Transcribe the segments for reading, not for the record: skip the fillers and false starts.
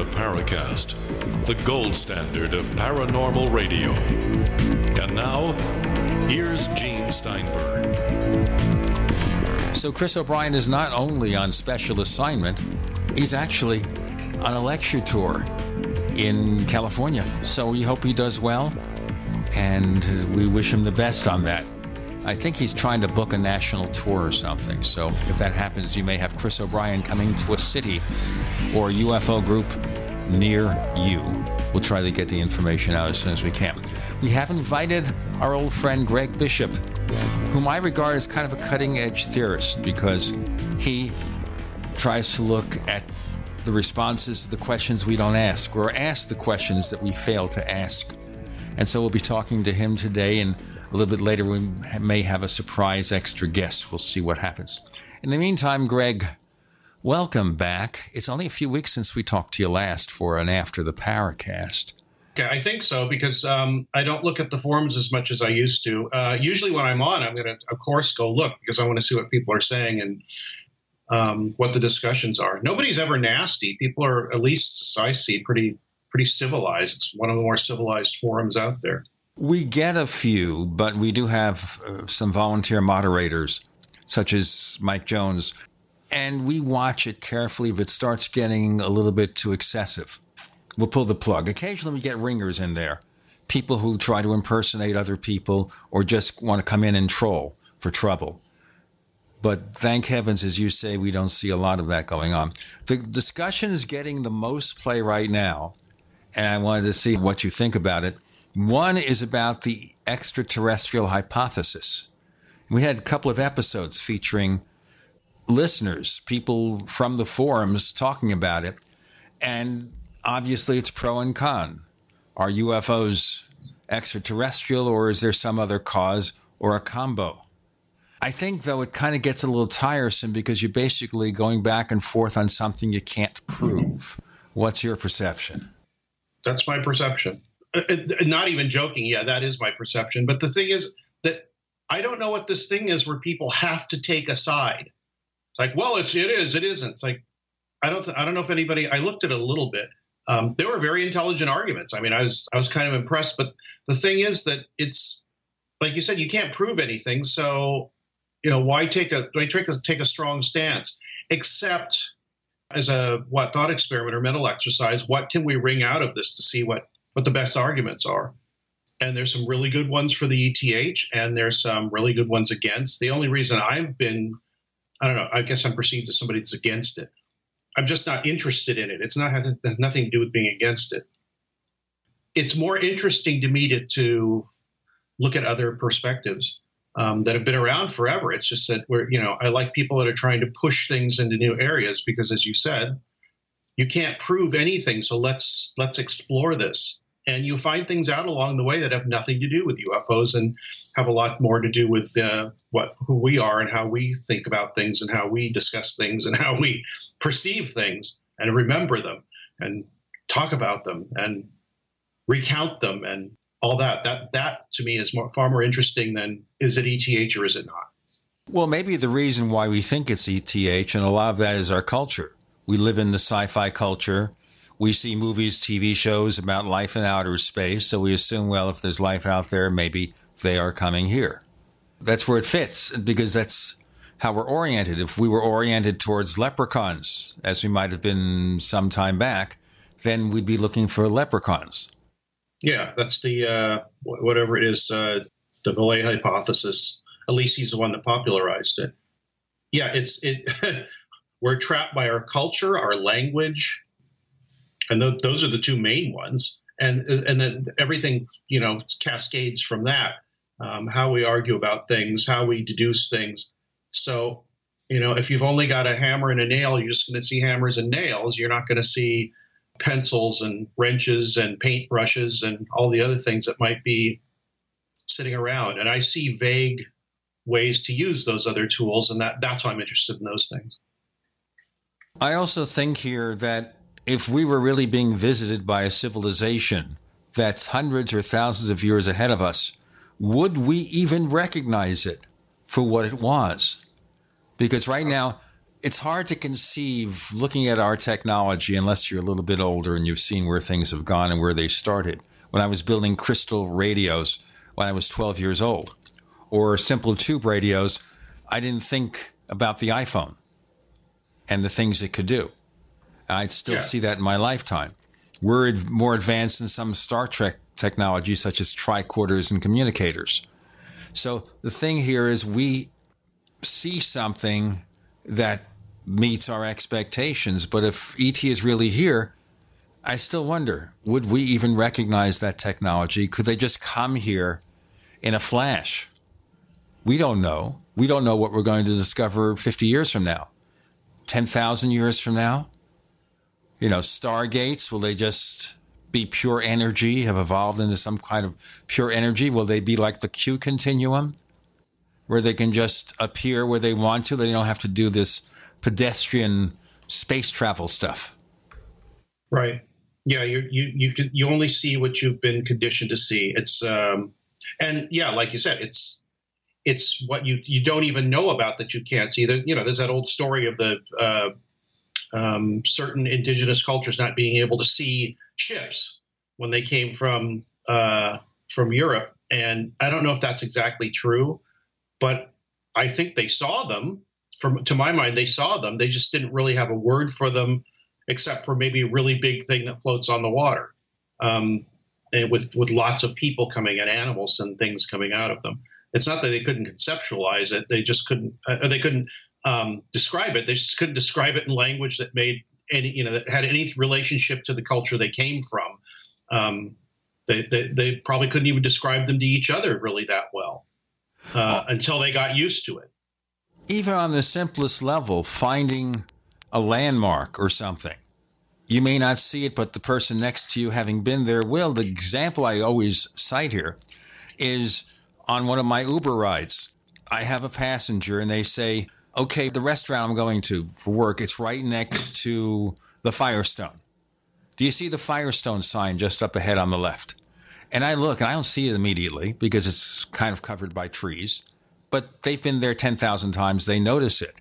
the Paracast, the gold standard of paranormal radio. And now, here's Gene Steinberg. So Chris O'Brien is not only on special assignment, he's actually on a lecture tour in California. So we hope he does well, and we wish him the best on that. I think he's trying to book a national tour or something. So if that happens, you may have Chris O'Brien coming to a city or a UFO group near you. We'll try to get the information out as soon as we can. We have invited our old friend Greg Bishop, whom I regard as kind of a cutting-edge theorist because he tries to look at the responses to the questions we don't ask, or ask the questions that we fail to ask. And so we'll be talking to him today, and a little bit later we may have a surprise extra guest. We'll see what happens. In the meantime, Greg, welcome back. It's only a few weeks since we talked to you last for an After the Paracast. Okay, I think so, because I don't look at the forums as much as I used to. Usually when I'm on, I'm going to, of course, go look because I want to see what people are saying and what the discussions are. Nobody's ever nasty. People are, at least as I see, pretty civilized. It's one of the more civilized forums out there. We get a few, but we do have some volunteer moderators, such as Mike Jones, and we watch it carefully if it starts getting a little bit too excessive. We'll pull the plug. Occasionally we get ringers in there, people who try to impersonate other people or just want to come in and troll for trouble. But thank heavens, as you say, we don't see a lot of that going on. The discussion is getting the most play right now, and I wanted to see what you think about it. One is about the extraterrestrial hypothesis. We had a couple of episodes featuring listeners, people from the forums talking about it, and obviously it's pro and con. Are UFOs extraterrestrial, or is there some other cause or a combo? I think, though, it kind of gets a little tiresome because you're basically going back and forth on something you can't prove. What's your perception? That's my perception. Not even joking. Yeah, that is my perception. But the thing is that I don't know what this thing is where people have to take a side. Like, well, it is, it isn't. It's like, I don't know if anybody, I looked at it a little bit. They were very intelligent arguments. I mean, I was kind of impressed. But the thing is that it's, like you said, you can't prove anything. So, why take a strong stance? Except as a thought experiment or mental exercise, what can we wring out of this to see what the best arguments are? And there's some really good ones for the ETH, and there's some really good ones against. The only reason I've been, I don't know, I guess I'm perceived as somebody that's against it. I'm just not interested in it. It has nothing to do with being against it. It's more interesting to me to look at other perspectives that have been around forever. It's just that I like people that are trying to push things into new areas because, as you said, you can't prove anything. So let's explore this. And you find things out along the way that have nothing to do with UFOs and have a lot more to do with who we are and how we think about things and how we discuss things and how we perceive things and remember them and talk about them and recount them and all that. That to me is far more interesting than, is it ETH or is it not? Well, maybe the reason why we think it's ETH, and a lot of that is our culture. We live in the sci-fi culture. We see movies, TV shows about life in outer space, so we assume, well, if there's life out there, maybe they are coming here. That's where it fits, because that's how we're oriented. If we were oriented towards leprechauns, as we might have been some time back, then we'd be looking for leprechauns. Yeah, that's the, whatever it is, the Vallée hypothesis. At least he's the one that popularized it. Yeah, we're trapped by our culture, our language, and those are the two main ones. And then everything, cascades from that. How we argue about things, how we deduce things. So, if you've only got a hammer and a nail, you're just going to see hammers and nails. You're not going to see pencils and wrenches and paint brushes and all the other things that might be sitting around. And I see vague ways to use those other tools, and that's why I'm interested in those things. I also think here that if we were really being visited by a civilization that's hundreds or thousands of years ahead of us, would we even recognize it for what it was? Because right now, it's hard to conceive looking at our technology unless you're a little bit older and you've seen where things have gone and where they started. When I was building crystal radios when I was 12 years old, or simple tube radios, I didn't think about the iPhone and the things it could do. I'd still see that in my lifetime. We're more advanced in some Star Trek technology, such as tricorders and communicators. So the thing here is we see something that meets our expectations, but if ET is really here, I still wonder, would we even recognize that technology? Could they just come here in a flash? We don't know. We don't know what we're going to discover 50 years from now, 10,000 years from now. You know, stargates, will they just be pure energy, have evolved into some kind of pure energy? Will they be like the Q continuum, where they can just appear where they want to? They don't have to do this pedestrian space travel stuff. Right. Yeah, you only see what you've been conditioned to see. It's and yeah, like you said, it's what you don't even know about that you can't see. There's that old story of the certain indigenous cultures not being able to see ships when they came from Europe, and I don't know if that's exactly true, but I think they saw them. To my mind, they saw them. They just didn't really have a word for them, except for maybe a really big thing that floats on the water, and with lots of people coming and animals and things coming out of them. It's not that they couldn't conceptualize it; they just couldn't. They couldn't describe it. They just couldn't describe it in language that made any, that had any relationship to the culture they came from. They probably couldn't even describe them to each other really that well until they got used to it. Even on the simplest level, finding a landmark or something, you may not see it, but the person next to you, having been there, will. The example I always cite here is on one of my Uber rides. I have a passenger and they say, okay, the restaurant I'm going to for work, it's right next to the Firestone. Do you see the Firestone sign just up ahead on the left? And I look and I don't see it immediately because it's kind of covered by trees, but they've been there 10,000 times. They notice it.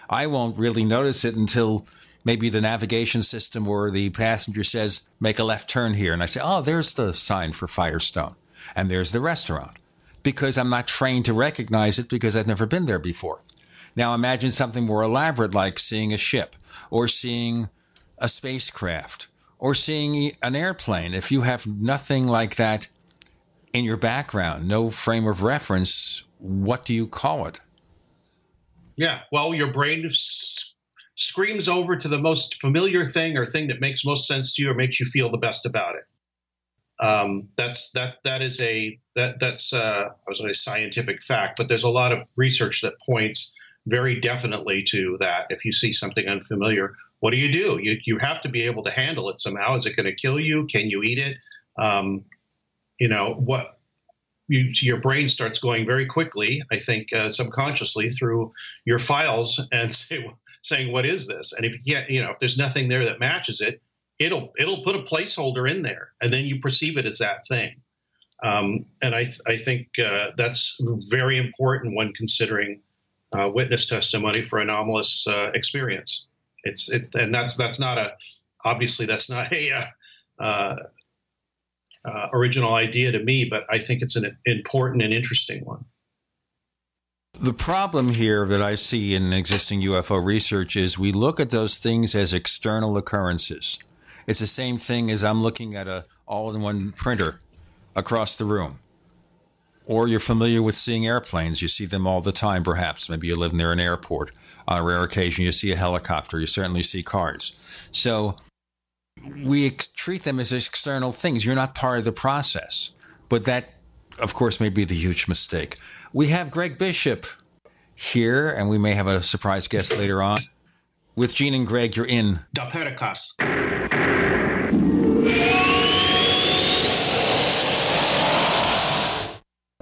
I won't really notice it until maybe the navigation system or the passenger says, make a left turn here. And I say, oh, there's the sign for Firestone. And there's the restaurant. Because I'm not trained to recognize it because I've never been there before. Now imagine something more elaborate like seeing a ship or seeing a spacecraft or seeing an airplane. If you have nothing like that in your background, no frame of reference, what do you call it? Yeah, well, your brain screams over to the most familiar thing or thing that makes most sense to you or makes you feel the best about it. That's I was going to say scientific fact, but there's a lot of research that points very definitely to that. If you see something unfamiliar, what do? You have to be able to handle it somehow. Is it going to kill you? Can you eat it? Your brain starts going very quickly, I think, subconsciously through your files and saying, what is this? And if there's nothing there that matches it, it'll put a placeholder in there, and then you perceive it as that thing. And I think that's very important when considering witness testimony for anomalous experience. And that's not obviously that's not a original idea to me, but I think it's an important and interesting one. The problem here that I see in existing UFO research is we look at those things as external occurrences. It's the same thing as I'm looking at a all-in-one printer across the room. Or you're familiar with seeing airplanes. You see them all the time, perhaps. Maybe you live near an airport. On a rare occasion, you see a helicopter. You certainly see cars. So we treat them as external things. You're not part of the process. But that, of course, may be the huge mistake. We have Greg Bishop here, and we may have a surprise guest later on. With Gene and Greg, you're in the Paracast.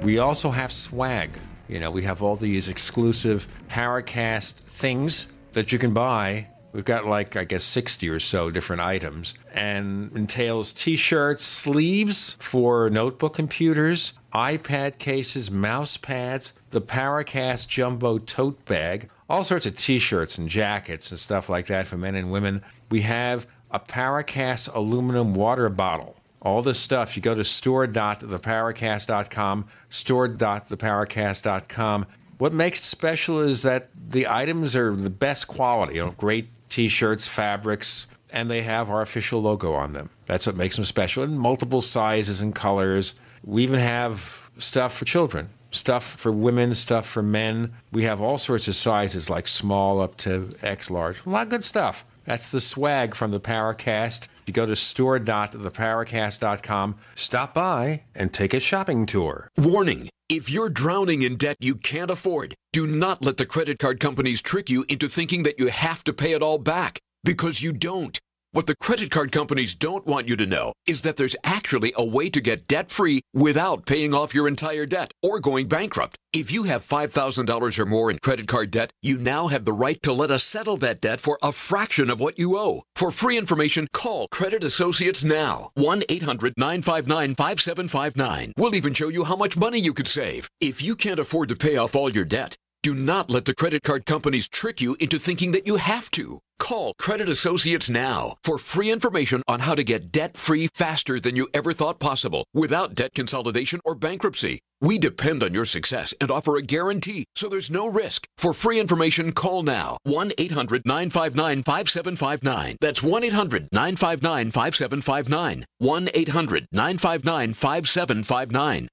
We also have swag. We have all these exclusive Paracast things that you can buy We've got like, I guess, 60 or so different items, and entails T-shirts, sleeves for notebook computers, iPad cases, mouse pads, the Paracast jumbo tote bag, all sorts of T-shirts and jackets and stuff like that for men and women. We have a Paracast aluminum water bottle. All this stuff, you go to store.theparacast.com, store.theparacast.com. What makes it special is that the items are the best quality, great T-shirts, fabrics, and they have our official logo on them. That's what makes them special, in multiple sizes and colors. We even have stuff for children, stuff for women, stuff for men. We have all sorts of sizes, like small up to X large. A lot of good stuff. That's the swag from the Paracast. You go to store.theparacast.com, stop by, and take a shopping tour. Warning. If you're drowning in debt you can't afford, do not let the credit card companies trick you into thinking that you have to pay it all back, because you don't. What the credit card companies don't want you to know is that there's actually a way to get debt-free without paying off your entire debt or going bankrupt. If you have $5,000 or more in credit card debt, you now have the right to let us settle that debt for a fraction of what you owe. For free information, call Credit Associates now. 1-800-959-5759. We'll even show you how much money you could save. If you can't afford to pay off all your debt, do not let the credit card companies trick you into thinking that you have to. Call Credit Associates now for free information on how to get debt-free faster than you ever thought possible without debt consolidation or bankruptcy. We depend on your success and offer a guarantee, so there's no risk. For free information, call now. 1-800-959-5759. That's 1-800-959-5759. 1-800-959-5759.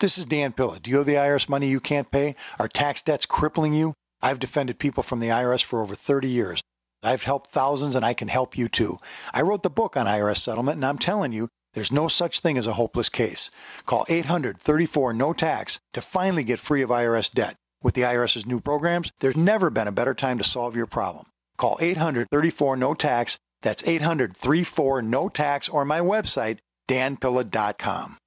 This is Dan Pilla. Do you owe the IRS money you can't pay? Are tax debts crippling you? I've defended people from the IRS for over 30 years. I've helped thousands, and I can help you too. I wrote the book on IRS settlement, and I'm telling you, there's no such thing as a hopeless case. Call 800-34-NO-TAX to finally get free of IRS debt. With the IRS's new programs, there's never been a better time to solve your problem. Call 800-34-NO-TAX. That's 800-34-NO-TAX, or my website, danpilla.com.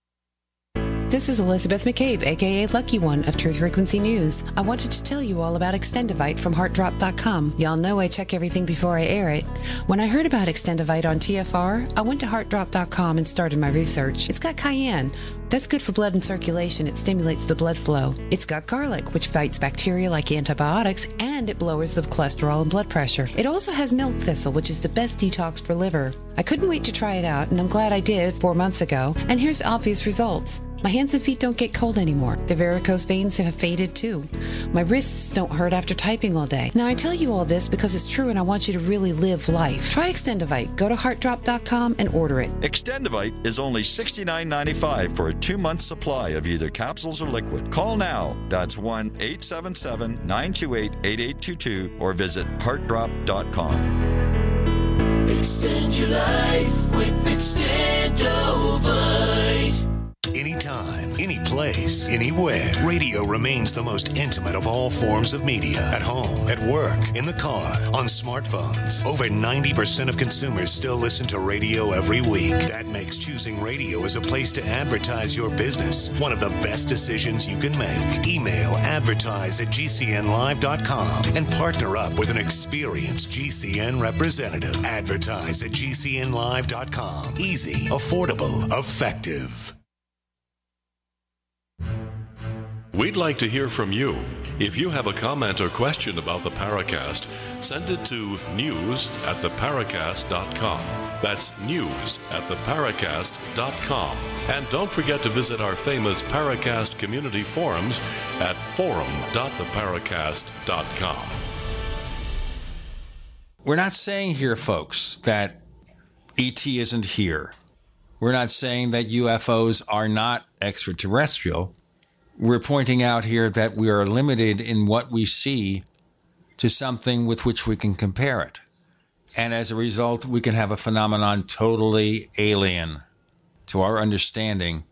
This is Elizabeth McCabe, a.k.a. Lucky One of Truth Frequency News. I wanted to tell you all about Extendivite from HeartDrop.com. Y'all know I check everything before I air it. When I heard about Extendivite on TFR, I went to HeartDrop.com and started my research. It's got cayenne. That's good for blood and circulation. It stimulates the blood flow. It's got garlic, which fights bacteria like antibiotics, and it lowers the cholesterol and blood pressure. It also has milk thistle, which is the best detox for liver. I couldn't wait to try it out, and I'm glad I did 4 months ago. And here's obvious results. My hands and feet don't get cold anymore. The varicose veins have faded too. My wrists don't hurt after typing all day. Now I tell you all this because it's true and I want you to really live life. Try Extendivite. Go to heartdrop.com and order it. Extendivite is only $69.95 for a 2-month supply of either capsules or liquid. Call now. That's 1-877-928-8822 or visit heartdrop.com. Extend your life with Extendivite. Anytime, any place, anywhere. Radio remains the most intimate of all forms of media. At home, at work, in the car, on smartphones. Over 90% of consumers still listen to radio every week. That makes choosing radio as a place to advertise your business one of the best decisions you can make. Email advertise@gcnlive.com and partner up with an experienced GCN representative. Advertise@gcnlive.com. Easy, affordable, effective. We'd like to hear from you. If you have a comment or question about the Paracast, send it to news@theparacast.com. That's news@theparacast.com. And don't forget to visit our famous Paracast community forums at forum.theparacast.com. We're not saying here, folks, that ET isn't here. We're not saying that UFOs are not extraterrestrial. We're pointing out here that we are limited in what we see to something with which we can compare it. And as a result, we can have a phenomenon totally alien to our understanding,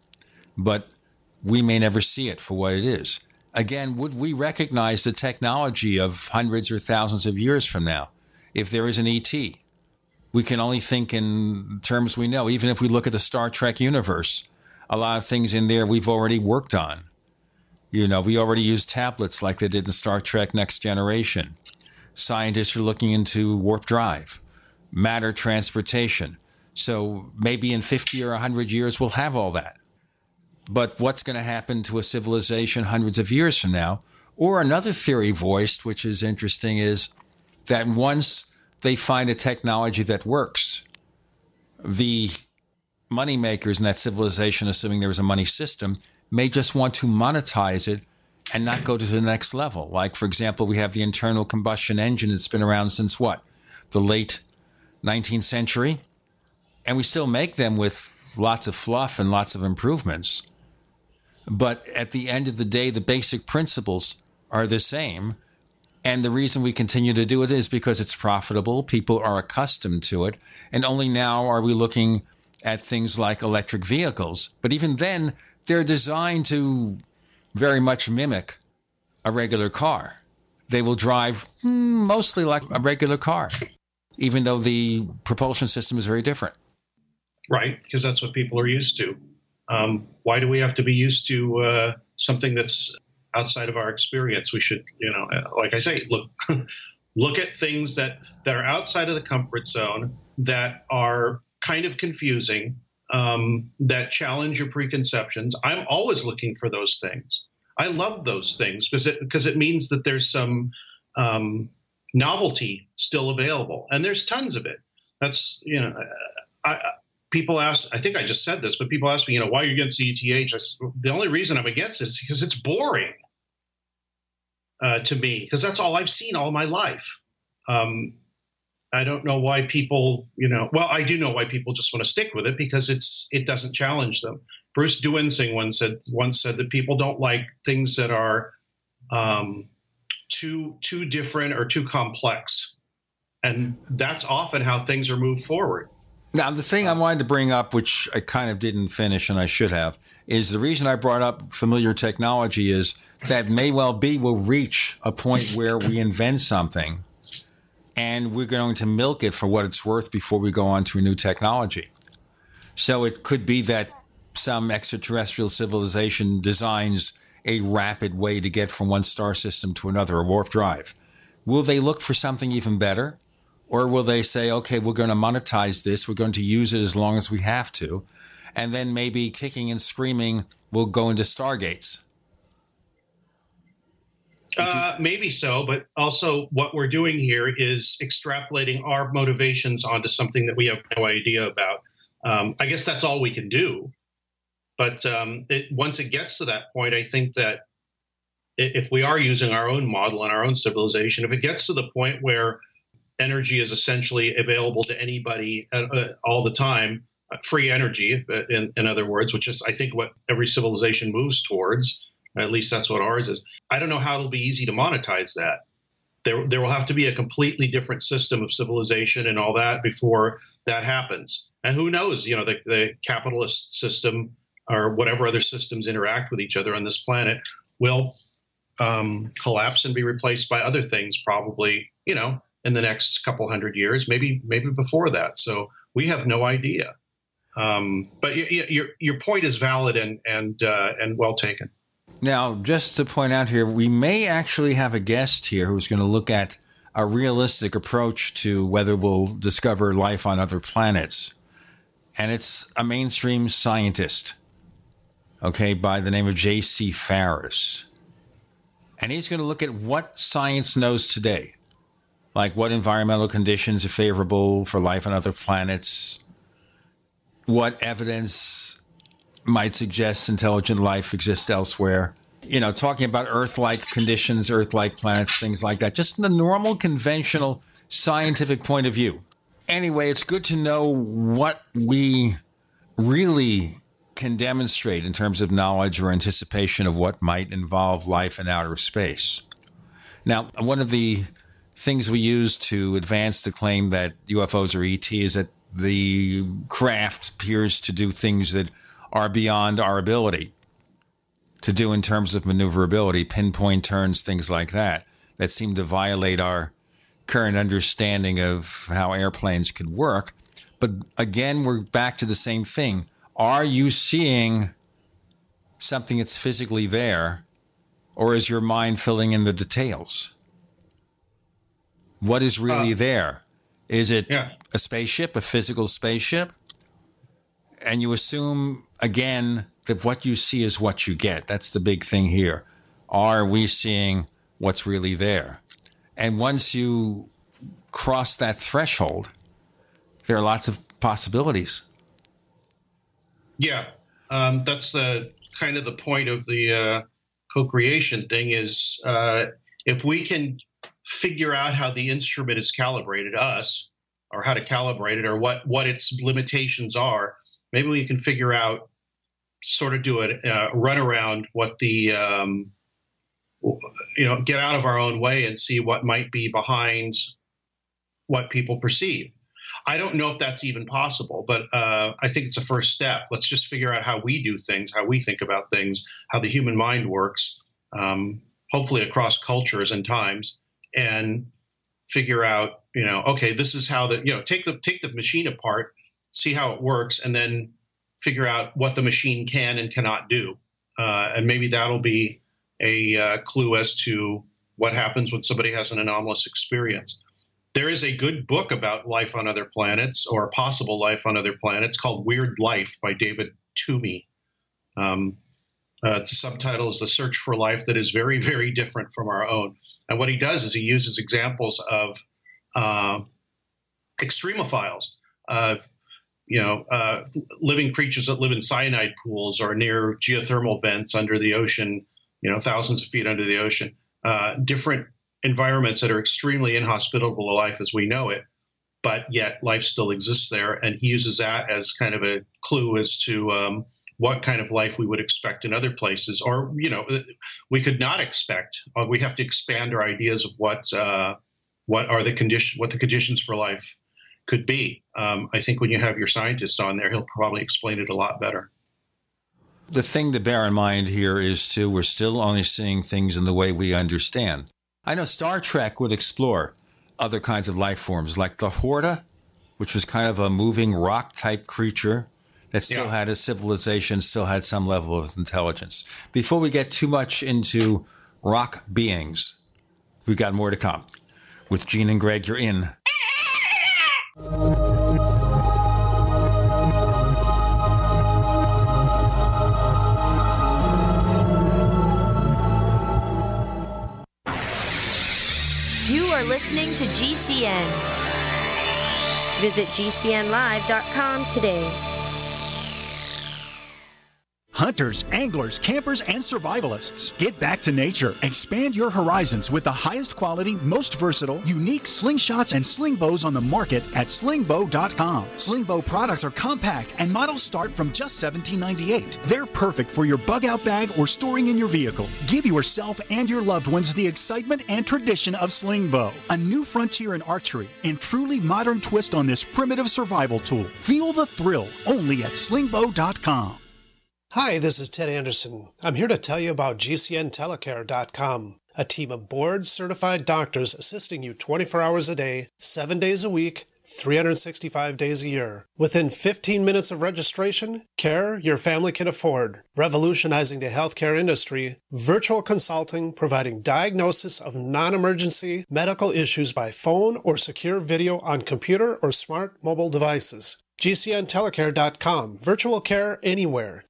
but we may never see it for what it is. Again, would we recognize the technology of hundreds or thousands of years from now if there is an ET? We can only think in terms we know. Even if we look at the Star Trek universe, a lot of things in there we've already worked on. We already use tablets like they did in Star Trek Next Generation. Scientists are looking into warp drive, matter transportation. So maybe in 50 or 100 years, we'll have all that. But what's going to happen to a civilization hundreds of years from now? Or another theory voiced, which is interesting, is that once they find a technology that works, the moneymakers in that civilization, assuming there was a money system, may just want to monetize it and not go to the next level. Like, for example, we have the internal combustion engine that's been around since what? The late 19th century? And we still make them with lots of fluff and lots of improvements. But at the end of the day, the basic principles are the same. And the reason we continue to do it is because it's profitable. People are accustomed to it. And only now are we looking at things like electric vehicles. But even then, they're designed to very much mimic a regular car. They will drive mostly like a regular car, even though the propulsion system is very different. Right, because that's what people are used to. Why do we have to be used to something that's outside of our experience? We should, like I say, look at things that are outside of the comfort zone, that are kind of confusing, that challenge your preconceptions. I'm always looking for those things. I love those things because it means that there's some novelty still available, and there's tons of it. That's people ask, I think I just said this, but people ask me, why are you against ETH? The only reason I'm against it is because it's boring to me, because that's all I've seen all my life. I don't know why people, well, I do know why people just want to stick with it, because it doesn't challenge them. Bruce Duensing once said that people don't like things that are too different or too complex. And that's often how things are moved forward. Now, the thing I wanted to bring up, which I kind of didn't finish and I should have, is the reason I brought up familiar technology is that may well be we'll reach a point where we invent something and we're going to milk it for what it's worth before we go on to a new technology. So it could be that some extraterrestrial civilization designs a rapid way to get from one star system to another, a warp drive. Will they look for something even better? Or will they say, okay, we're going to monetize this, we're going to use it as long as we have to, and then maybe kicking and screaming, we'll go into Stargates? Maybe so, but also what we're doing here is extrapolating our motivations onto something that we have no idea about. I guess that's all we can do. But once it gets to that point, I think that if we are using our own model and our own civilization, if it gets to the point where energy is essentially available to anybody all the time, free energy, in other words, which is, I think, what every civilization moves towards. At least that's what ours is. I don't know how it'll be easy to monetize that. There will have to be a completely different system of civilization and all that before that happens. And who knows, the capitalist system or whatever other systems interact with each other on this planet will collapse and be replaced by other things, probably, in the next couple hundred years, maybe before that. So we have no idea. But your point is valid and well taken. Now, just to point out here, we may actually have a guest here who's going to look at a realistic approach to whether we'll discover life on other planets. And it's a mainstream scientist, by the name of J.C. Farris. And he's going to look at what science knows today, like what environmental conditions are favorable for life on other planets, what evidence might suggest intelligent life exists elsewhere, talking about Earth-like conditions, Earth-like planets, things like that, just the normal, conventional scientific point of view. Anyway, it's good to know what we really can demonstrate in terms of knowledge or anticipation of what might involve life in outer space. Now, one of the things we use to advance the claim that UFOs are ET is that the craft appears to do things that are beyond our ability to do in terms of maneuverability, pinpoint turns, things like that seem to violate our current understanding of how airplanes could work. But again, we're back to the same thing. Are you seeing something that's physically there Or is your mind filling in the details? What is really there? Is it a spaceship, a physical spaceship? And you assume, again, that what you see is what you get. That's the big thing here. Are we seeing what's really there? And once you cross that threshold, there are lots of possibilities. Yeah, that's the kind of the point of the co-creation thing is if we can figure out how the instrument is calibrated, us, or how to calibrate it, or what its limitations are, maybe we can figure out, sort of do a run around what the, get out of our own way and see what might be behind what people perceive. I don't know if that's even possible, but I think it's a first step. Let's just figure out how we do things, how we think about things, how the human mind works, hopefully across cultures and times, and figure out, okay, this is how take the machine apart, see how it works, and then figure out what the machine can and cannot do. And maybe that'll be a clue as to what happens when somebody has an anomalous experience. There is a good book about life on other planets, or possible life on other planets, called Weird Life by David Toomey. The subtitle is The Search for Life That Is Very, Very Different from Our Own. And what he does is he uses examples of extremophiles, living creatures that live in cyanide pools or near geothermal vents under the ocean, thousands of feet under the ocean, different environments that are extremely inhospitable to life as we know it, but yet life still exists there. And he uses that as kind of a clue as to what kind of life we would expect in other places, or, we could not expect. We have to expand our ideas of what the conditions for life could be. I think when you have your scientist on there, he'll probably explain it a lot better. The thing to bear in mind here is, we're still only seeing things in the way we understand. I know Star Trek would explore other kinds of life forms, like the Horta, which was kind of a moving rock-type creature that still had a civilization, still had some level of intelligence. Before we get too much into rock beings, we've got more to come. With Gene and Greg, you're in. You are listening to GCN. Visit GCNlive.com today. Hunters, anglers, campers, and survivalists. Get back to nature. Expand your horizons with the highest quality, most versatile, unique slingshots and sling bows on the market at slingbow.com. Sling bow products are compact and models start from just $17.98. They're perfect for your bug out bag or storing in your vehicle. Give yourself and your loved ones the excitement and tradition of sling bow. A new frontier in archery and truly modern twist on this primitive survival tool. Feel the thrill only at slingbow.com. Hi, this is Ted Anderson. I'm here to tell you about GCNtelecare.com, a team of board-certified doctors assisting you 24 hours a day, 7 days a week, 365 days a year. Within 15 minutes of registration, care your family can afford. Revolutionizing the healthcare industry, virtual consulting providing diagnosis of non-emergency medical issues by phone or secure video on computer or smart mobile devices. GCNtelecare.com, virtual care anywhere.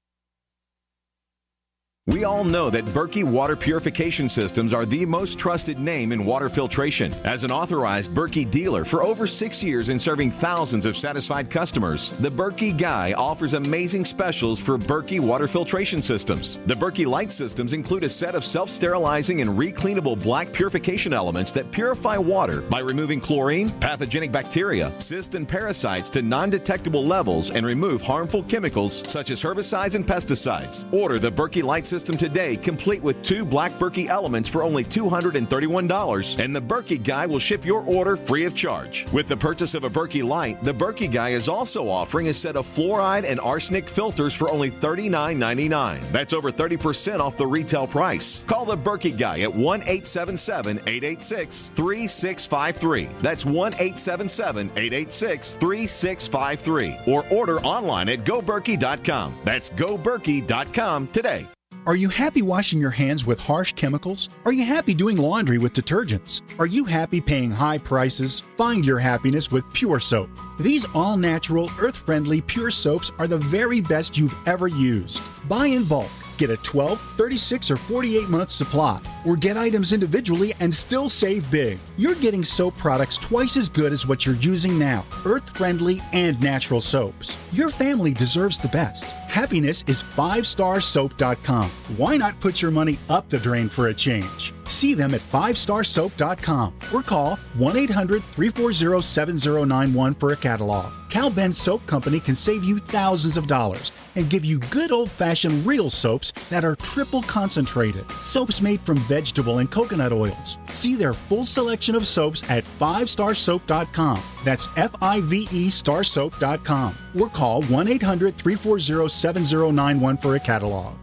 We all know that Berkey Water Purification Systems are the most trusted name in water filtration. As an authorized Berkey dealer for over 6 years and serving thousands of satisfied customers, the Berkey Guy offers amazing specials for Berkey Water Filtration Systems. The Berkey Light Systems include a set of self-sterilizing and recleanable black purification elements that purify water by removing chlorine, pathogenic bacteria, cysts, and parasites to non-detectable levels and remove harmful chemicals such as herbicides and pesticides. Order the Berkey Light System today, complete with 2 black Berkey elements for only $231, and the Berkey Guy will ship your order free of charge. With the purchase of a Berkey Light, the Berkey Guy is also offering a set of fluoride and arsenic filters for only $39.99. That's over 30% off the retail price. Call the Berkey Guy at 1-877-886-3653. That's 1-877-886-3653. Or order online at goberkey.com. That's goberkey.com today. Are you happy washing your hands with harsh chemicals? Are you happy doing laundry with detergents? Are you happy paying high prices? Find your happiness with Pure Soap. These all-natural, earth-friendly Pure Soaps are the very best you've ever used. Buy in bulk. Get a 12, 36, or 48-month supply, or get items individually and still save big. You're getting soap products twice as good as what you're using now, earth-friendly and natural soaps. Your family deserves the best. Happiness is 5starsoap.com. Why not put your money up the drain for a change? See them at 5starsoap.com or call 1-800-340-7091 for a catalog. Cal Ben Soap Company can save you thousands of dollars and give you good old-fashioned real soaps that are triple concentrated. Soaps made from vegetable and coconut oils. See their full selection of soaps at 5starsoap.com. That's F-I-V-E starsoap.com. Or call 1-800-340-7091 for a catalog.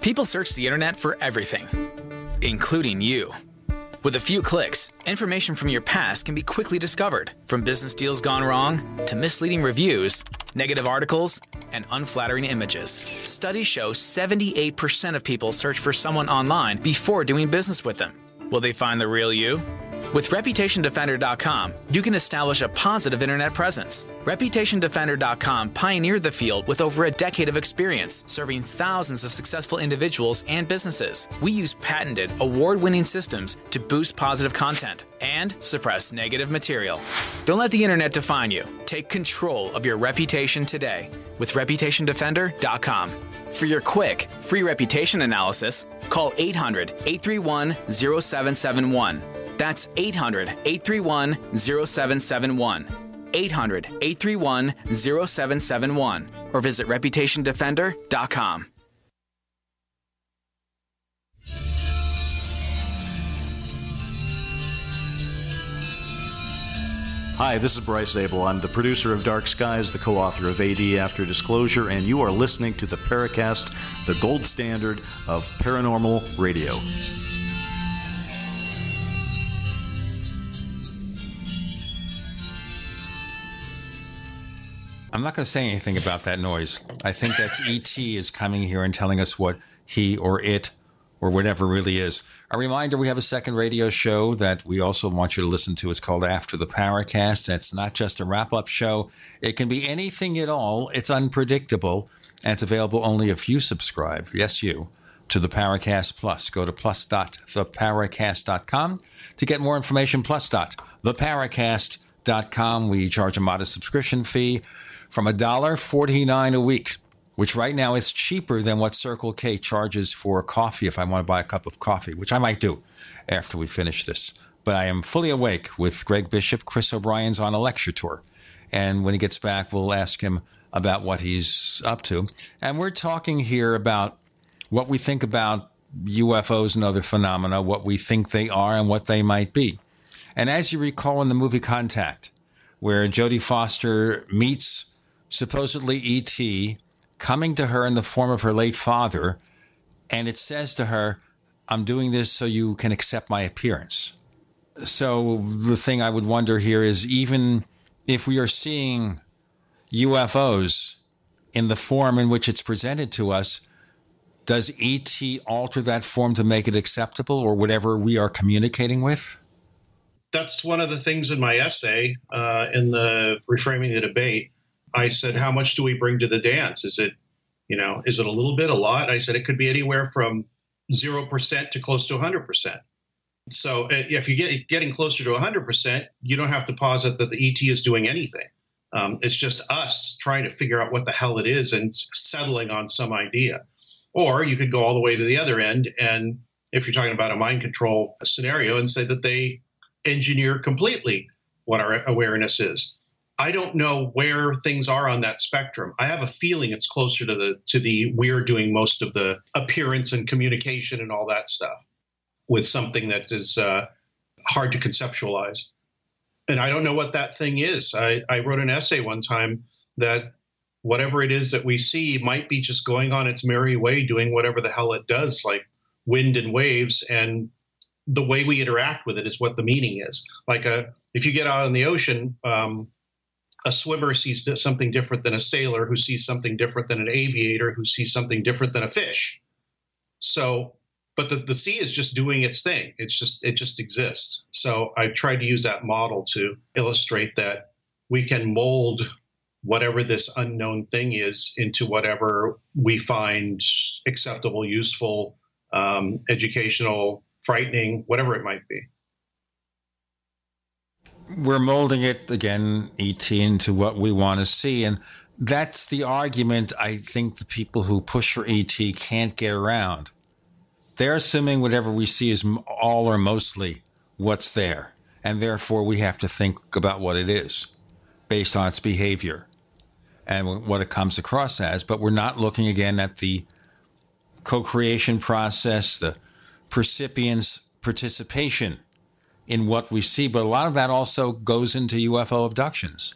People search the internet for everything, including you. With a few clicks, information from your past can be quickly discovered, from business deals gone wrong to misleading reviews, negative articles, and unflattering images. Studies show 78% of people search for someone online before doing business with them. Will they find the real you? With ReputationDefender.com, you can establish a positive internet presence. ReputationDefender.com pioneered the field with over a decade of experience, serving thousands of successful individuals and businesses. We use patented, award-winning systems to boost positive content and suppress negative material. Don't let the internet define you. Take control of your reputation today with ReputationDefender.com. For your quick, free reputation analysis, call 800-831-0771. That's 800-831-0771. 800-831-0771. Or visit ReputationDefender.com. Hi, this is Bryce Abel. I'm the producer of Dark Skies, the co-author of AD After Disclosure, and you are listening to the Paracast, the gold standard of paranormal radio. I'm not going to say anything about that noise. I think that's E.T. is coming here and telling us what he or it or whatever really is. A reminder, we have a second radio show that we also want you to listen to. It's called After the Paracast. It's not just a wrap-up show. It can be anything at all. It's unpredictable, and it's available only if you subscribe, yes, you, to the Paracast Plus. Go to plus.theparacast.com to get more information, plus.theparacast.com. We charge a modest subscription fee from $1.49 a week, which right now is cheaper than what Circle K charges for coffee if I want to buy a cup of coffee, which I might do after we finish this. But I am fully awake with Greg Bishop. Chris O'Brien's on a lecture tour. And when he gets back, we'll ask him about what he's up to. And we're talking here about what we think about UFOs and other phenomena, what we think they are and what they might be. And as you recall in the movie Contact, where Jodie Foster meets supposedly E.T. coming to her in the form of her late father, and it says to her, I'm doing this so you can accept my appearance. So the thing I would wonder here is, even if we are seeing UFOs in the form in which it's presented to us, does E.T. alter that form to make it acceptable, or whatever we are communicating with? That's one of the things in my essay, in the Reframing the Debate. I said, how much do we bring to the dance? Is it a little bit, a lot? I said, it could be anywhere from 0% to close to 100%. So if you getting closer to 100%, you don't have to posit that the ET is doing anything. It's just us trying to figure out what the hell it is and settling on some idea. Or you could go all the way to the other end, and if you're talking about a mind control scenario, and say that they engineer completely what our awareness is. I don't know where things are on that spectrum. I have a feeling it's closer to the we're doing most of the appearance and communication and all that stuff with something that is hard to conceptualize. And I don't know what that thing is. I wrote an essay one time that whatever it is that we see might be just going on its merry way, doing whatever the hell it does, like wind and waves, and the way we interact with it is what the meaning is. Like if you get out in the ocean, a swimmer sees something different than a sailor, who sees something different than an aviator, who sees something different than a fish. So, but the sea is just doing its thing. It just exists. So I tried to use that model to illustrate that we can mold whatever this unknown thing is into whatever we find acceptable, useful, educational, frightening, whatever it might be. We're molding it, again, ET, into what we want to see. And that's the argument I think the people who push for ET can't get around. They're assuming whatever we see is all or mostly what's there. And therefore, we have to think about what it is based on its behavior and what it comes across as. But we're not looking, again, at the co-creation process, the percipient's participation in what we see. But a lot of that also goes into UFO abductions.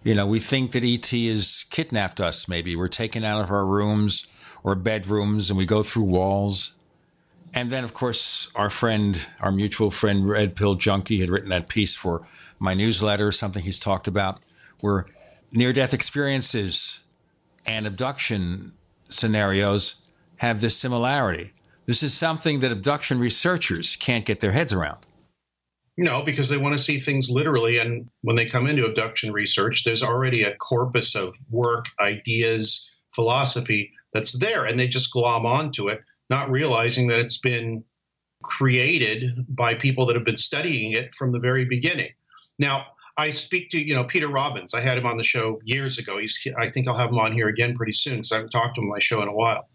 You know, we think that ET has kidnapped us, maybe. We're taken out of our rooms or bedrooms and we go through walls. And then, of course, our mutual friend, Red Pill Junkie, had written that piece for my newsletter, something he's talked about, where near-death experiences and abduction scenarios have this similarity. This is something that abduction researchers can't get their heads around. No, because they want to see things literally. And when they come into abduction research, there's already a corpus of work, ideas, philosophy that's there. And they just glom onto it, not realizing that it's been created by people that have been studying it from the very beginning. Now, I speak to, Peter Robbins. I had him on the show years ago. I think I'll have him on here again pretty soon because I haven't talked to him on my show in a while.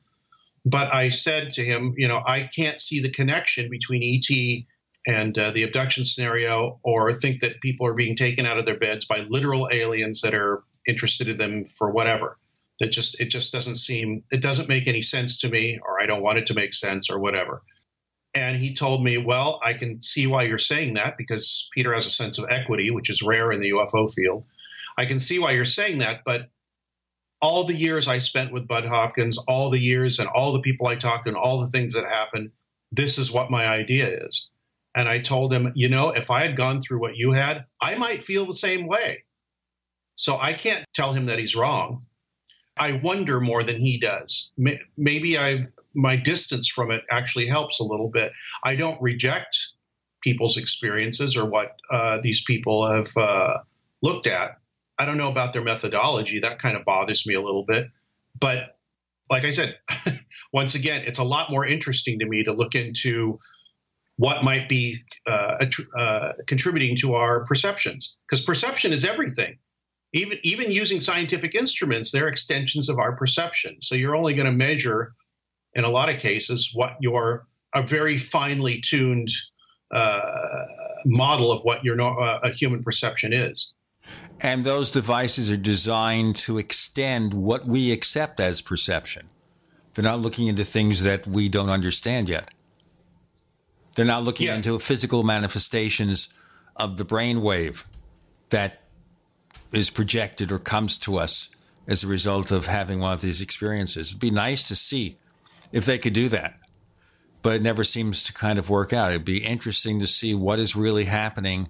But I said to him, I can't see the connection between ET and the abduction scenario, or think that people are being taken out of their beds by literal aliens that are interested in them for whatever. It just doesn't make any sense to me, or I don't want it to make sense or whatever. And he told me, well, I can see why you're saying that, because Peter has a sense of equity, which is rare in the UFO field. I can see why you're saying that, but all the years I spent with Bud Hopkins, all the years and all the people I talked to and all the things that happened, this is what my idea is. And I told him, if I had gone through what you had, I might feel the same way. So I can't tell him that he's wrong. I wonder more than he does. Maybe my distance from it actually helps a little bit. I don't reject people's experiences or what these people have looked at. I don't know about their methodology. That kind of bothers me a little bit. But like I said, once again, it's a lot more interesting to me to look into what might be contributing to our perceptions, because perception is everything. Even using scientific instruments, they're extensions of our perception. So you're only going to measure, in a lot of cases, what a very finely tuned model of what a human perception is. And those devices are designed to extend what we accept as perception. They're not looking into things that we don't understand yet. They're not looking into physical manifestations of the brainwave that is projected or comes to us as a result of having one of these experiences. It'd be nice to see if they could do that, but it never seems to kind of work out. It'd be interesting to see what is really happening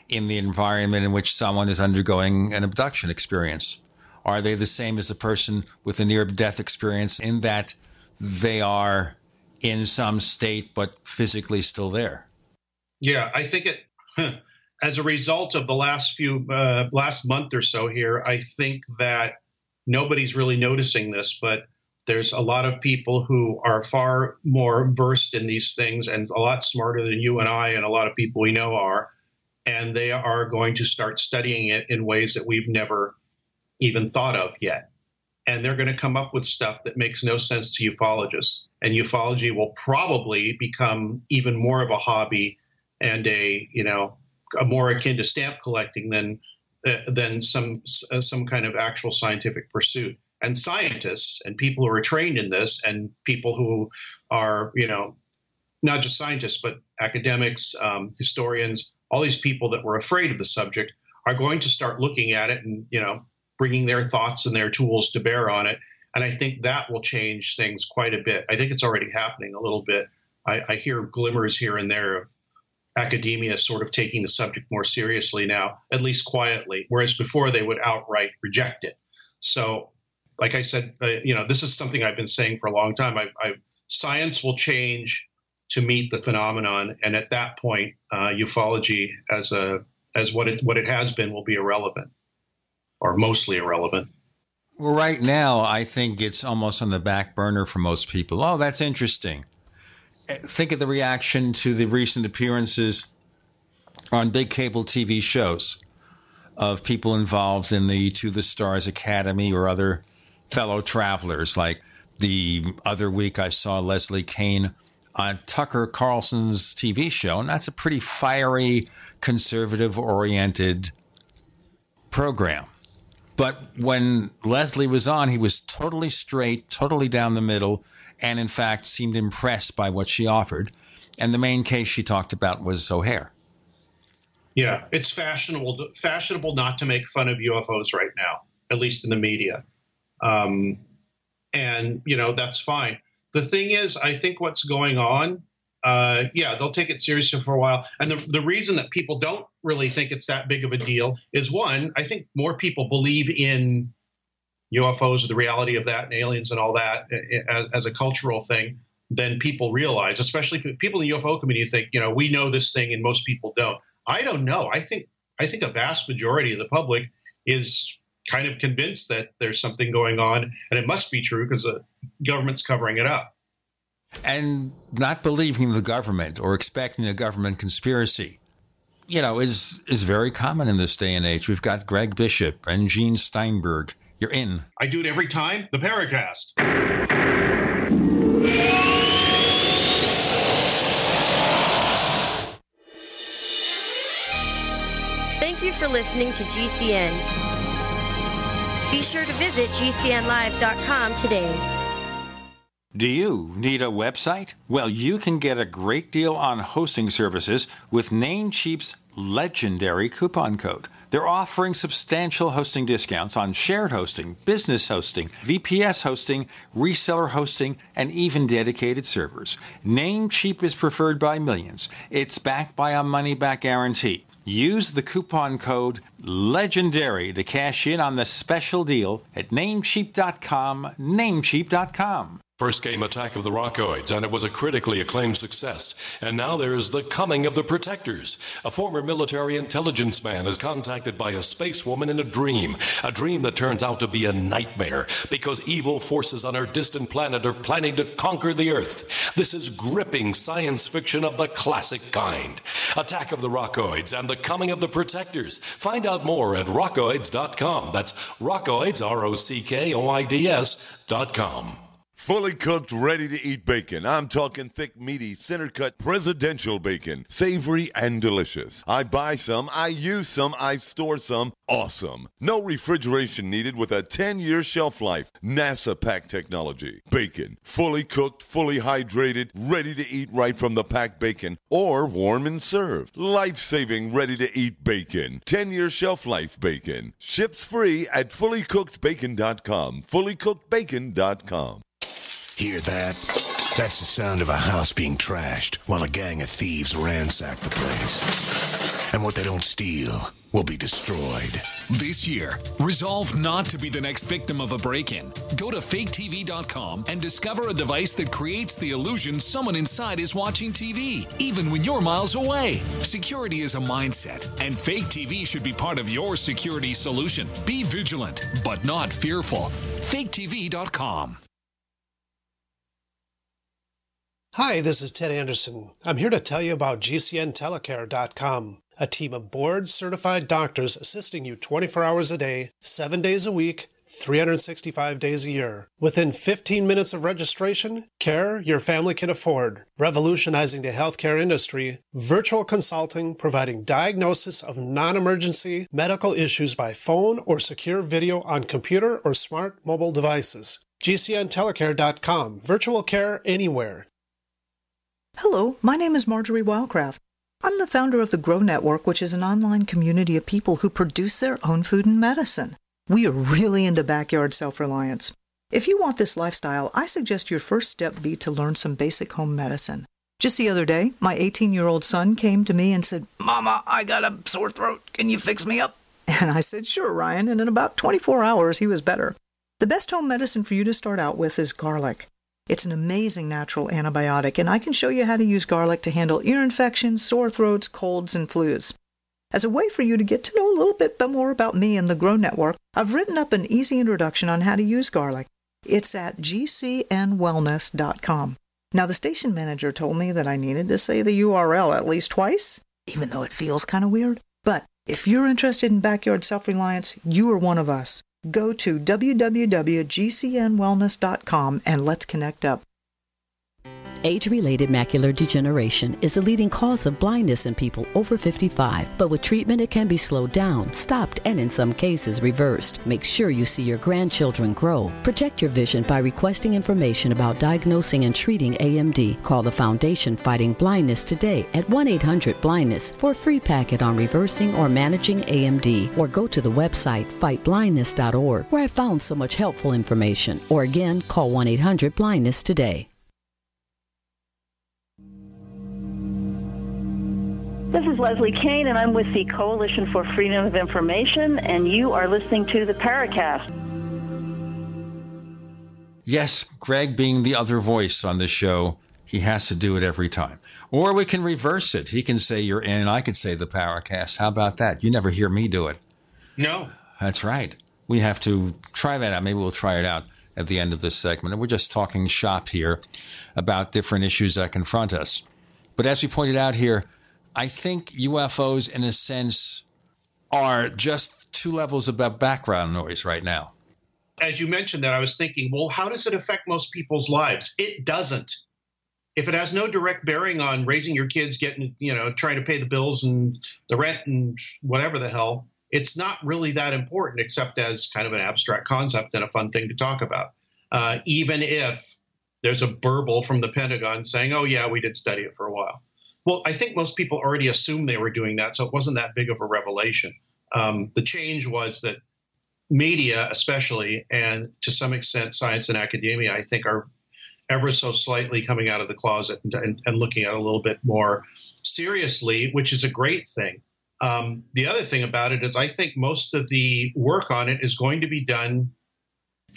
in the environment in which someone is undergoing an abduction experience. Are they the same as a person with a near-death experience in that they are in some state but physically still there? Yeah, I think as a result of the last month or so here, I think that nobody's really noticing this, but there's a lot of people who are far more versed in these things and a lot smarter than you and I and a lot of people we know are, and they are going to start studying it in ways that we've never even thought of yet. And they're going to come up with stuff that makes no sense to ufologists. And ufology will probably become even more of a hobby and a more akin to stamp collecting than some kind of actual scientific pursuit. And scientists and people who are trained in this and people who are, not just scientists, but academics, historians, all these people that were afraid of the subject are going to start looking at it and, bringing their thoughts and their tools to bear on it. And I think that will change things quite a bit. I think it's already happening a little bit. I hear glimmers here and there of academia sort of taking the subject more seriously now, at least quietly, whereas before they would outright reject it. So, like I said, this is something I've been saying for a long time. I've science will change to meet the phenomenon, and at that point, ufology as what it has been will be irrelevant, or mostly irrelevant. Right now, I think it's almost on the back burner for most people. Oh, that's interesting. Think of the reaction to the recent appearances on big cable TV shows of people involved in the To the Stars Academy or other fellow travelers. Like the other week, I saw Leslie Kane on Tucker Carlson's TV show, and that's a pretty fiery, conservative-oriented program. But when Leslie was on, he was totally straight, totally down the middle, and in fact seemed impressed by what she offered. And the main case she talked about was O'Hare. Yeah, it's fashionable not to make fun of UFOs right now, at least in the media. And, that's fine. The thing is, I think what's going on, they'll take it seriously for a while. And the reason that people don't really think it's that big of a deal is, one, I think more people believe in UFOs, the reality of that, and aliens and all that as a cultural thing than people realize, especially people in the UFO community think, we know this thing and most people don't. I don't know. I think a vast majority of the public is kind of convinced that there's something going on, and it must be true because the government's covering it up. And not believing the government or expecting a government conspiracy, is very common in this day and age. We've got Greg Bishop and Gene Steinberg. You're in. I do it every time. The Paracast. Thank you for listening to GCN. Be sure to visit GCNlive.com today. Do you need a website? Well, you can get a great deal on hosting services with Namecheap's legendary coupon code. They're offering substantial hosting discounts on shared hosting, business hosting, VPS hosting, reseller hosting, and even dedicated servers. Namecheap is preferred by millions. It's backed by a money-back guarantee. Use the coupon code LEGENDARY to cash in on the special deal at Namecheap.com, Namecheap.com. First came Attack of the Rockoids, and it was a critically acclaimed success. And now there's The Coming of the Protectors. A former military intelligence man is contacted by a space woman in a dream that turns out to be a nightmare because evil forces on our distant planet are planning to conquer the Earth. This is gripping science fiction of the classic kind. Attack of the Rockoids and The Coming of the Protectors. Find out more at rockoids.com. That's Rockoids, ROCKOIDS.com. Fully cooked, ready-to-eat bacon. I'm talking thick, meaty, center-cut presidential bacon. Savory and delicious. I buy some, I use some, I store some. Awesome. No refrigeration needed with a 10-year shelf life. NASA-packed technology. Bacon. Fully cooked, fully hydrated, ready to eat right from the packed bacon. Or warm and served. Life-saving, ready-to-eat bacon. 10-year shelf life bacon. Ships free at fullycookedbacon.com. Fullycookedbacon.com. Hear that? That's the sound of a house being trashed while a gang of thieves ransack the place. And what they don't steal will be destroyed. This year, resolve not to be the next victim of a break-in. Go to faketv.com and discover a device that creates the illusion someone inside is watching TV, even when you're miles away. Security is a mindset, and Fake TV should be part of your security solution. Be vigilant, but not fearful. faketv.com. Hi, this is Ted Anderson. I'm here to tell you about GCNtelecare.com, a team of board-certified doctors assisting you 24 hours a day, 7 days a week, 365 days a year. Within 15 minutes of registration, care your family can afford. Revolutionizing the healthcare industry, virtual consulting providing diagnosis of non-emergency medical issues by phone or secure video on computer or smart mobile devices. GCNtelecare.com, virtual care anywhere. Hello, my name is Marjorie Wildcraft. I'm the founder of the Grow Network, which is an online community of people who produce their own food and medicine. We are really into backyard self-reliance. If you want this lifestyle, I suggest your first step be to learn some basic home medicine. Just the other day, my 18-year-old son came to me and said, "Mama, I got a sore throat. Can you fix me up?" And I said, "Sure, Ryan," and in about 24 hours, he was better. The best home medicine for you to start out with is garlic. It's an amazing natural antibiotic, and I can show you how to use garlic to handle ear infections, sore throats, colds, and flus. As a way for you to get to know a little bit more about me and the Grow Network, I've written up an easy introduction on how to use garlic. It's at gcnwellness.com. Now, the station manager told me that I needed to say the URL at least twice, even though it feels kind of weird. But if you're interested in backyard self-reliance, you are one of us. Go to www.gcnwellness.com and let's connect up. Age-related macular degeneration is the leading cause of blindness in people over 55, but with treatment it can be slowed down, stopped, and in some cases reversed. Make sure you see your grandchildren grow. Protect your vision by requesting information about diagnosing and treating AMD. Call the Foundation Fighting Blindness today at 1-800-BLINDNESS for a free packet on reversing or managing AMD, or go to the website fightblindness.org, where I found so much helpful information. Or again, call 1-800-BLINDNESS today. This is Leslie Kane, and I'm with the Coalition for Freedom of Information, and you are listening to the Paracast. Yes, Greg being the other voice on the show, he has to do it every time. Or we can reverse it. He can say you're in, and I could say the Paracast. How about that? You never hear me do it. No. That's right. We have to try that out. Maybe we'll try it out at the end of this segment. And we're just talking shop here about different issues that confront us. But as we pointed out here, I think UFOs, in a sense, are just two levels above background noise right now. As you mentioned that, I was thinking, well, how does it affect most people's lives? It doesn't. If it has no direct bearing on raising your kids, getting, trying to pay the bills and the rent and whatever the hell, it's not really that important, except as kind of an abstract concept and a fun thing to talk about. Even if there's a burble from the Pentagon saying, oh, yeah, we did study it for a while. Well, I think most people already assumed they were doing that, so it wasn't that big of a revelation. The change was that media, especially, and to some extent science and academia, I think are ever so slightly coming out of the closet and looking at it a little bit more seriously, which is a great thing. The other thing about it is I think most of the work on it is going to be done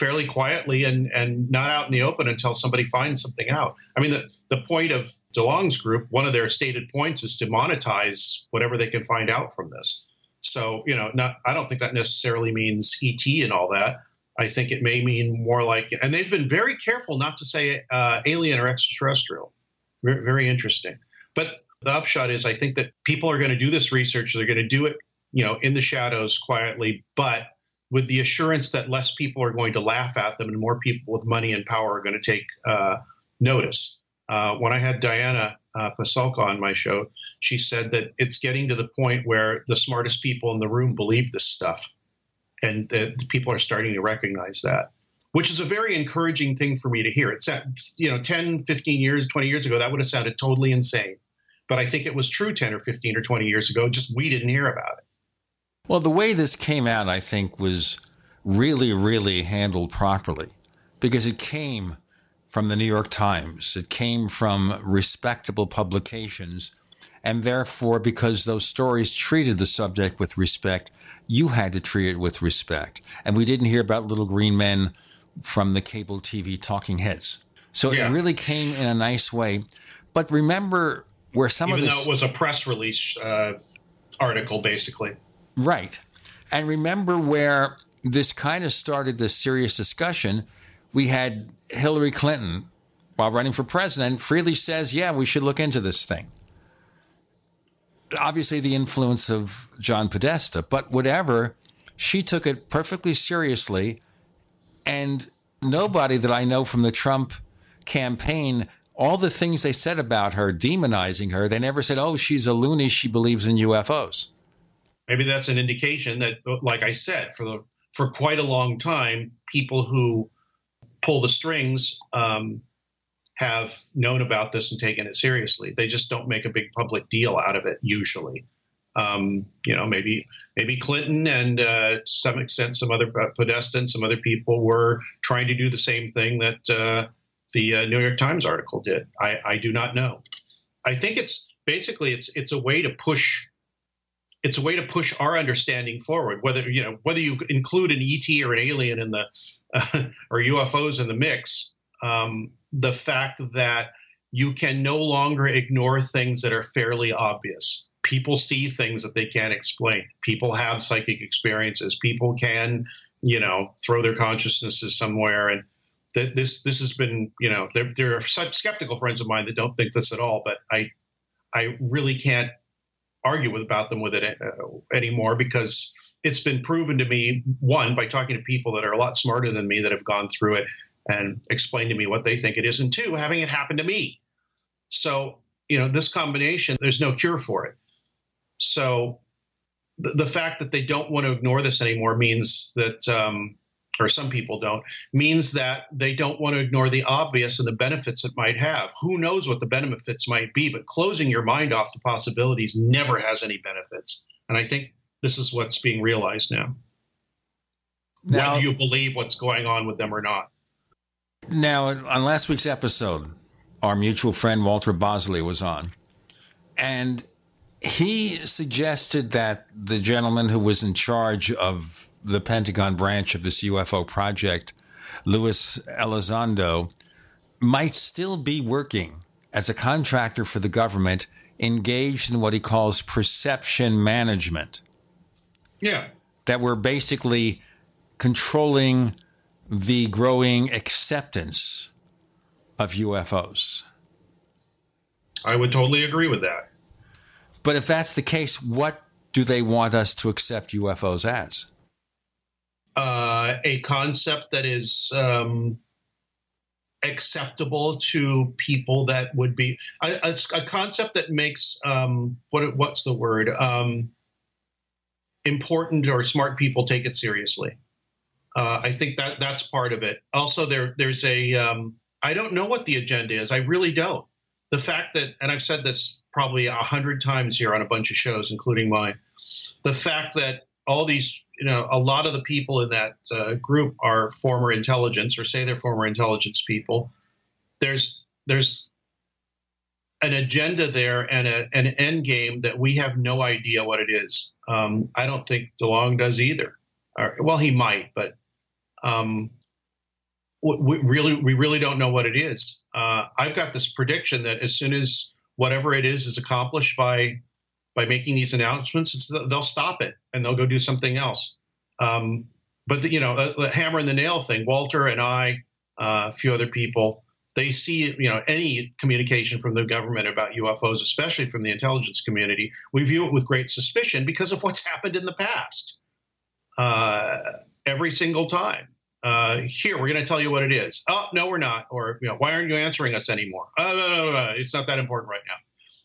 fairly quietly and not out in the open until somebody finds something out. I mean, the point of DeLonge's group, one of their stated points is to monetize whatever they can find out from this. So, I don't think that necessarily means ET and all that. I think it may mean more like, and they've been very careful not to say alien or extraterrestrial. Very, very interesting. But the upshot is I think that people are going to do this research. They're going to do it, in the shadows quietly, but with the assurance that less people are going to laugh at them and more people with money and power are going to take notice. When I had Diana Pasulka on my show, she said that it's getting to the point where the smartest people in the room believe this stuff. And the people are starting to recognize that, which is a very encouraging thing for me to hear. It's at, 10, 15 years, 20 years ago, that would have sounded totally insane. But I think it was true 10 or 15 or 20 years ago, just we didn't hear about it. Well, the way this came out, I think, was really, really handled properly because it came from the New York Times. It came from respectable publications. And therefore, because those stories treated the subject with respect, you had to treat it with respect. And we didn't hear about little green men from the cable TV talking heads. So It really came in a nice way. But remember where some of this... Even though it was a press release article, basically. Right. And remember where this kind of started this serious discussion. We had Hillary Clinton, while running for president, freely says, yeah, we should look into this thing. Obviously, the influence of John Podesta, but whatever, she took it perfectly seriously. And nobody that I know from the Trump campaign, all the things they said about her, demonizing her, they never said, oh, she's a loony, she believes in UFOs. Maybe that's an indication that, like I said, for quite a long time, people who pull the strings have known about this and taken it seriously. They just don't make a big public deal out of it usually. Maybe Clinton and to some extent some other Podesta and some other people were trying to do the same thing that the New York Times article did. I do not know. I think it's basically it's a way to push. It's a way to push our understanding forward. Whether you include an ET or an alien in the or UFOs in the mix, the fact that you can no longer ignore things that are fairly obvious. People see things that they can't explain. People have psychic experiences. People can, throw their consciousnesses somewhere. And this has been, there are skeptical friends of mine that don't think this at all, but I really can't argue about them with it anymore, because it's been proven to me, one, by talking to people that are a lot smarter than me that have gone through it and explained to me what they think it is, and two, having it happen to me. So, this combination, there's no cure for it. So the fact that they don't want to ignore this anymore means that, or some people don't, means that they don't want to ignore the obvious and the benefits it might have. Who knows what the benefits might be, but closing your mind off to possibilities never has any benefits. And I think this is what's being realized now. Whether you believe what's going on with them or not. Now, on last week's episode, our mutual friend Walter Bosley was on, and he suggested that the gentleman who was in charge of the Pentagon branch of this UFO project, Luis Elizondo, might still be working as a contractor for the government, engaged in what he calls perception management. Yeah. That we're basically controlling the growing acceptance of UFOs. I would totally agree with that. But if that's the case, what do they want us to accept UFOs as? A concept that is acceptable to people that would be a concept that makes what's the word, important or smart people take it seriously. I think that's part of it. Also, there's a I don't know what the agenda is. I really don't. The fact that, and I've said this probably 100 times here on a bunch of shows, including mine, the fact that all these, a lot of the people in that group are former intelligence, or say they're former intelligence people. There's an agenda there and an end game that we have no idea what it is. I don't think DeLonge does either. Well, he might, but we really don't know what it is. I've got this prediction that as soon as whatever it is accomplished by making these announcements, they'll stop it and they'll go do something else. But the hammer and the nail thing, Walter and I, a few other people, they see, any communication from the government about UFOs, especially from the intelligence community, we view it with great suspicion because of what's happened in the past. Every single time. Here, we're going to tell you what it is. Oh, no, we're not. Or, why aren't you answering us anymore? No, it's not that important right now.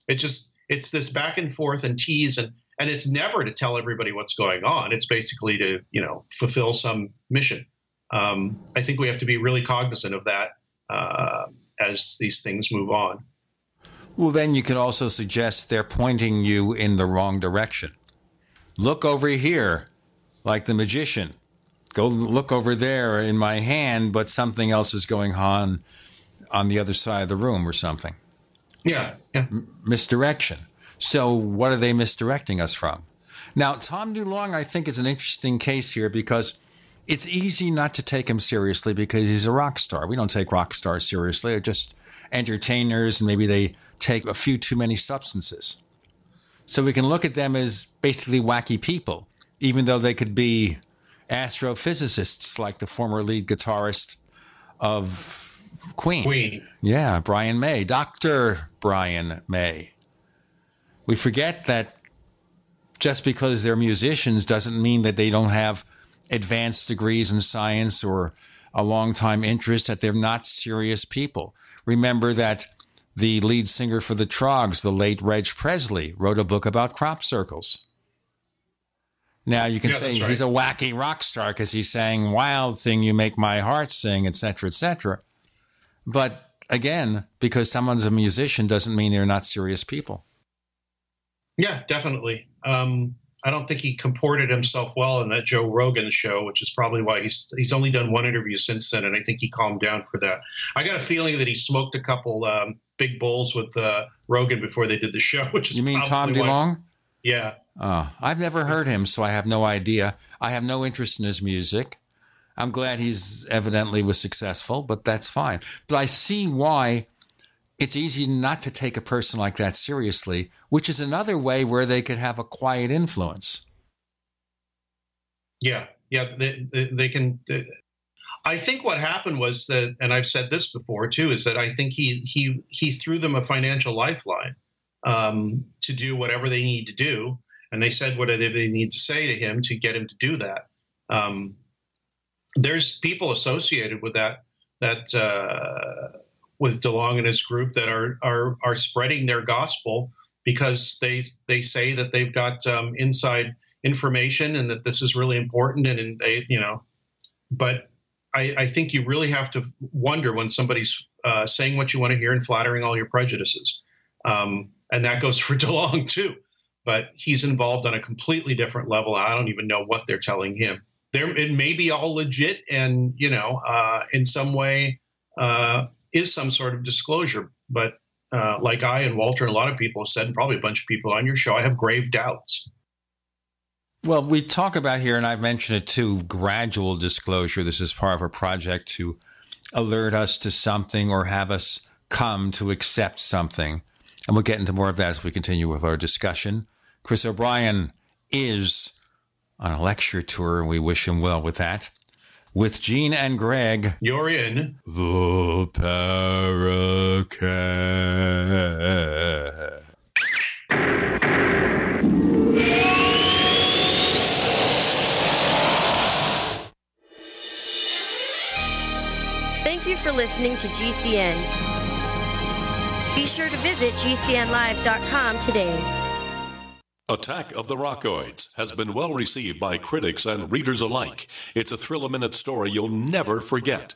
It's this back and forth and tease, and it's never to tell everybody what's going on. It's basically to, fulfill some mission. I think we have to be really cognizant of that as these things move on. Well, then you could also suggest they're pointing you in the wrong direction. Look over here, like the magician. Go look over there in my hand, but something else is going on the other side of the room or something. Yeah. Misdirection. So what are they misdirecting us from? Now, Tom DeLonge, I think, is an interesting case here because it's easy not to take him seriously because he's a rock star. We don't take rock stars seriously. They're just entertainers, and maybe they take a few too many substances. So we can look at them as basically wacky people, even though they could be astrophysicists like the former lead guitarist of Queen. Yeah, Brian May, Dr. Brian May. We forget that just because they're musicians doesn't mean that they don't have advanced degrees in science or a long-time interest, that they're not serious people. Remember that the lead singer for the Troggs, the late Reg Presley, wrote a book about crop circles. Now, you can say he's a wacky rock star because he's saying, wild thing, you make my heart sing, etc., etc. But again, because someone's a musician doesn't mean they're not serious people. Yeah, definitely. I don't think he comported himself well in that Joe Rogan show, which is probably why he's only done one interview since then, and I think he calmed down for that. I got a feeling that he smoked a couple big bowls with Rogan before they did the show. Which is you mean Tom DeLonge? Yeah. I've never heard him, so I have no idea. I have no interest in his music. I'm glad he's evidently was successful, but that's fine. But I see why it's easy not to take a person like that seriously, which is another way where they could have a quiet influence. Yeah, they can. I think what happened was that, and I've said this before too, is that I think he threw them a financial lifeline to do whatever they need to do, and they said whatever they need to say to him to get him to do that. There's people associated with that with DeLonge and his group that are spreading their gospel because they say that they've got inside information and that this is really important, and they, but I think you really have to wonder when somebody's saying what you want to hear and flattering all your prejudices. And that goes for DeLonge too, but he's involved on a completely different level. I don't even know what they're telling him. It may be all legit and, in some way is some sort of disclosure. But like I and Walter and a lot of people have said, and probably a bunch of people on your show, I have grave doubts. Well, we talk about here, and I've mentioned it too, gradual disclosure. This is part of a project to alert us to something or have us come to accept something. And we'll get into more of that as we continue with our discussion. Chris O'Brien is on a lecture tour, and we wish him well with that. With Gene and Greg, you're in the Paracast. Thank you for listening to GCN. Be sure to visit GCNlive.com today. Attack of the Rockoids has been well received by critics and readers alike. It's a thrill-a-minute story you'll never forget.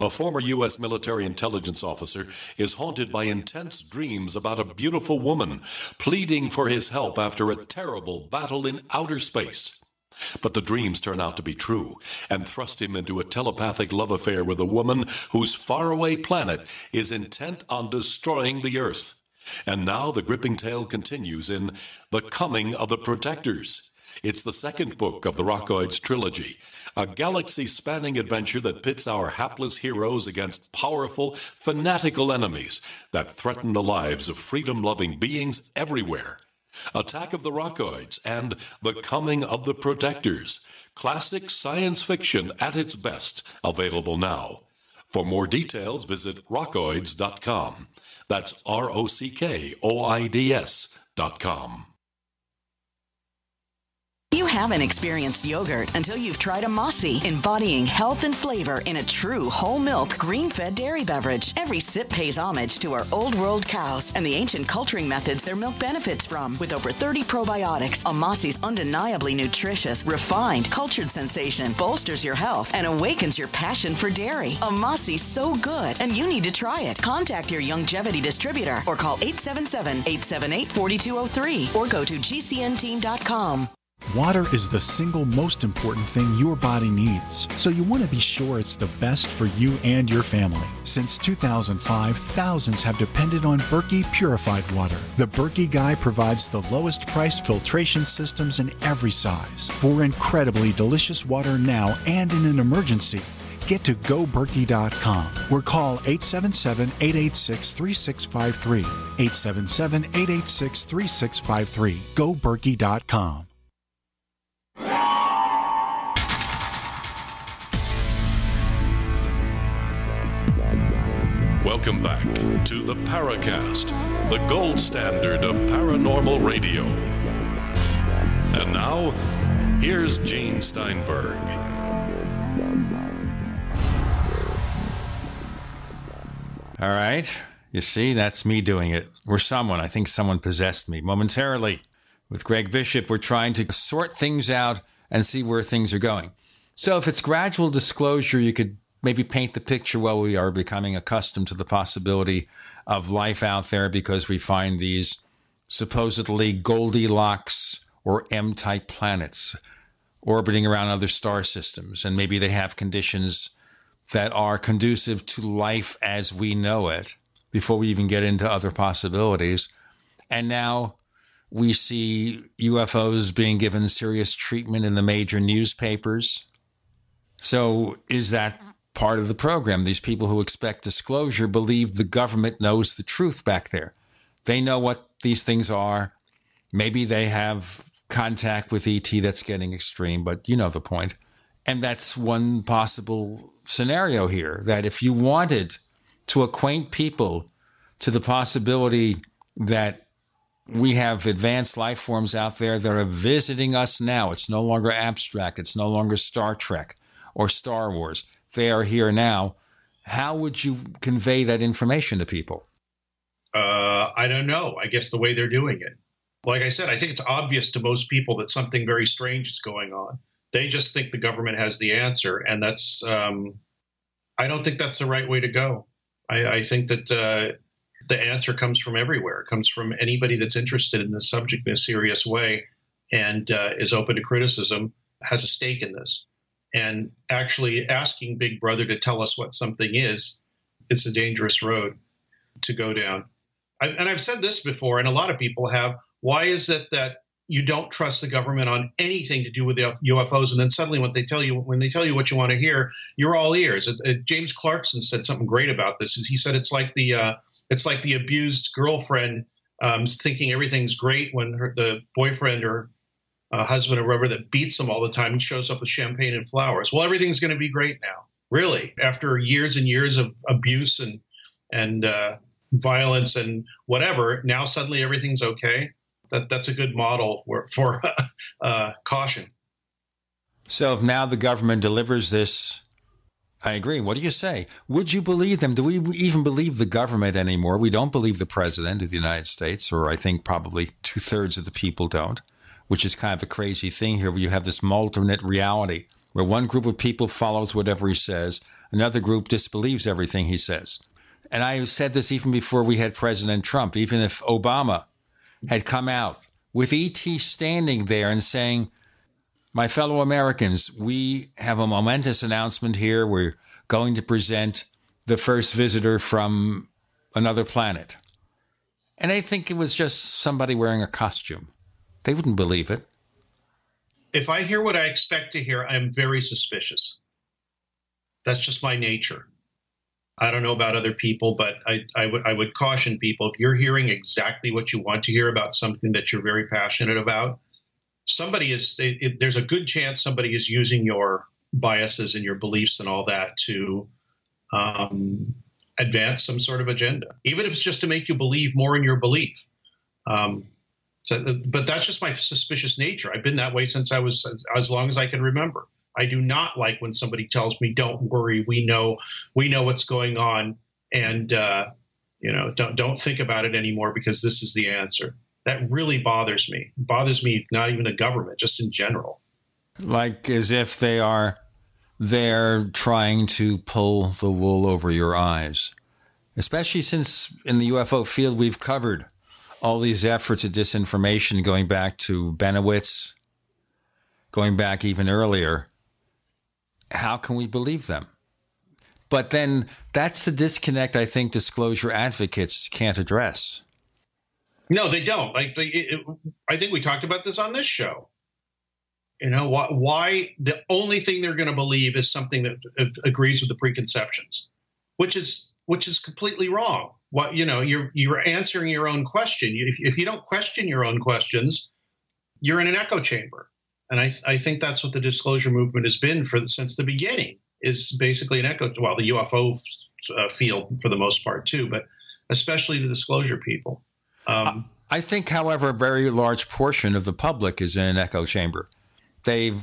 A former U.S. military intelligence officer is haunted by intense dreams about a beautiful woman pleading for his help after a terrible battle in outer space. But the dreams turn out to be true and thrust him into a telepathic love affair with a woman whose faraway planet is intent on destroying the Earth. And now the gripping tale continues in The Coming of the Protectors. It's the second book of the Rockoids trilogy, a galaxy-spanning adventure that pits our hapless heroes against powerful, fanatical enemies that threaten the lives of freedom-loving beings everywhere. Attack of the Rockoids and The Coming of the Protectors. Classic science fiction at its best, available now. For more details, visit rockoids.com. That's ROCKOIDS.com. You haven't experienced yogurt until you've tried a Mossy, embodying health and flavor in a true whole milk, green-fed dairy beverage. Every sip pays homage to our old world cows and the ancient culturing methods their milk benefits from. With over 30 probiotics, a Mossy's undeniably nutritious, refined, cultured sensation bolsters your health and awakens your passion for dairy. A Mossy's so good, and you need to try it. Contact your Youngevity distributor or call 877-878-4203 or go to gcnteam.com. Water is the single most important thing your body needs, so you want to be sure it's the best for you and your family. Since 2005, thousands have depended on Berkey purified water. The Berkey Guy provides the lowest priced filtration systems in every size for incredibly delicious water now and in an emergency. Get to GoBerkey.com or call 877-886-3653. 877-886-3653. GoBerkey.com. Welcome back to the Paracast, the gold standard of paranormal radio. And now, here's Gene Steinberg. All right. You see, that's me doing it. Or someone. I think someone possessed me momentarily. With Greg Bishop, we're trying to sort things out and see where things are going. So if it's gradual disclosure, you could maybe paint the picture while we are becoming accustomed to the possibility of life out there because we find these supposedly Goldilocks or M-type planets orbiting around other star systems. And maybe they have conditions that are conducive to life as we know it before we even get into other possibilities. And now we see UFOs being given serious treatment in the major newspapers. So is that part of the program? These people who expect disclosure believe the government knows the truth back there. They know what these things are. Maybe they have contact with ET that's getting extreme, but you know the point. And that's one possible scenario here, that if you wanted to acquaint people to the possibility that we have advanced life forms out there that are visiting us now, it's no longer abstract, it's no longer Star Trek or Star Wars. They are here now. How would you convey that information to people? I don't know. I guess the way they're doing it. Like I said, I think it's obvious to most people that something very strange is going on. They just think the government has the answer. And that's, I don't think that's the right way to go. I think that the answer comes from everywhere. It comes from anybody that's interested in this subject in a serious way and is open to criticism, has a stake in this. And actually asking Big Brother to tell us what something is, it's a dangerous road to go down. And I've said this before, and a lot of people have. Why is it that you don't trust the government on anything to do with the UFOs, and then suddenly when they tell you what you want to hear, you're all ears? James Clarkson said something great about this. He said it's like the abused girlfriend thinking everything's great when the boyfriend or husband or whoever that beats them all the time shows up with champagne and flowers. Well, everything's going to be great now. Really, after years and years of abuse and violence and whatever, now suddenly everything's okay. That's a good model for caution. So if now the government delivers this, I agree. What do you say? Would you believe them? Do we even believe the government anymore? We don't believe the president of the United States, or I think probably 2/3 of the people don't, which is kind of a crazy thing here where you have this alternate reality where one group of people follows whatever he says, another group disbelieves everything he says. And I said this even before we had President Trump. Even if Obama had come out with ET standing there and saying, my fellow Americans, we have a momentous announcement here. We're going to present the first visitor from another planet. And I think it was just somebody wearing a costume. They wouldn't believe it. If I hear what I expect to hear, I'm very suspicious. That's just my nature. I don't know about other people, but I would caution people, if you're hearing exactly what you want to hear about something that you're very passionate about, there's a good chance somebody is using your biases and your beliefs and all that to advance some sort of agenda, even if it's just to make you believe more in your belief. But that's just my suspicious nature. I've been that way since I was as long as I can remember. I do not like when somebody tells me, "Don't worry, we know what's going on, and don't think about it anymore because this is the answer." That really bothers me. It bothers me, not even the government, just in general. Like as if they're trying to pull the wool over your eyes, especially since in the UFO field we've covered all these efforts of disinformation going back to Benowitz, going back even earlier. How can we believe them? But then that's the disconnect I think disclosure advocates can't address. No, they don't. I think we talked about this on this show. You know, why the only thing they're going to believe is something that agrees with the preconceptions, which is completely wrong. You're answering your own question. If you don't question your own questions, you're in an echo chamber. And I think that's what the disclosure movement has been since the beginning, is basically an echo. Well, the UFO field for the most part too, but especially the disclosure people. I think, however, a very large portion of the public is in an echo chamber. They've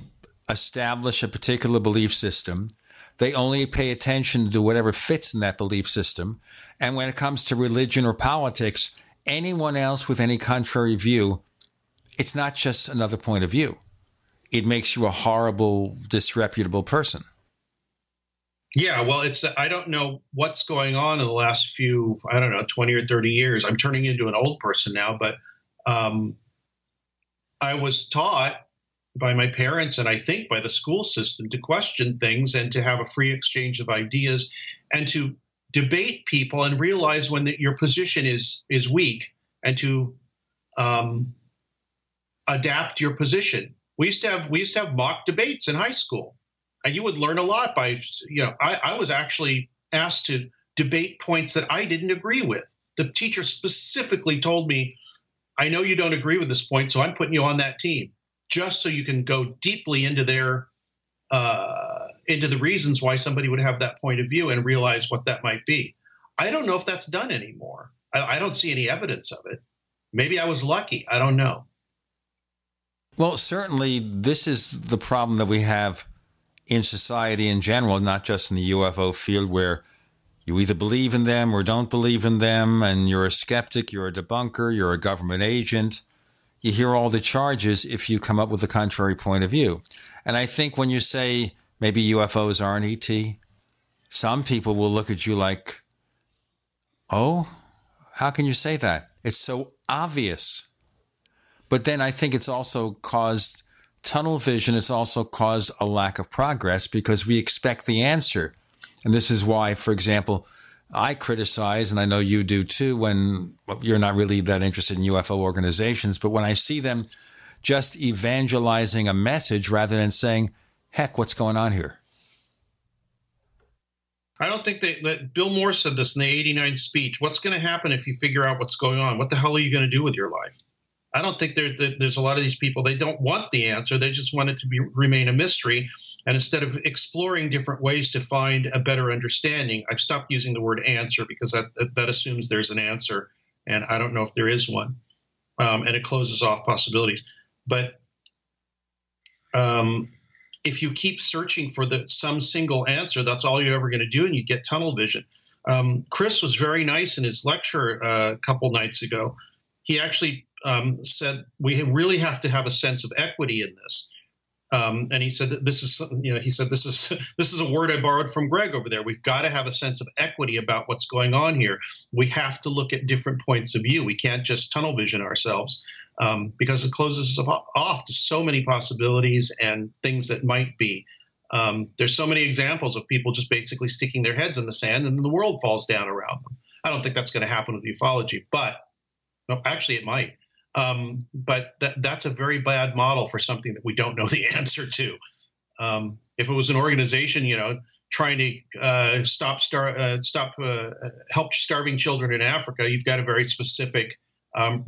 established a particular belief system. They only pay attention to whatever fits in that belief system. And when it comes to religion or politics, anyone else with any contrary view, it's not just another point of view. It makes you a horrible, disreputable person. Yeah, well, I don't know what's going on in the last few, 20 or 30 years. I'm turning into an old person now, but I was taught by my parents and I think by the school system to question things and to have a free exchange of ideas and to debate people and realize when your position is weak and to adapt your position. We used to have mock debates in high school. And you would learn a lot by, I was actually asked to debate points that I didn't agree with. The teacher specifically told me, I know you don't agree with this point, so I'm putting you on that team, just so you can go deeply into into the reasons why somebody would have that point of view and realize what that might be. I don't know if that's done anymore. I don't see any evidence of it. Maybe I was lucky. I don't know. Well, certainly this is the problem that we have in society in general, not just in the UFO field, where you either believe in them or don't believe in them, and you're a skeptic, you're a debunker, you're a government agent. You hear all the charges if you come up with a contrary point of view. And I think when you say maybe UFOs aren't ET, some people will look at you like, oh, how can you say that? It's so obvious. But then I think it's also caused tunnel vision. It's also caused a lack of progress because we expect the answer. And this is why, for example, I criticize, and I know you do too, when you're not really that interested in UFO organizations, but when I see them just evangelizing a message rather than saying, heck, what's going on here? I don't think that Bill Moore said this in the 89 speech. What's going to happen if you figure out what's going on? What the hell are you going to do with your life? I don't think there's a lot of these people, they don't want the answer. They just want it to remain a mystery. And instead of exploring different ways to find a better understanding, I've stopped using the word answer because that assumes there's an answer. And I don't know if there is one. And it closes off possibilities. But if you keep searching for some single answer, that's all you're ever going to do, and you get tunnel vision. Chris was very nice in his lecture a couple nights ago. He actually said we really have to have a sense of equity in this. And he said that this is a word I borrowed from Greg over there. We've got to have a sense of equity about what's going on here. We have to look at different points of view. We can't just tunnel vision ourselves because it closes us off to so many possibilities and things that might be. There's so many examples of people just basically sticking their heads in the sand and then the world falls down around them. I don't think that's going to happen with ufology, but no, actually it might. But that's a very bad model for something that we don't know the answer to. If it was an organization, trying to help starving children in Africa, you've got a very specific,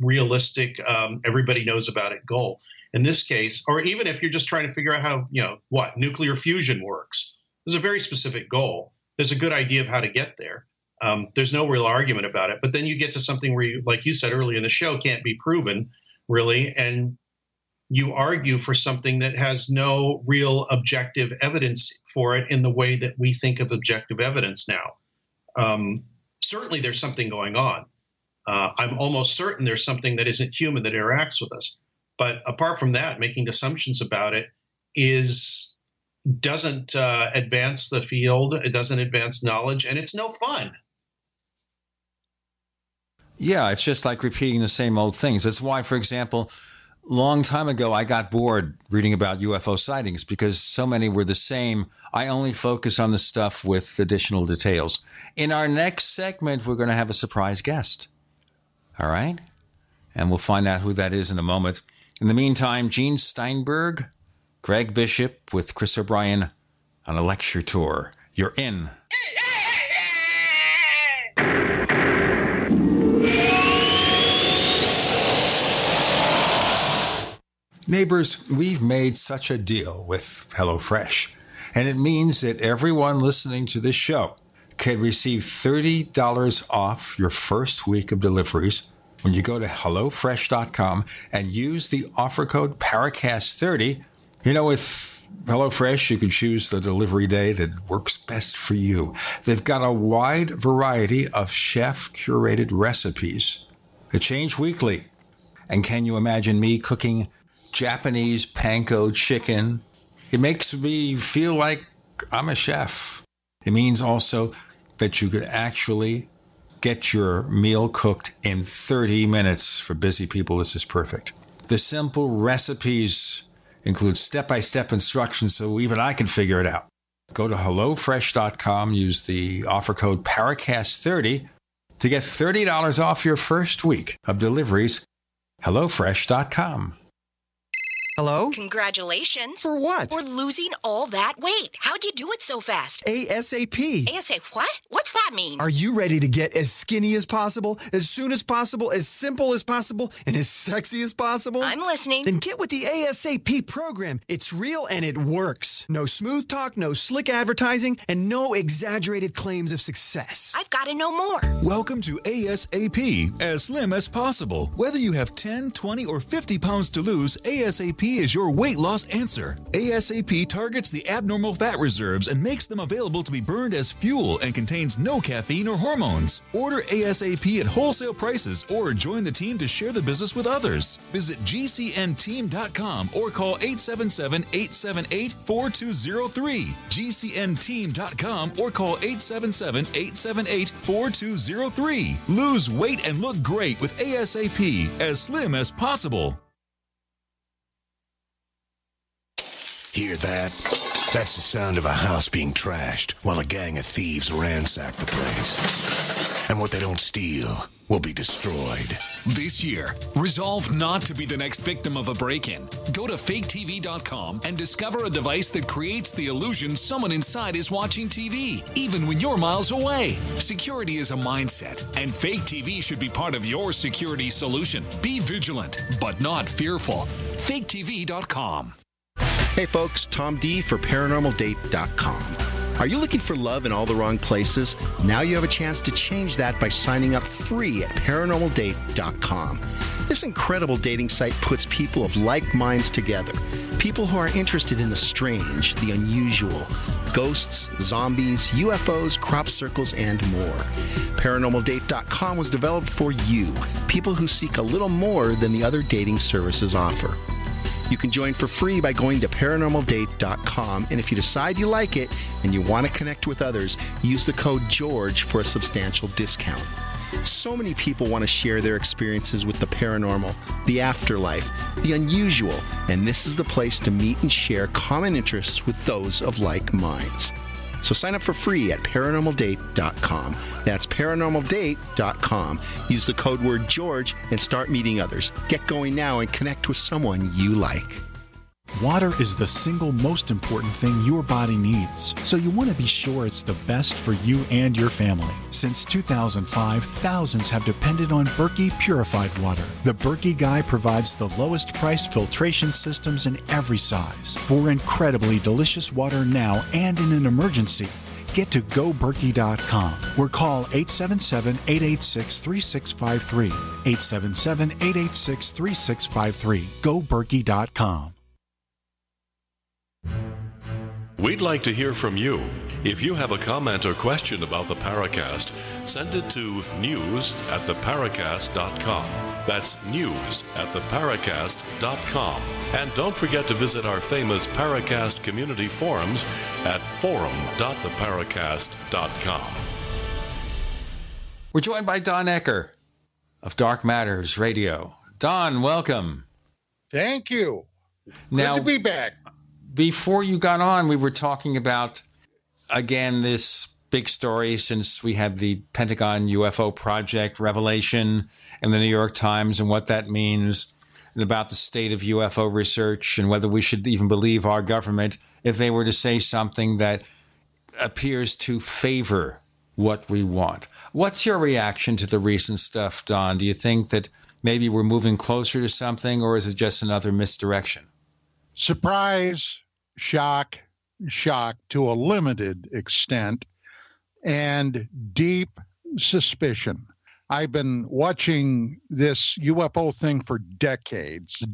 realistic, everybody knows about it goal. In this case, or even if you're just trying to figure out how, nuclear fusion works, there's a very specific goal. There's a good idea of how to get there. There's no real argument about it. But then you get to something where, like you said earlier in the show, can't be proven, really. And you argue for something that has no real objective evidence for it in the way that we think of objective evidence now. Certainly there's something going on. I'm almost certain there's something that isn't human that interacts with us. But apart from that, making assumptions about it doesn't advance the field. It doesn't advance knowledge, and it's no fun. Yeah, it's just like repeating the same old things. That's why, for example, long time ago, I got bored reading about UFO sightings because so many were the same. I only focus on the stuff with additional details. In our next segment, we're going to have a surprise guest. All right? And we'll find out who that is in a moment. In the meantime, Gene Steinberg, Greg Bishop with Chris O'Brien on a lecture tour. You're in. Neighbors, we've made such a deal with HelloFresh, and it means that everyone listening to this show can receive $30 off your first week of deliveries when you go to HelloFresh.com and use the offer code Paracast30. With HelloFresh, you can choose the delivery day that works best for you. They've got a wide variety of chef-curated recipes that change weekly. And can you imagine me cooking Japanese panko chicken? It makes me feel like I'm a chef. It means also that you could actually get your meal cooked in 30 minutes. For busy people, this is perfect. The simple recipes include step-by-step instructions so even I can figure it out. Go to HelloFresh.com, use the offer code Paracast30 to get $30 off your first week of deliveries. HelloFresh.com. Hello? Congratulations. For what? For losing all that weight. How'd you do it so fast? ASAP. ASAP what? What's that mean? Are you ready to get as skinny as possible, as soon as possible, as simple as possible, and as sexy as possible? I'm listening. Then get with the ASAP program. It's real and it works. No smooth talk, no slick advertising, and no exaggerated claims of success. I've got to know more. Welcome to ASAP, as slim as possible. Whether you have 10, 20, or 50 pounds to lose, ASAP is your weight loss answer. ASAP targets the abnormal fat reserves and makes them available to be burned as fuel and contains no caffeine or hormones. Order ASAP at wholesale prices or join the team to share the business with others. Visit GCNteam.com or call 877-878-4203. GCNteam.com or call 877-878-4203. Lose weight and look great with ASAP, as slim as possible. Hear that? That's the sound of a house being trashed while a gang of thieves ransack the place. And what they don't steal will be destroyed. This year, resolve not to be the next victim of a break-in. Go to faketv.com and discover a device that creates the illusion someone inside is watching TV, even when you're miles away. Security is a mindset, and Fake TV should be part of your security solution. Be vigilant, but not fearful. faketv.com. Hey folks, Tom D for paranormaldate.com. Are you looking for love in all the wrong places? Now you have a chance to change that by signing up free at paranormaldate.com. This incredible dating site puts people of like minds together. People who are interested in the strange, the unusual, ghosts, zombies, UFOs, crop circles, and more. ParanormalDate.com was developed for you, people who seek a little more than the other dating services offer. You can join for free by going to ParanormalDate.com, and if you decide you like it and you want to connect with others, use the code GEORGE for a substantial discount. So many people want to share their experiences with the paranormal, the afterlife, the unusual, and this is the place to meet and share common interests with those of like minds. So sign up for free at ParanormalDate.com. That's ParanormalDate.com. Use the code word George and start meeting others. Get going now and connect with someone you like. Water is the single most important thing your body needs, so you want to be sure it's the best for you and your family. Since 2005, thousands have depended on Berkey purified water. The Berkey Guy provides the lowest priced filtration systems in every size. For incredibly delicious water now and in an emergency, get to goberkey.com or call 877-886-3653. 877-886-3653. goberkey.com. We'd like to hear from you. If you have a comment or question about the Paracast, send it to news@theparacast.com. That's news@theparacast.com. And don't forget to visit our famous Paracast community forums at forum.theparacast.com. We're joined by Don Ecker of Dark Matters Radio. Don, welcome. Thank you. Now, good to be back. Before you got on, we were talking about, again, this big story since we had the Pentagon UFO project revelation in the New York Times and what that means, and about the state of UFO research and whether we should even believe our government if they were to say something that appears to favor what we want. What's your reaction to the recent stuff, Don? Do you think that maybe we're moving closer to something, or is it just another misdirection? Surprise, shock to a limited extent, and deep suspicion. I've been watching this UFO thing for decades,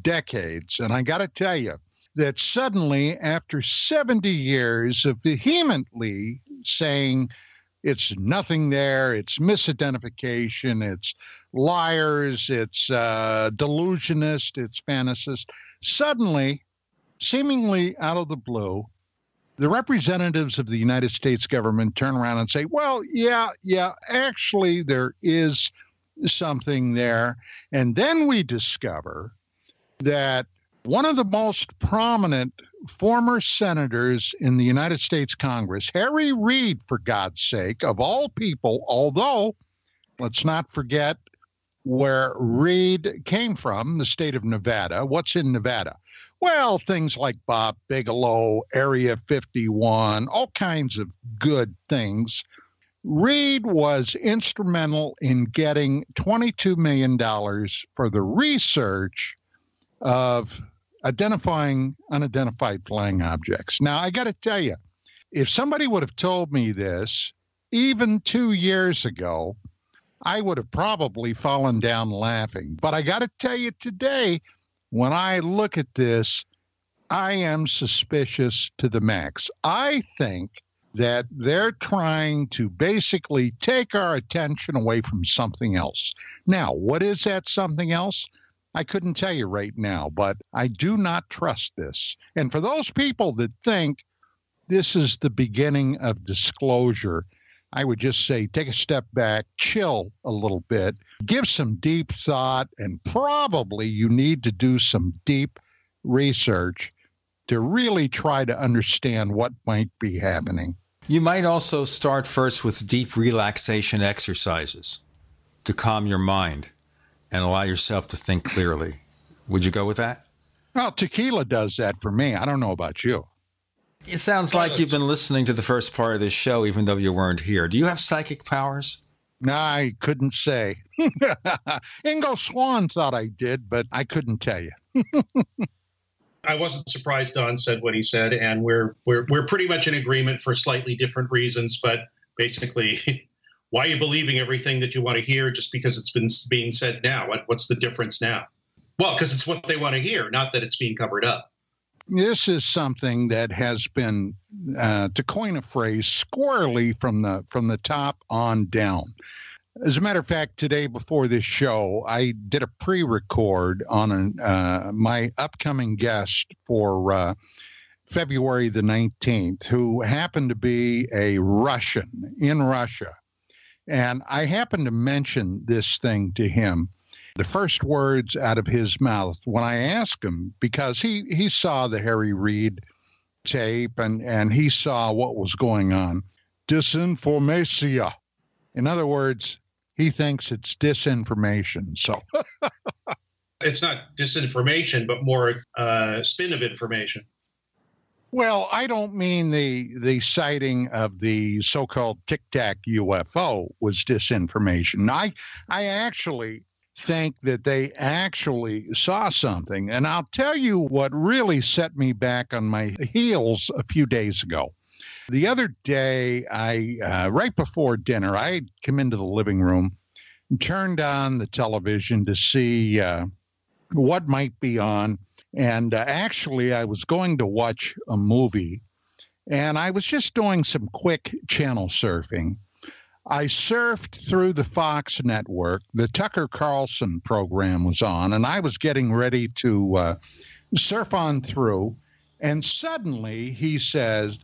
and I got to tell you that suddenly, after 70 years of vehemently saying it's nothing there, it's misidentification, it's liars, it's delusionist, it's fantasist, suddenly, seemingly out of the blue, the representatives of the United States government turn around and say, well, yeah, actually there is something there. And then we discover that one of the most prominent former senators in the United States Congress, Harry Reid, for God's sake, of all people, although let's not forget where Reid came from, the state of Nevada. What's in Nevada? Well, things like Bob Bigelow, Area 51, all kinds of good things. Reed was instrumental in getting $22 million for the research of identifying unidentified flying objects. Now, I got to tell you, if somebody would have told me this even 2 years ago, I would have probably fallen down laughing. But I got to tell you today, when I look at this, I am suspicious to the max. I think that they're trying to basically take our attention away from something else. Now, what is that something else? I couldn't tell you right now, but I do not trust this. And for those people that think this is the beginning of disclosure, I would just say take a step back, chill a little bit, give some deep thought, and probably you need to do some deep research to really try to understand what might be happening. You might also start first with deep relaxation exercises to calm your mind and allow yourself to think clearly. Would you go with that? Well, tequila does that for me. I don't know about you. It sounds like you've been listening to the first part of this show, even though you weren't here. Do you have psychic powers? No, I couldn't say. Ingo Swann thought I did, but I couldn't tell you. I wasn't surprised Don said what he said, and we're pretty much in agreement for slightly different reasons. But basically, why are you believing everything that you want to hear just because it's been being said now? What's the difference now? Well, because it's what they want to hear, not that it's being covered up. This is something that has been, to coin a phrase, squarely from the top on down. As a matter of fact, today before this show, I did a pre-record on my upcoming guest for February the 19th, who happened to be a Russian in Russia. And I happened to mention this thing to him. The first words out of his mouth when I asked him, because he saw the Harry Reid tape and he saw what was going on. Disinformation. In other words, he thinks it's disinformation. So it's not disinformation, but more spin of information. Well, I don't mean the sighting of the so-called Tic Tac UFO was disinformation. I actually think that they actually saw something. And I'll tell you what really set me back on my heels a few days ago. The other day, right before dinner, I had come into the living room and turned on the television to see what might be on. And actually, I was going to watch a movie, and I was just doing some quick channel surfing. I surfed through the Fox network. The Tucker Carlson program was on, and I was getting ready to surf on through. And suddenly he says,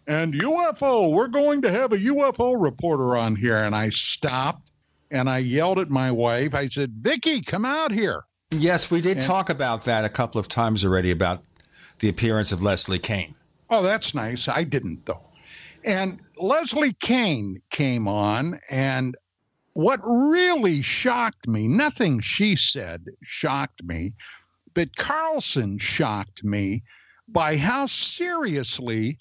and UFO, we're going to have a UFO reporter on here. And I stopped and I yelled at my wife. I said, Vicky, come out here. Yes, we did talk about that a couple of times already, about the appearance of Leslie Kean. Oh, that's nice. I didn't, though. And Leslie Kean came on, and what really shocked me, nothing she said shocked me, but Carlson shocked me by how seriously,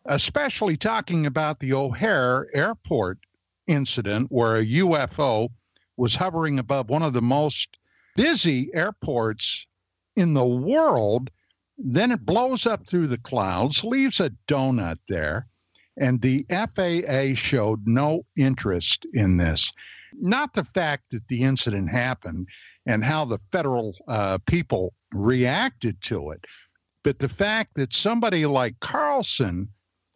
especially talking about the O'Hare Airport incident where a UFO was hovering above one of the most busy airports in the world. Then it blows up through the clouds, leaves a donut there. And the FAA showed no interest in this. Not the fact that the incident happened and how the federal people reacted to it, but the fact that somebody like Carlson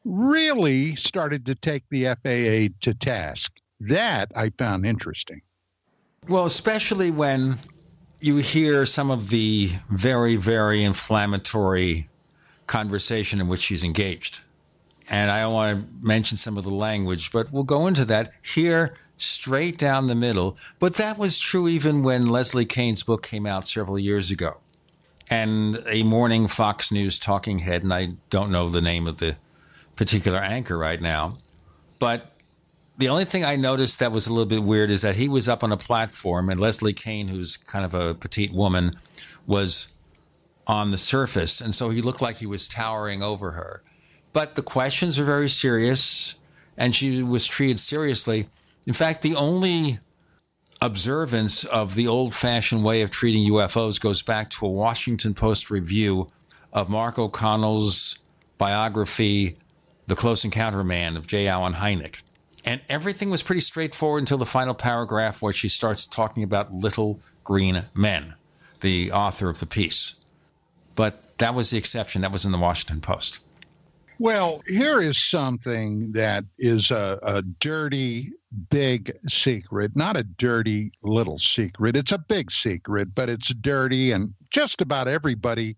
really started to take the FAA to task. That I found interesting. Well, especially when you hear some of the very, very inflammatory conversation in which she's engaged. And I don't want to mention some of the language, but we'll go into that here straight down the middle. But that was true even when Leslie Kean's book came out several years ago. And a morning Fox News talking head, and I don't know the name of the particular anchor right now, but the only thing I noticed that was a little bit weird is that he was up on a platform and Leslie Kean, who's kind of a petite woman, was on the surface, and so he looked like he was towering over her. But the questions are very serious, and she was treated seriously. In fact, the only observance of the old-fashioned way of treating UFOs goes back to a Washington Post review of Mark O'Connell's biography, The Close Encounter Man, of J. Allen Hynek. And everything was pretty straightforward until the final paragraph where she starts talking about little green men, the author of the piece. But that was the exception. That was in the Washington Post. Well, here is something that is a dirty, big secret, not a dirty little secret. It's a big secret, but it's dirty, and just about everybody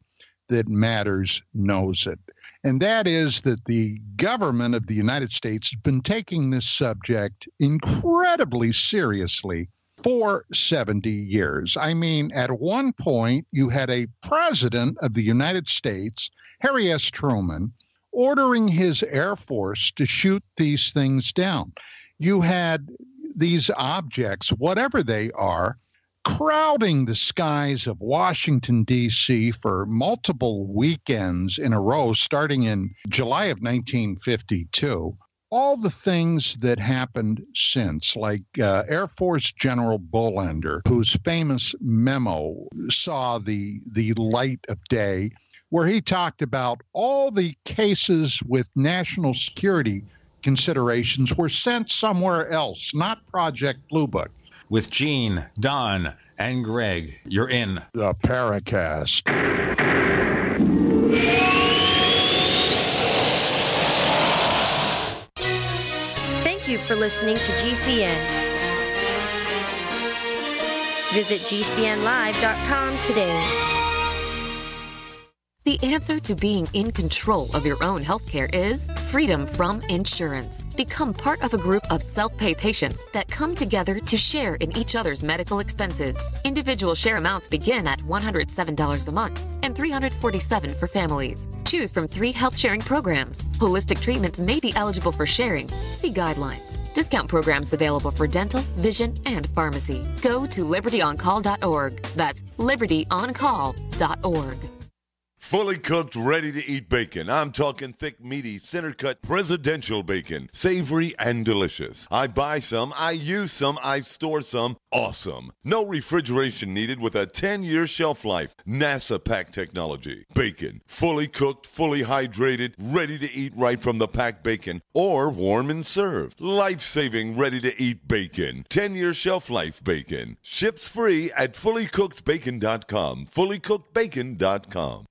that matters knows it. And that is that the government of the United States has been taking this subject incredibly seriously for 70 years. I mean, at one point, you had a president of the United States, Harry S. Truman, ordering his Air Force to shoot these things down. You had these objects, whatever they are, crowding the skies of Washington, D.C. for multiple weekends in a row, starting in July of 1952. All the things that happened since, like Air Force General Bullender, whose famous memo saw the light of day, where he talked about all the cases with national security considerations were sent somewhere else, not Project Blue Book. With Gene, Don, and Greg, you're in the Paracast. Thank you for listening to GCN. Visit GCNlive.com today. The answer to being in control of your own healthcare is freedom from insurance. Become part of a group of self-pay patients that come together to share in each other's medical expenses. Individual share amounts begin at $107 a month and $347 for families. Choose from 3 health-sharing programs. Holistic treatments may be eligible for sharing. See guidelines. Discount programs available for dental, vision, and pharmacy. Go to libertyoncall.org. That's libertyoncall.org. Fully cooked, ready to eat bacon. I'm talking thick, meaty, center-cut presidential bacon. Savory and delicious. I buy some, I use some, I store some. Awesome. No refrigeration needed with a 10-year shelf life. NASA-packed technology. Bacon. Fully cooked, fully hydrated, ready to eat right from the packed bacon or warm and served. Life-saving, ready-to-eat bacon. 10-year shelf life bacon. Ships free at fullycookedbacon.com. Fullycookedbacon.com.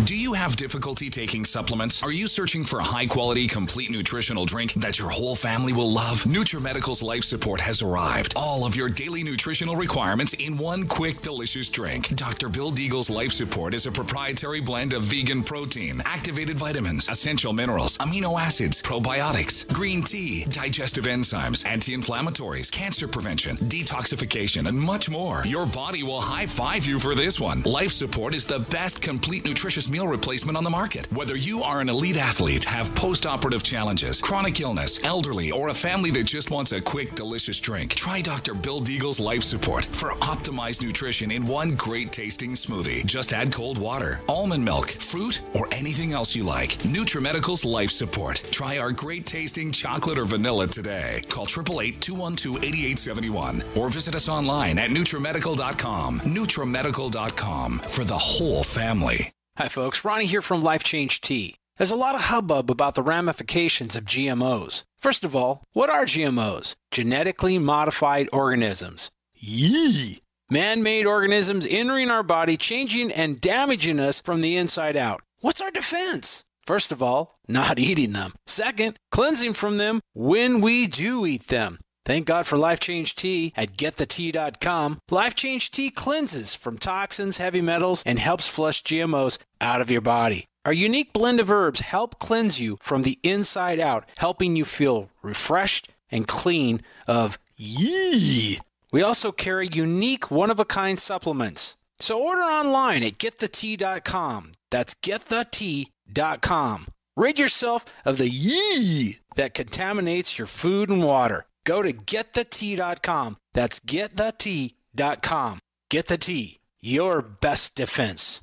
Do you have difficulty taking supplements? Are you searching for a high-quality, complete nutritional drink that your whole family will love? NutriMedical's Life Support has arrived. All of your daily nutritional requirements in one quick, delicious drink. Dr. Bill Deagle's Life Support is a proprietary blend of vegan protein, activated vitamins, essential minerals, amino acids, probiotics, green tea, digestive enzymes, anti-inflammatories, cancer prevention, detoxification, and much more. Your body will high-five you for this one. Life Support is the best complete nutritious meal replacement on the market. Whether you are an elite athlete, have post-operative challenges, chronic illness, elderly, or a family that just wants a quick, delicious drink, try Dr. Bill Deagle's Life Support for optimized nutrition in one great tasting smoothie. Just add cold water, almond milk, fruit, or anything else you like. NutriMedical's Life Support. Try our great tasting chocolate or vanilla today. Call 888-212-8871 or visit us online at NutriMedical.com. NutriMedical.com for the whole family. Hi folks, Ronnie here from Life Change Tea. There's a lot of hubbub about the ramifications of GMOs. First of all, what are GMOs? Genetically modified organisms. Yee! Man-made organisms entering our body, changing and damaging us from the inside out. What's our defense? First of all, not eating them. Second, cleansing from them when we do eat them. Thank God for Life Change Tea at getthetea.com. Life Change Tea cleanses from toxins, heavy metals, and helps flush GMOs out of your body. Our unique blend of herbs help cleanse you from the inside out, helping you feel refreshed and clean of yee. We also carry unique one-of-a-kind supplements. So order online at getthetea.com. That's getthetea.com. Rid yourself of the yee that contaminates your food and water. Go to getthetea.com. That's getthetea.com. Get the tea. your best defense.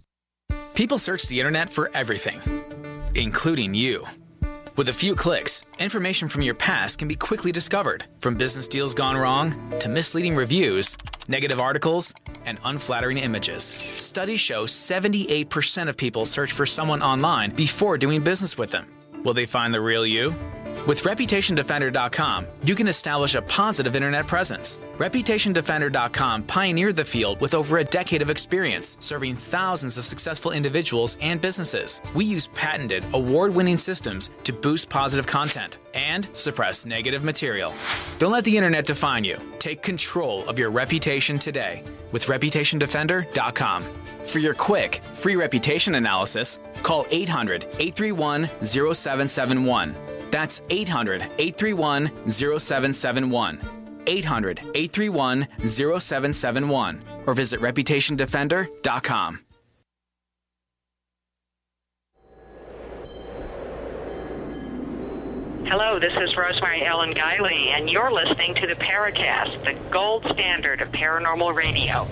People search the internet for everything, including you. With a few clicks, information from your past can be quickly discovered, from business deals gone wrong to misleading reviews, negative articles, and unflattering images. Studies show 78% of people search for someone online before doing business with them. Will they find the real you? With ReputationDefender.com, you can establish a positive internet presence. ReputationDefender.com pioneered the field with over a decade of experience, serving thousands of successful individuals and businesses. We use patented, award-winning systems to boost positive content and suppress negative material. Don't let the internet define you. Take control of your reputation today with ReputationDefender.com. For your quick, free reputation analysis, call 800-831-0771. That's 800-831-0771. 800-831-0771. Or visit ReputationDefender.com. Hello, this is Rosemary Ellen Guiley, and you're listening to the Paracast, the gold standard of paranormal radio.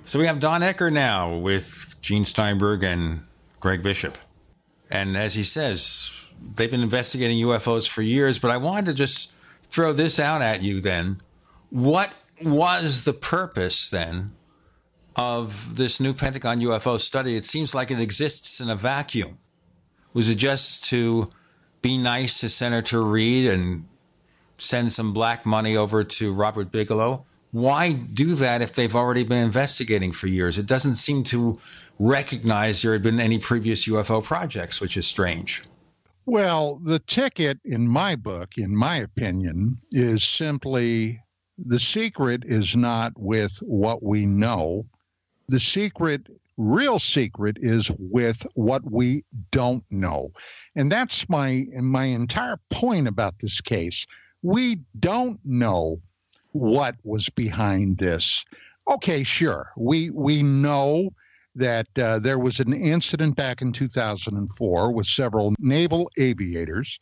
So we have Don Ecker now with Gene Steinberg and Greg Bishop. And as he says, they've been investigating UFOs for years, but I wanted to just throw this out at you then. What was the purpose then of this new Pentagon UFO study? It seems like it exists in a vacuum. Was it just to be nice to Senator Reid and send some black money over to Robert Bigelow? Why do that if they've already been investigating for years? It doesn't seem to recognize there had been any previous UFO projects, which is strange. Well, the ticket in my book, in my opinion, is simply the secret is not with what we know. The secret, real secret, is with what we don't know. And that's my entire point about this case. We don't know what was behind this. Okay, sure. We know that there was an incident back in 2004 with several naval aviators.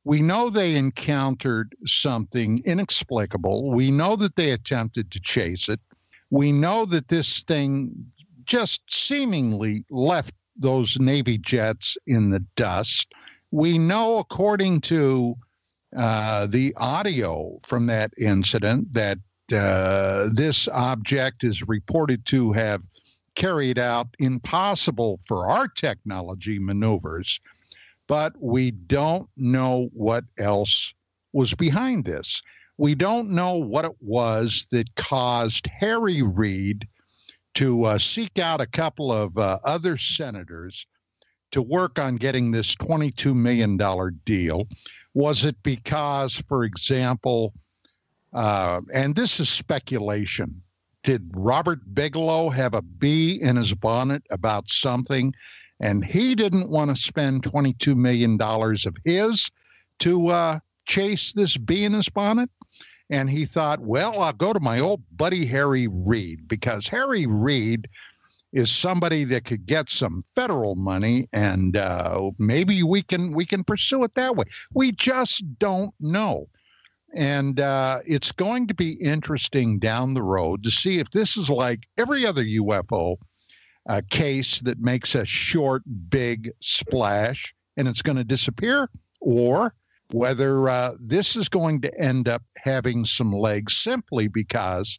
We know they encountered something inexplicable. We know that they attempted to chase it. We know that this thing just seemingly left those Navy jets in the dust. We know, according to the audio from that incident, that this object is reported to have carried out impossible for our technology maneuvers, but we don't know what else was behind this. We don't know what it was that caused Harry Reid to seek out a couple of other senators to work on getting this $22 million deal. Was it because, for example, and this is speculation, did Robert Bigelow have a bee in his bonnet about something, and he didn't want to spend $22 million of his to chase this bee in his bonnet? And he thought, well, I'll go to my old buddy Harry Reid, because Harry Reid is somebody that could get some federal money, and maybe we can pursue it that way. We just don't know. And it's going to be interesting down the road to see if this is like every other UFO case that makes a short, big splash and it's going to disappear, or whether this is going to end up having some legs simply because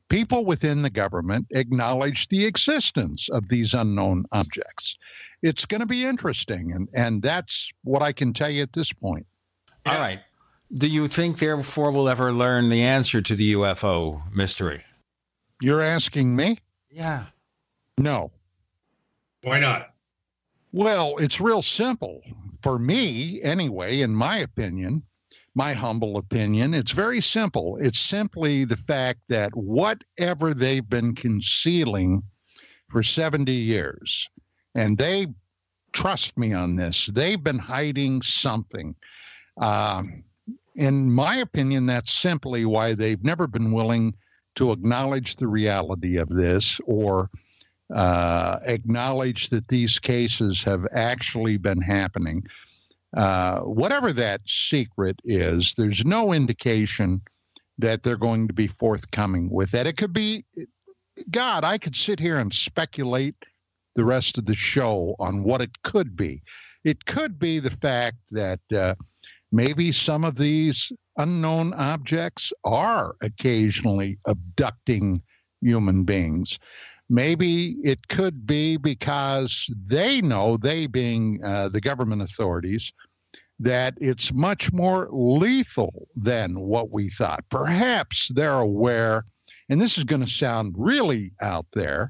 people within the government acknowledge the existence of these unknown objects. It's going to be interesting, and that's what I can tell you at this point. All right. Do you think, therefore, we'll ever learn the answer to the UFO mystery? You're asking me? Yeah. No. Why not? Well, it's real simple. For me, anyway, in my opinion, my humble opinion, it's very simple. It's simply the fact that whatever they've been concealing for 70 years, and they trust me on this, they've been hiding something. In my opinion, that's simply why they've never been willing to acknowledge the reality of this or acknowledge that these cases have actually been happening. Whatever that secret is, there's no indication that they're going to be forthcoming with that. It could be, God, I could sit here and speculate the rest of the show on what it could be. It could be the fact that maybe some of these unknown objects are occasionally abducting human beings. Maybe it could be because they know, they being the government authorities, that it's much more lethal than what we thought. Perhaps they're aware, and this is going to sound really out there,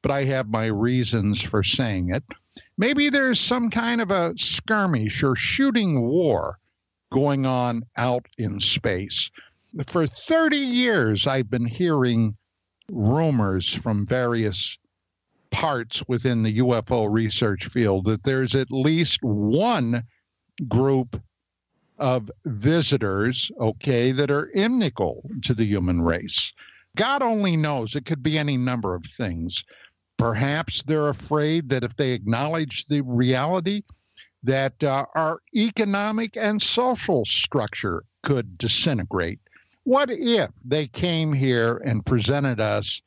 but I have my reasons for saying it. Maybe there's some kind of a skirmish or shooting war going on out in space. For 30 years, I've been hearing rumors from various parts within the UFO research field that there's at least one group of visitors, that are inimical to the human race. God only knows. It could be any number of things. Perhaps they're afraid that if they acknowledge the reality, that our economic and social structure could disintegrate. What if they came here and presented us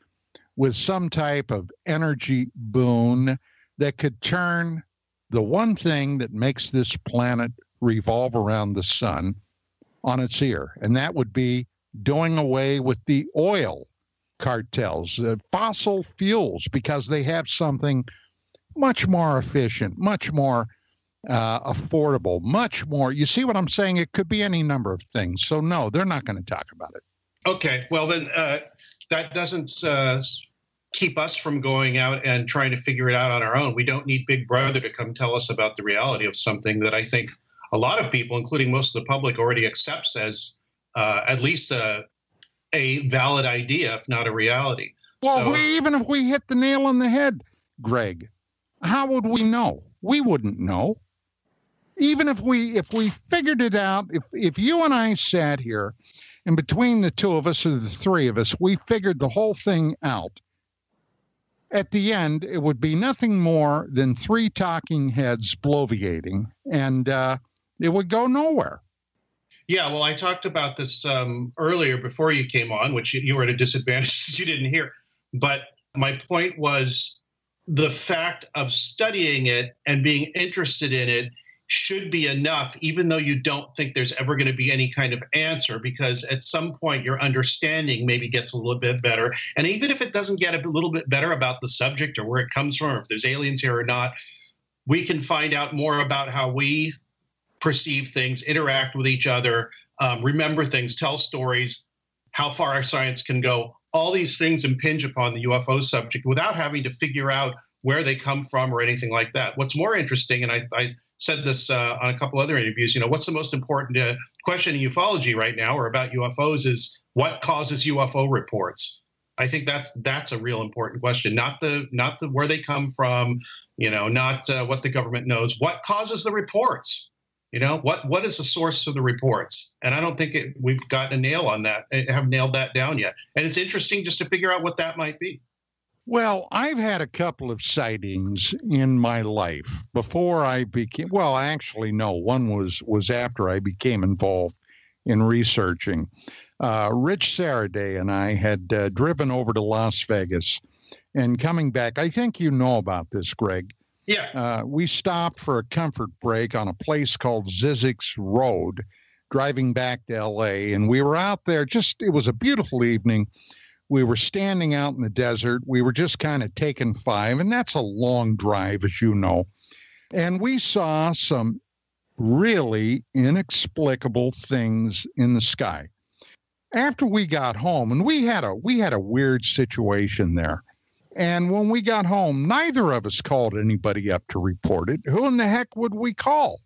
with some type of energy boon that could turn the one thing that makes this planet revolve around the sun on its ear? And that would be doing away with the oil cartels, fossil fuels, because they have something much more efficient, much more affordable, much more. You see what I'm saying? It could be any number of things. So no, they're not going to talk about it. Okay, well then that doesn't keep us from going out and trying to figure it out on our own. We don't need Big Brother to come tell us about the reality of something that I think a lot of people, including most of the public, already accepts as at least a valid idea, if not a reality. Well, even if we hit the nail on the head, Greg, how would we know? We wouldn't know. Even if we figured it out, if you and I sat here, and between the two of us or the three of us, we figured the whole thing out, at the end, it would be nothing more than three talking heads bloviating, and it would go nowhere. Yeah, well, I talked about this earlier before you came on, which you were at a disadvantage because you didn't hear. But my point was the fact of studying it and being interested in it should be enough, even though you don't think there's ever going to be any kind of answer, because at some point your understanding maybe gets a little bit better. And even if it doesn't get a little bit better about the subject or where it comes from, or if there's aliens here or not, we can find out more about how we perceive things, interact with each other, remember things, tell stories, how far our science can go. All these things impinge upon the UFO subject without having to figure out where they come from or anything like that. What's more interesting, and I said this on a couple other interviews, what's the most important question in ufology right now or about UFOs is what causes UFO reports. I think that's a real important question, not the where they come from, not what the government knows. What causes the reports? What is the source of the reports? And I don't think we've gotten a nail on that, have nailed that down yet. And it's interesting just to figure out what that might be. Well, I've had a couple of sightings in my life before I became, actually, no, one was after I became involved in researching. Rich Saraday and I had driven over to Las Vegas, and coming back, I think you know about this, Greg. Yeah. We stopped for a comfort break on a place called Zizek's Road, driving back to L.A., and we were out there it was a beautiful evening. We were standing out in the desert. We were just kind of taking 5, and that's a long drive, as you know. And we saw some really inexplicable things in the sky. After we got home, and we had a weird situation there. And when we got home, neither of us called anybody up to report it. Who in the heck would we call,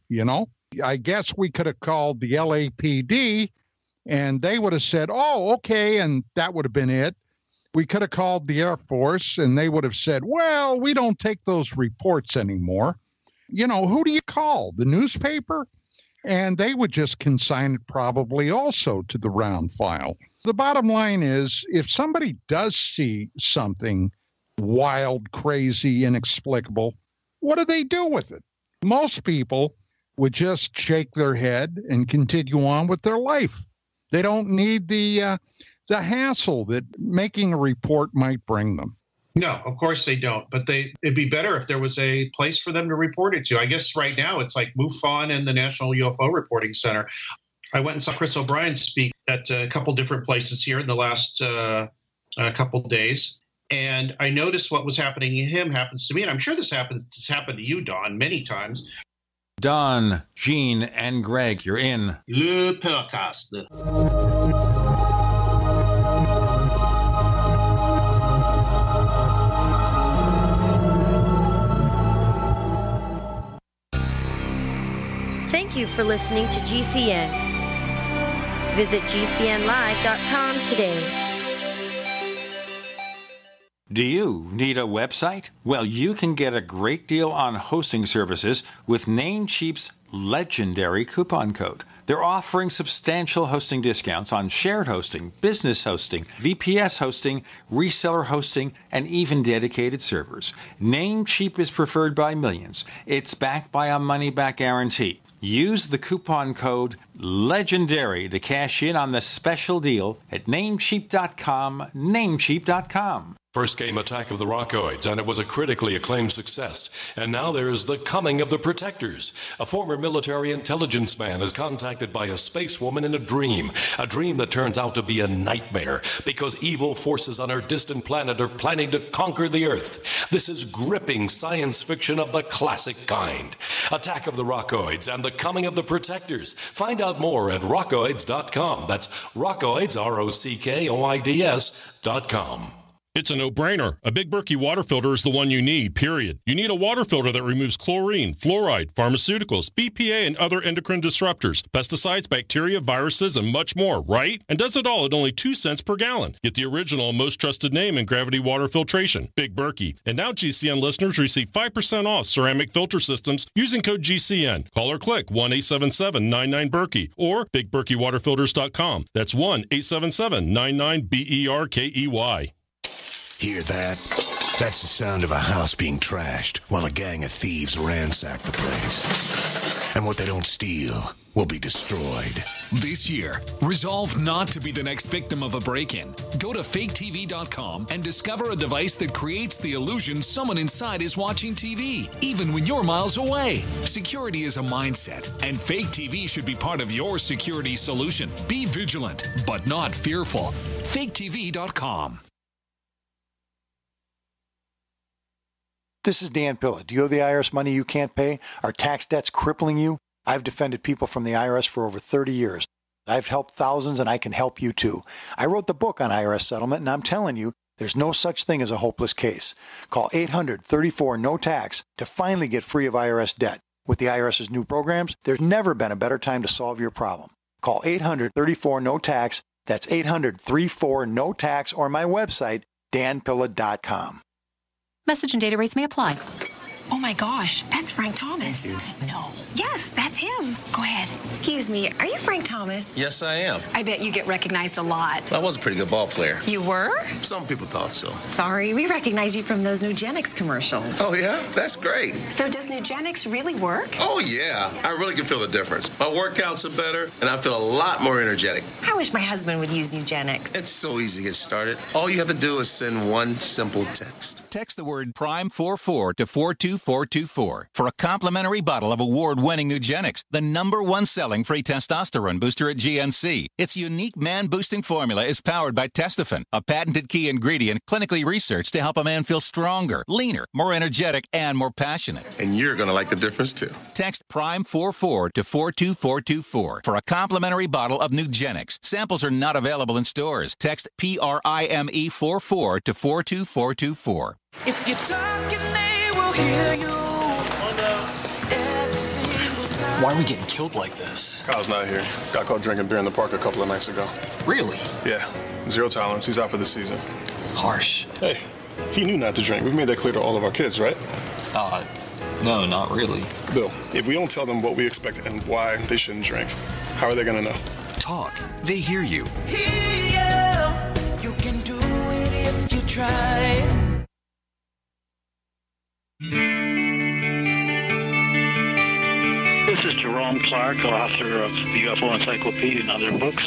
I guess we could have called the LAPD, and they would have said, oh, okay, and that would have been it. We could have called the Air Force, and they would have said, well, we don't take those reports anymore. Who do you call? The newspaper? And they would just consign it probably also to the round file. The bottom line is, if somebody does see something wild, crazy, inexplicable, what do they do with it? Most people would just shake their head and continue on with their life. They don't need the hassle that making a report might bring them. No, of course they don't. But it'd be better if there was a place for them to report it to. I guess right now it's like MUFON and the National UFO Reporting Center. I went and saw Chris O'Brien speak at a couple different places here in the last couple days. And I noticed what was happening to him happens to me. And I'm sure this happened to you, Don, many times. Don, Gene, and Greg, you're in Le Paracast. Thank you for listening to GCN. Visit GCNlive.com today. Do you need a website? Well, you can get a great deal on hosting services with Namecheap's legendary coupon code. They're offering substantial hosting discounts on shared hosting, business hosting, VPS hosting, reseller hosting, and even dedicated servers. Namecheap is preferred by millions. It's backed by a money-back guarantee. Use the coupon code LEGENDARY to cash in on the special deal at Namecheap.com, Namecheap.com. First came Attack of the Rockoids, and it was a critically acclaimed success. And now there's The Coming of the Protectors. A former military intelligence man is contacted by a space woman in a dream that turns out to be a nightmare because evil forces on our distant planet are planning to conquer the Earth. This is gripping science fiction of the classic kind. Attack of the Rockoids and The Coming of the Protectors. Find out more at rockoids.com. That's Rockoids, ROCKOIDS.com. It's a no-brainer. A Big Berkey water filter is the one you need, period. You need a water filter that removes chlorine, fluoride, pharmaceuticals, BPA, and other endocrine disruptors, pesticides, bacteria, viruses, and much more, right? And does it all at only 2 cents per gallon. Get the original, most trusted name in gravity water filtration, Big Berkey. And now GCN listeners receive 5% off ceramic filter systems using code GCN. Call or click 1-877-99-BERKEY or BigBerkeyWaterFilters.com. That's 1-877-99-BERKEY. Hear that? That's the sound of a house being trashed while a gang of thieves ransack the place. And what they don't steal will be destroyed. This year, resolve not to be the next victim of a break-in. Go to faketv.com and discover a device that creates the illusion someone inside is watching TV, even when you're miles away. Security is a mindset, and Fake TV should be part of your security solution. Be vigilant, but not fearful. faketv.com. This is Dan Pilla. Do you owe the IRS money you can't pay? Are tax debts crippling you? I've defended people from the IRS for over 30 years. I've helped thousands, and I can help you too. I wrote the book on IRS settlement, and I'm telling you, there's no such thing as a hopeless case. Call 800-34-NO-TAX to finally get free of IRS debt. With the IRS's new programs, there's never been a better time to solve your problem. Call 800-34-NO-TAX. That's 800-34-NO-TAX, or my website, danpilla.com. Message and data rates may apply. Oh my gosh, that's Frank Thomas. No. Yes, that's him. Go ahead. Excuse me, are you Frank Thomas? Yes, I am. I bet you get recognized a lot. I was a pretty good ball player. You were? Some people thought so. Sorry, we recognize you from those Nugenics commercials. Oh, yeah? That's great. So does Nugenics really work? Oh, yeah. I really can feel the difference. My workouts are better, and I feel a lot more energetic. I wish my husband would use Nugenics. It's so easy to get started. All you have to do is send one simple text. Text the word PRIME44 to 42424 for a complimentary bottle of award-winning Nugenics, the #1 selling free testosterone booster at GNC. Its unique man-boosting formula is powered by Testofen, a patented key ingredient clinically researched to help a man feel stronger, leaner, more energetic, and more passionate. And you're going to like the difference, too. Text PRIME44 to 42424 for a complimentary bottle of Nugenics. Samples are not available in stores. Text PRIME44 to 42424. If you're talking, they will hear you. Why are we getting killed like this? Kyle's not here. Got caught drinking beer in the park a couple of nights ago. Really? Yeah. 0 tolerance. He's out for the season. Harsh. Hey, he knew not to drink. We've made that clear to all of our kids, right? No, not really. Bill, if we don't tell them what we expect and why they shouldn't drink, how are they going to know? Talk. They hear you. try. This is Jerome Clark, author of the UFO Encyclopedia and other books.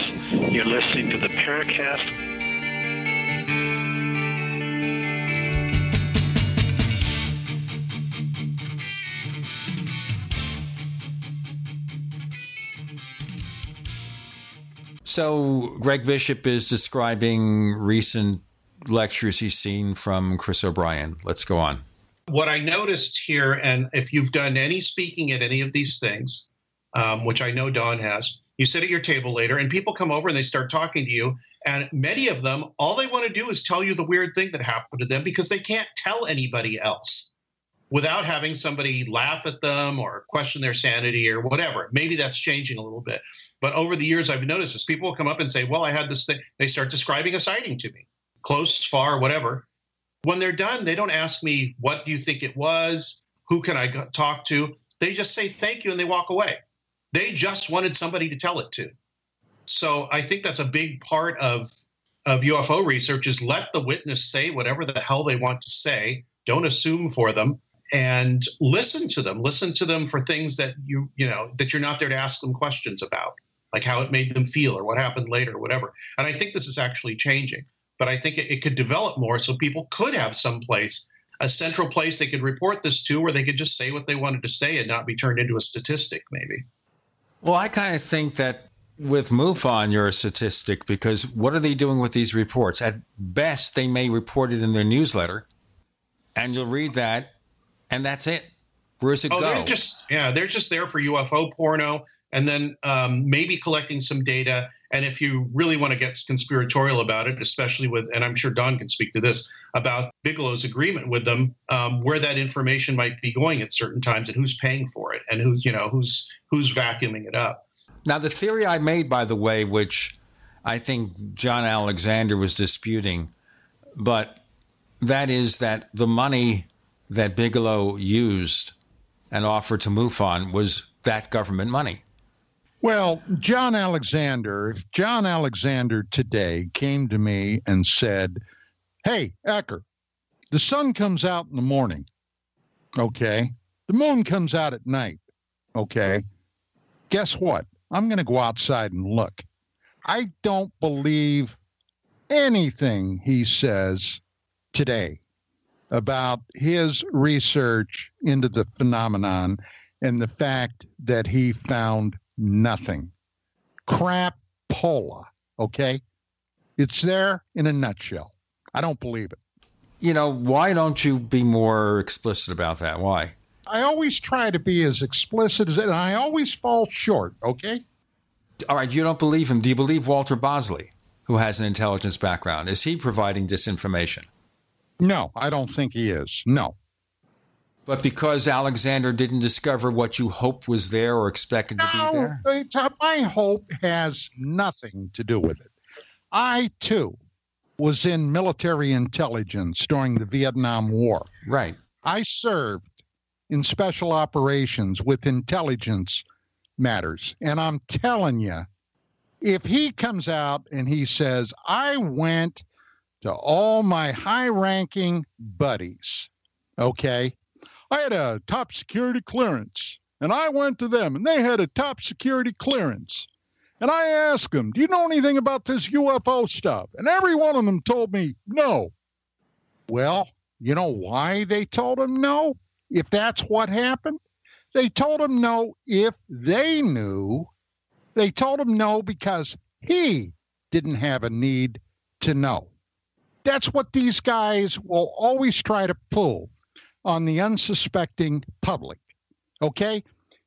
You're listening to the Paracast. So Greg Bishop is describing recent lectures he's seen from Chris O'Brien. Let's go on. What I noticed here, and if you've done any speaking at any of these things, which I know Don has, you sit at your table later and people come over and they start talking to you. And many of them, all they want to do is tell you the weird thing that happened to them because they can't tell anybody else without having somebody laugh at them or question their sanity or whatever. Maybe that's changing a little bit. But over the years, I've noticed this. People will come up and say, well, I had this thing. They start describing a sighting to me, close, far, whatever. When they're done, they don't ask me, what do you think it was? Who can I talk to? They just say thank you and they walk away. They just wanted somebody to tell it to. So I think that's a big part of UFO research is let the witness say whatever the hell they want to say. Don't assume for them and listen to them. Listen to them for things that you know that you're not there to ask them questions about, like how it made them feel or what happened later or whatever. And I think this is actually changing. But I think it could develop more so people could have some place, a central place they could report this to where they could just say what they wanted to say and not be turned into a statistic, maybe. Well, I kind of think that with MUFON, you're a statistic because what are they doing with these reports? At best, they may report it in their newsletter, and you'll read that, and that's it. Where's it go? They're just there for UFO porno, and then maybe collecting some data. And if you really want to get conspiratorial about it, especially with, and I'm sure Don can speak to this, about Bigelow's agreement with them, where that information might be going at certain times and who's paying for it and who's vacuuming it up. Now, the theory I made, by the way, which I think John Alexander was disputing, but that is that the money that Bigelow used and offered to MUFON was that government money. Well, John Alexander, if John Alexander today came to me and said, hey, Ecker, the sun comes out in the morning, okay? The moon comes out at night, okay? Guess what? I'm going to go outside and look. I don't believe anything he says today about his research into the phenomenon and the fact that he found nothing. Crapola, okay? It's there in a nutshell. I don't believe it. You know, why don't you be more explicit about that? Why? I always try to be as explicit as, and I always fall short, okay? All right, you don't believe him. Do you believe Walter Bosley, who has an intelligence background? Is he providing disinformation? No, I don't think he is. No. But because Alexander didn't discover what you hoped was there or expected to be there? My hope has nothing to do with it. I, too, was in military intelligence during the Vietnam War. Right. I served in special operations with intelligence matters. And I'm telling you, if he comes out and he says, I went to all my high-ranking buddies, okay? I had a top security clearance, and I went to them, and they had a top security clearance. And I asked them, do you know anything about this UFO stuff? And every one of them told me no. Well, you know why they told him no? If that's what happened? They told him no if they knew. They told him no because he didn't have a need to know. That's what these guys will always try to pull on the unsuspecting public, okay?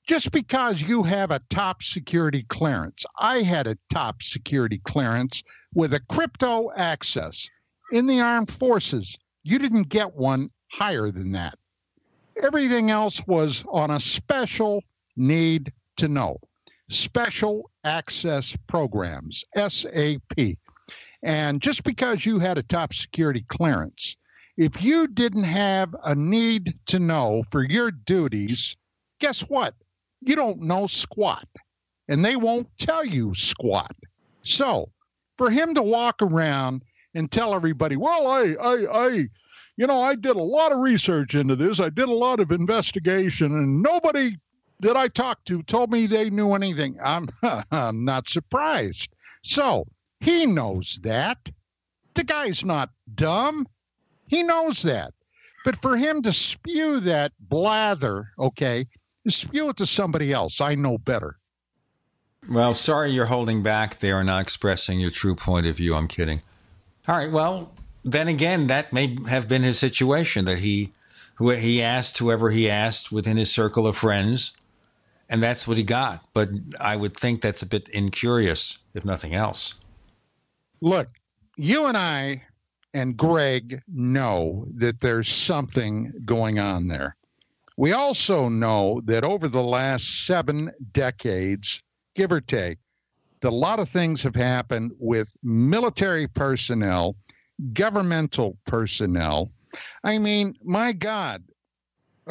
Just because you have a top security clearance. I had a top security clearance with a crypto access in the armed forces. You didn't get one higher than that. Everything else was on a special need to know. Special access programs, SAP. And just because you had a top security clearance, if you didn't have a need to know for your duties, guess what? You don't know squat, and they won't tell you squat. So for him to walk around and tell everybody, well, I did a lot of research into this. I did a lot of investigation, and nobody that I talked to told me they knew anything. I'm not surprised. So he knows that. The guy's not dumb. He knows that. But for him to spew that blather, okay, spew it to somebody else. I know better. Well, sorry you're holding back there and not expressing your true point of view. I'm kidding. All right, well, then again, that may have been his situation, that he asked whoever he asked within his circle of friends, and that's what he got. But I would think that's a bit incurious, if nothing else. Look, you and I and Greg know that there's something going on there. We also know that over the last 7 decades, give or take, a lot of things have happened with military personnel, governmental personnel. I mean, my God,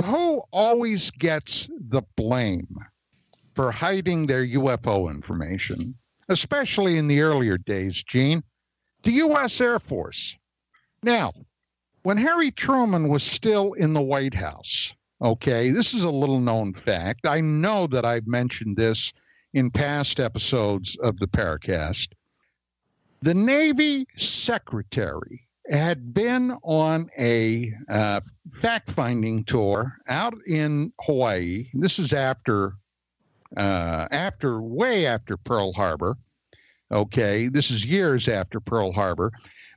who always gets the blame for hiding their UFO information, especially in the earlier days, Gene? The U.S. Air Force. Now, when Harry Truman was still in the White House, okay, this is a little known fact. I know that I've mentioned this in past episodes of the Paracast. The Navy Secretary had been on a fact-finding tour out in Hawaii. This is way after Pearl Harbor. Okay, this is years after Pearl Harbor.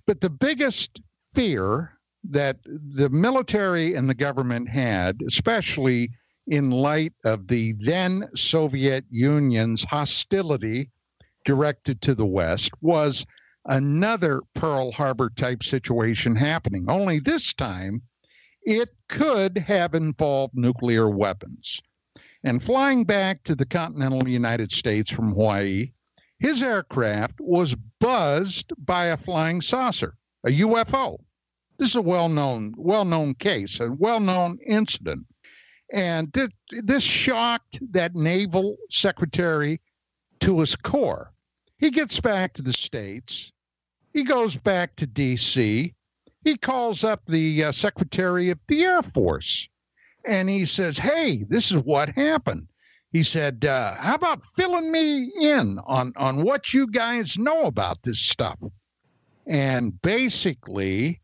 But the biggest fear that the military and the government had, especially in light of the then Soviet Union's hostility directed to the West, was another Pearl Harbor type situation happening. Only this time, it could have involved nuclear weapons. And flying back to the continental United States from Hawaii, his aircraft was buzzed by a flying saucer, a UFO. This is a well-known case, a well-known incident. And this shocked that naval secretary to his core. He gets back to the States. He goes back to D.C. He calls up the Secretary of the Air Force. And he says, hey, this is what happened. He said, how about filling me in on what you guys know about this stuff? And basically,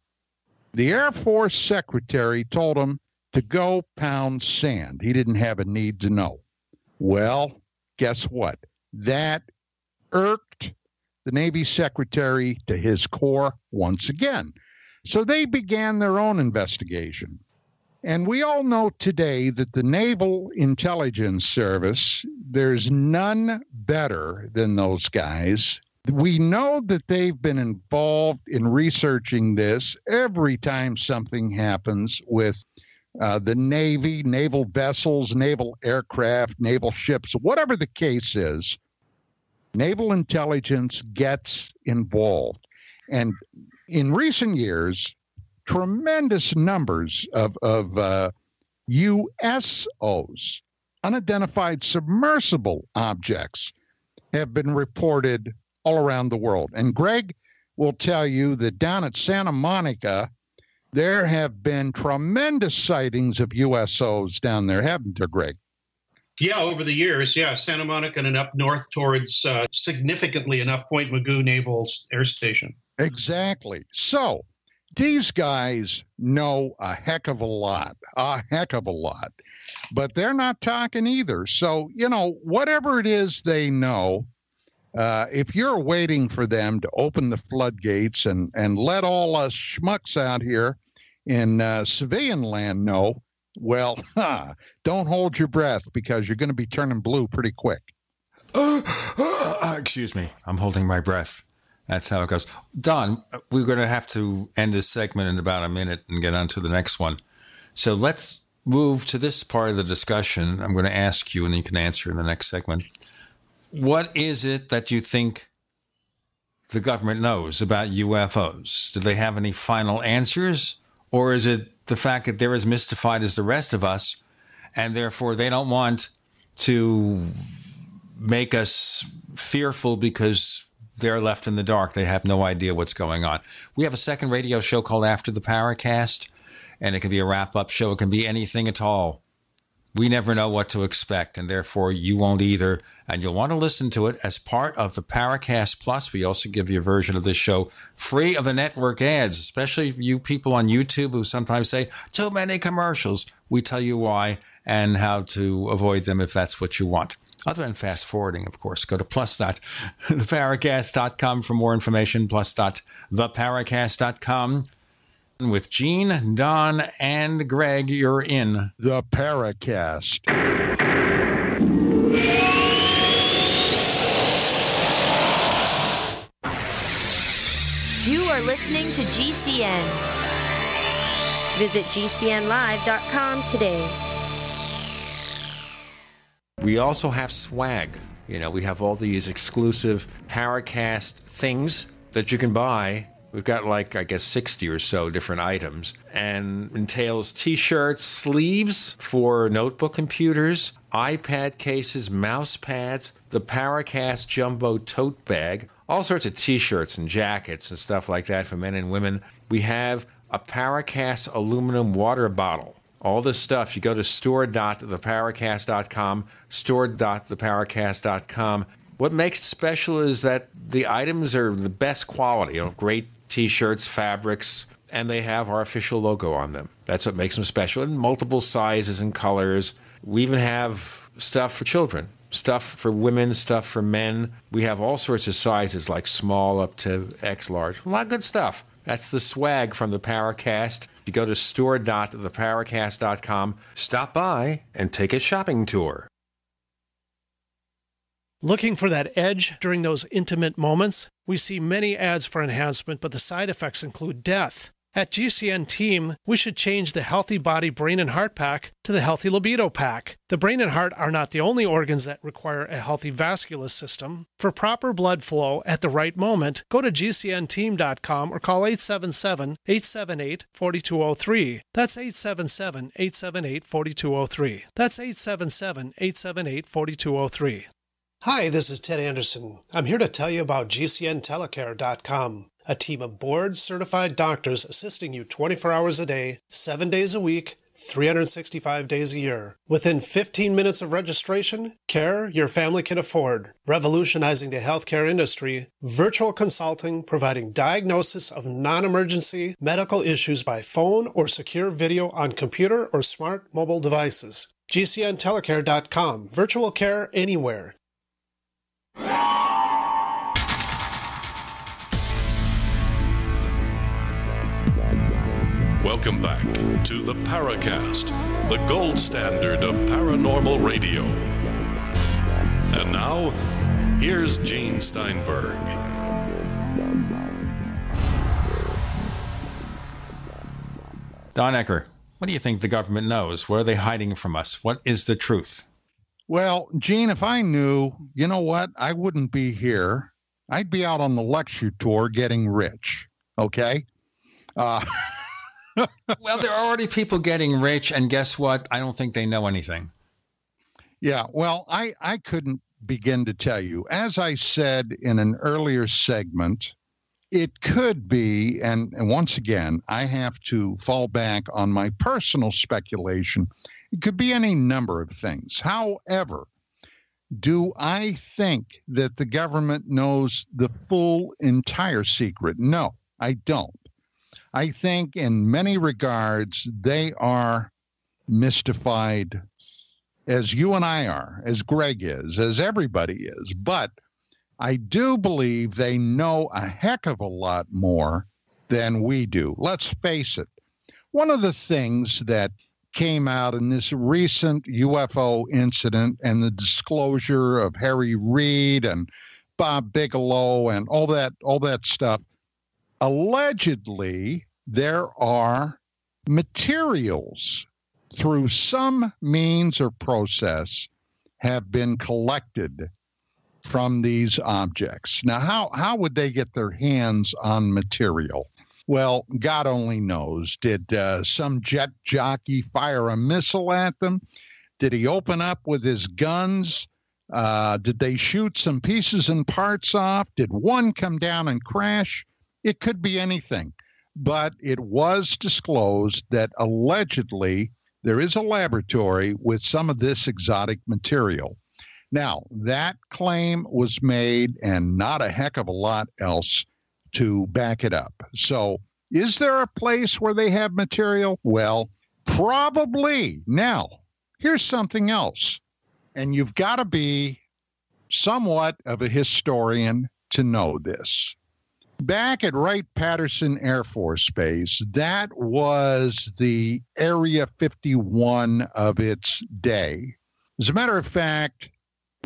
the Air Force Secretary told him to go pound sand. He didn't have a need to know. Well, guess what? That irked the Navy Secretary to his core once again. So they began their own investigation. And we all know today that the Naval Intelligence Service, there's none better than those guys. We know that they've been involved in researching this every time something happens with the Navy, naval vessels, naval aircraft, naval ships, whatever the case is. Naval intelligence gets involved. And in recent years, tremendous numbers of USOs, unidentified submersible objects, have been reported all around the world. And Greg will tell you that down at Santa Monica, there have been tremendous sightings of USOs down there, haven't there, Greg? Yeah, over the years, yeah, Santa Monica and up north towards significantly enough Point Mugu Naval Air Station. Exactly. So these guys know a heck of a lot, but they're not talking either. So, whatever it is they know, if you're waiting for them to open the floodgates and let all us schmucks out here in civilian land know, well, don't hold your breath because you're going to be turning blue pretty quick. Excuse me. I'm holding my breath. That's how it goes. Don, we're going to have to end this segment in about a minute and get on to the next one. So let's move to this part of the discussion. I'm going to ask you, and you can answer in the next segment. What is it that you think the government knows about UFOs? Do they have any final answers? Or is it the fact that they're as mystified as the rest of us, and therefore they don't want to make us fearful because they're left in the dark. They have no idea what's going on. We have a second radio show called After the Paracast, and it can be a wrap-up show. It can be anything at all. We never know what to expect, and therefore you won't either. And you'll want to listen to it as part of the Paracast Plus. We also give you a version of this show free of the network ads, especially you people on YouTube who sometimes say, too many commercials. We tell you why and how to avoid them if that's what you want. Other than fast forwarding, of course. Go to plus.theparacast.com for more information, plus.theparacast.com. With Gene, Don, and Greg, you're in the Paracast. You are listening to GCN. Visit GCNlive.com today. We also have swag. You know, we have all these exclusive Paracast things that you can buy. We've got like, I guess, 60 or so different items, and entails t-shirts, sleeves for notebook computers, iPad cases, mouse pads, the Paracast Jumbo tote bag, all sorts of t-shirts and jackets and stuff like that for men and women. We have a Paracast aluminum water bottle. All this stuff, you go to store.theparacast.com, store.theparacast.com. What makes it special is that the items are the best quality, great T-shirts, fabrics, and they have our official logo on them. That's what makes them special, in multiple sizes and colors. We even have stuff for children, stuff for women, stuff for men. We have all sorts of sizes, like small up to X large. A lot of good stuff. That's the swag from the Paracast. You go to store.theparacast.com, stop by, and take a shopping tour. Looking for that edge during those intimate moments? We see many ads for enhancement, but the side effects include death. At GCN Team, we should change the Healthy Body, Brain, and Heart Pack to the Healthy Libido Pack. The brain and heart are not the only organs that require a healthy vascular system. For proper blood flow at the right moment, go to GCNteam.com or call 877-878-4203. That's 877-878-4203. That's 877-878-4203. Hi, this is Ted Anderson. I'm here to tell you about GCNtelecare.com, a team of board-certified doctors assisting you 24 hours a day, 7 days a week, 365 days a year. Within 15 minutes of registration, care your family can afford. Revolutionizing the healthcare industry, virtual consulting providing diagnosis of non-emergency medical issues by phone or secure video on computer or smart mobile devices. GCNtelecare.com, virtual care anywhere. Welcome back to the Paracast, the gold standard of paranormal radio. And now, here's Gene Steinberg. Don Ecker, what do you think the government knows? What are they hiding from us? What is the truth? Well, Gene, if I knew, you know what? I wouldn't be here. I'd be out on the lecture tour getting rich. Okay? Well, there are already people getting rich, and guess what? I don't think they know anything. Yeah, well, I couldn't begin to tell you. As I said in an earlier segment, it could be, and once again, I have to fall back on my personal speculation. It could be any number of things. However, do I think that the government knows the full, entire secret? No, I don't. I think in many regards, they are mystified, as you and I are, as Greg is, as everybody is. But I do believe they know a heck of a lot more than we do. Let's face it. One of the things that came out in this recent UFO incident and the disclosure of Harry Reid and Bob Bigelow and all that stuff, allegedly there are materials through some means or process have been collected from these objects. Now, how would they get their hands on material? Well, God only knows. Did some jet jockey fire a missile at them? Did he open up with his guns? Did they shoot some pieces and parts off? Did one come down and crash? It could be anything. But it was disclosed that allegedly there is a laboratory with some of this exotic material. Now, that claim was made and not a heck of a lot else to back it up. So, is there a place where they have material? Well, probably. Now, here's something else. And you've got to be somewhat of a historian to know this. Back at Wright-Patterson Air Force Base, that was the Area 51 of its day. As a matter of fact,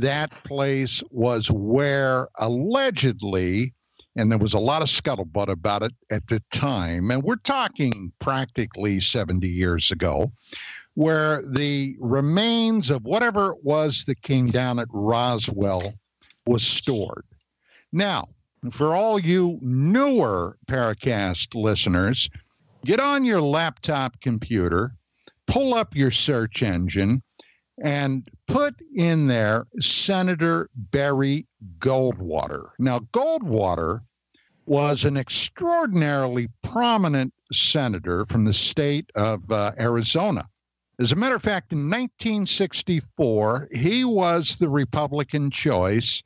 that place was where allegedly, and there was a lot of scuttlebutt about it at the time, and we're talking practically 70 years ago, where the remains of whatever it was that came down at Roswell was stored. Now, for all you newer Paracast listeners, get on your laptop computer, pull up your search engine, and put in there Senator Barry Goldwater. Now, Goldwater was an extraordinarily prominent senator from the state of Arizona. As a matter of fact, in 1964, he was the Republican choice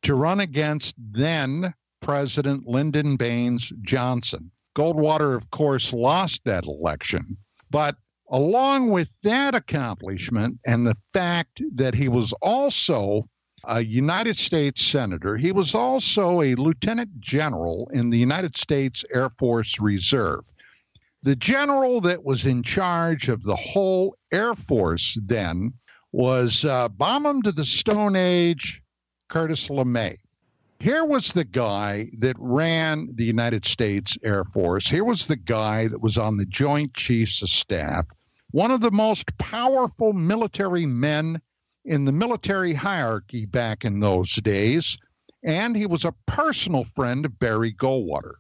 to run against then President Lyndon Baines Johnson. Goldwater, of course, lost that election. But along with that accomplishment and the fact that he was also a United States Senator, he was also a Lieutenant General in the United States Air Force Reserve. The general that was in charge of the whole Air Force then was bomb to the Stone Age, Curtis LeMay. Here was the guy that ran the United States Air Force. Here was the guy that was on the Joint Chiefs of Staff, one of the most powerful military men in the military hierarchy back in those days, and he was a personal friend of Barry Goldwater.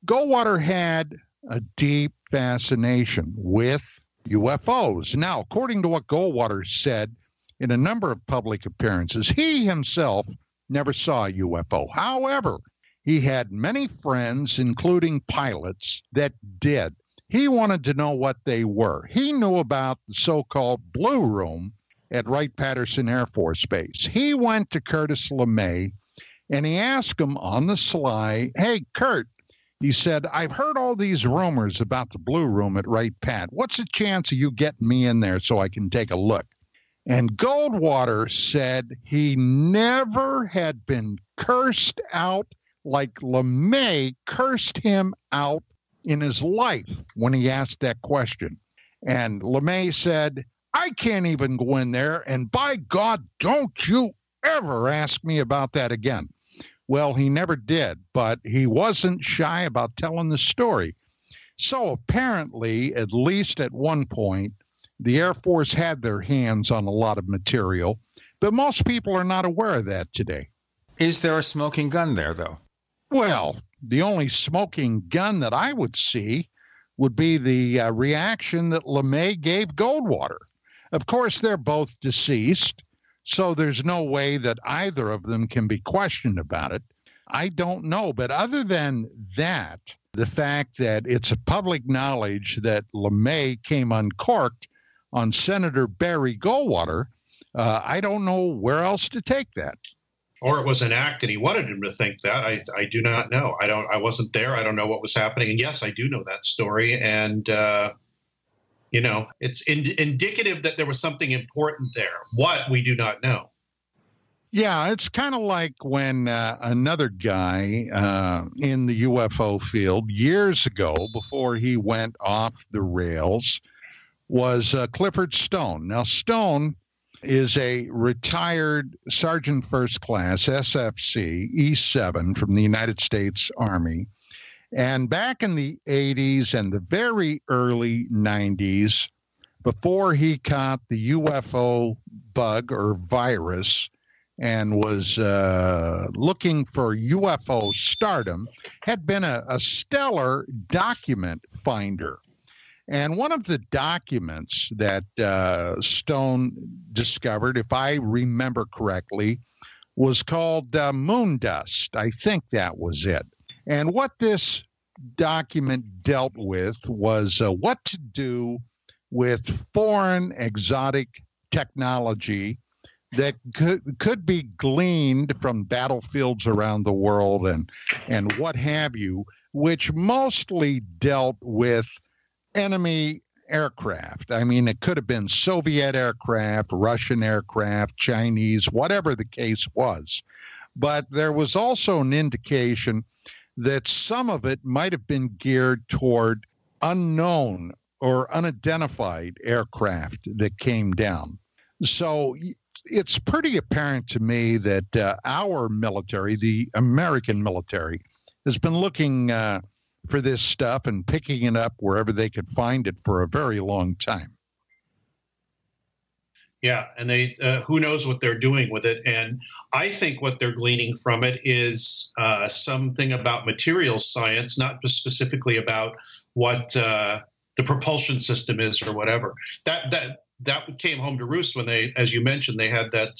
Goldwater had a deep fascination with UFOs. Now, according to what Goldwater said in a number of public appearances, he himself never saw a UFO. However, he had many friends, including pilots, that did. He wanted to know what they were. He knew about the so-called Blue Room at Wright-Patterson Air Force Base. He went to Curtis LeMay, and he asked him on the sly, "Hey, Kurt," he said, "I've heard all these rumors about the Blue Room at Wright-Pat. What's the chance of you getting me in there so I can take a look?" And Goldwater said he never had been cursed out like LeMay cursed him out in his life when he asked that question. And LeMay said, "I can't even go in there, and by God, don't you ever ask me about that again." Well, he never did, but he wasn't shy about telling the story. So apparently, at least at one point, the Air Force had their hands on a lot of material, but most people are not aware of that today. Is there a smoking gun there, though? Well, the only smoking gun that I would see would be the reaction that LeMay gave Goldwater. Of course, they're both deceased, so there's no way that either of them can be questioned about it. I don't know, but other than that, the fact that it's a public knowledge that LeMay came uncorked on Senator Barry Goldwater, I don't know where else to take that. Or it was an act and he wanted him to think that. I do not know. I wasn't there. I don't know what was happening. And yes, I do know that story. And, it's indicative that there was something important there. What, we do not know. Yeah, it's kind of like when another guy in the UFO field years ago, before he went off the rails, was Clifford Stone. Now, Stone is a retired Sergeant First Class, SFC, E7 from the United States Army. And back in the 80s and the very early 90s, before he caught the UFO bug or virus and was looking for UFO stardom, had been a stellar document finder. And one of the documents that Stone discovered, if I remember correctly, was called Moon Dust. I think that was it. And what this document dealt with was what to do with foreign exotic technology that could be gleaned from battlefields around the world and what have you, which mostly dealt with enemy aircraft. I mean, it could have been Soviet aircraft, Russian aircraft, Chinese, whatever the case was. But there was also an indication that some of it might have been geared toward unknown or unidentified aircraft that came down. So it's pretty apparent to me that our military, the American military, has been looking for this stuff and picking it up wherever they could find it for a very long time. Yeah, and they who knows what they're doing with it. And I think what they're gleaning from it is something about materials science, not specifically about what the propulsion system is or whatever. That came home to roost when they, as you mentioned, they had that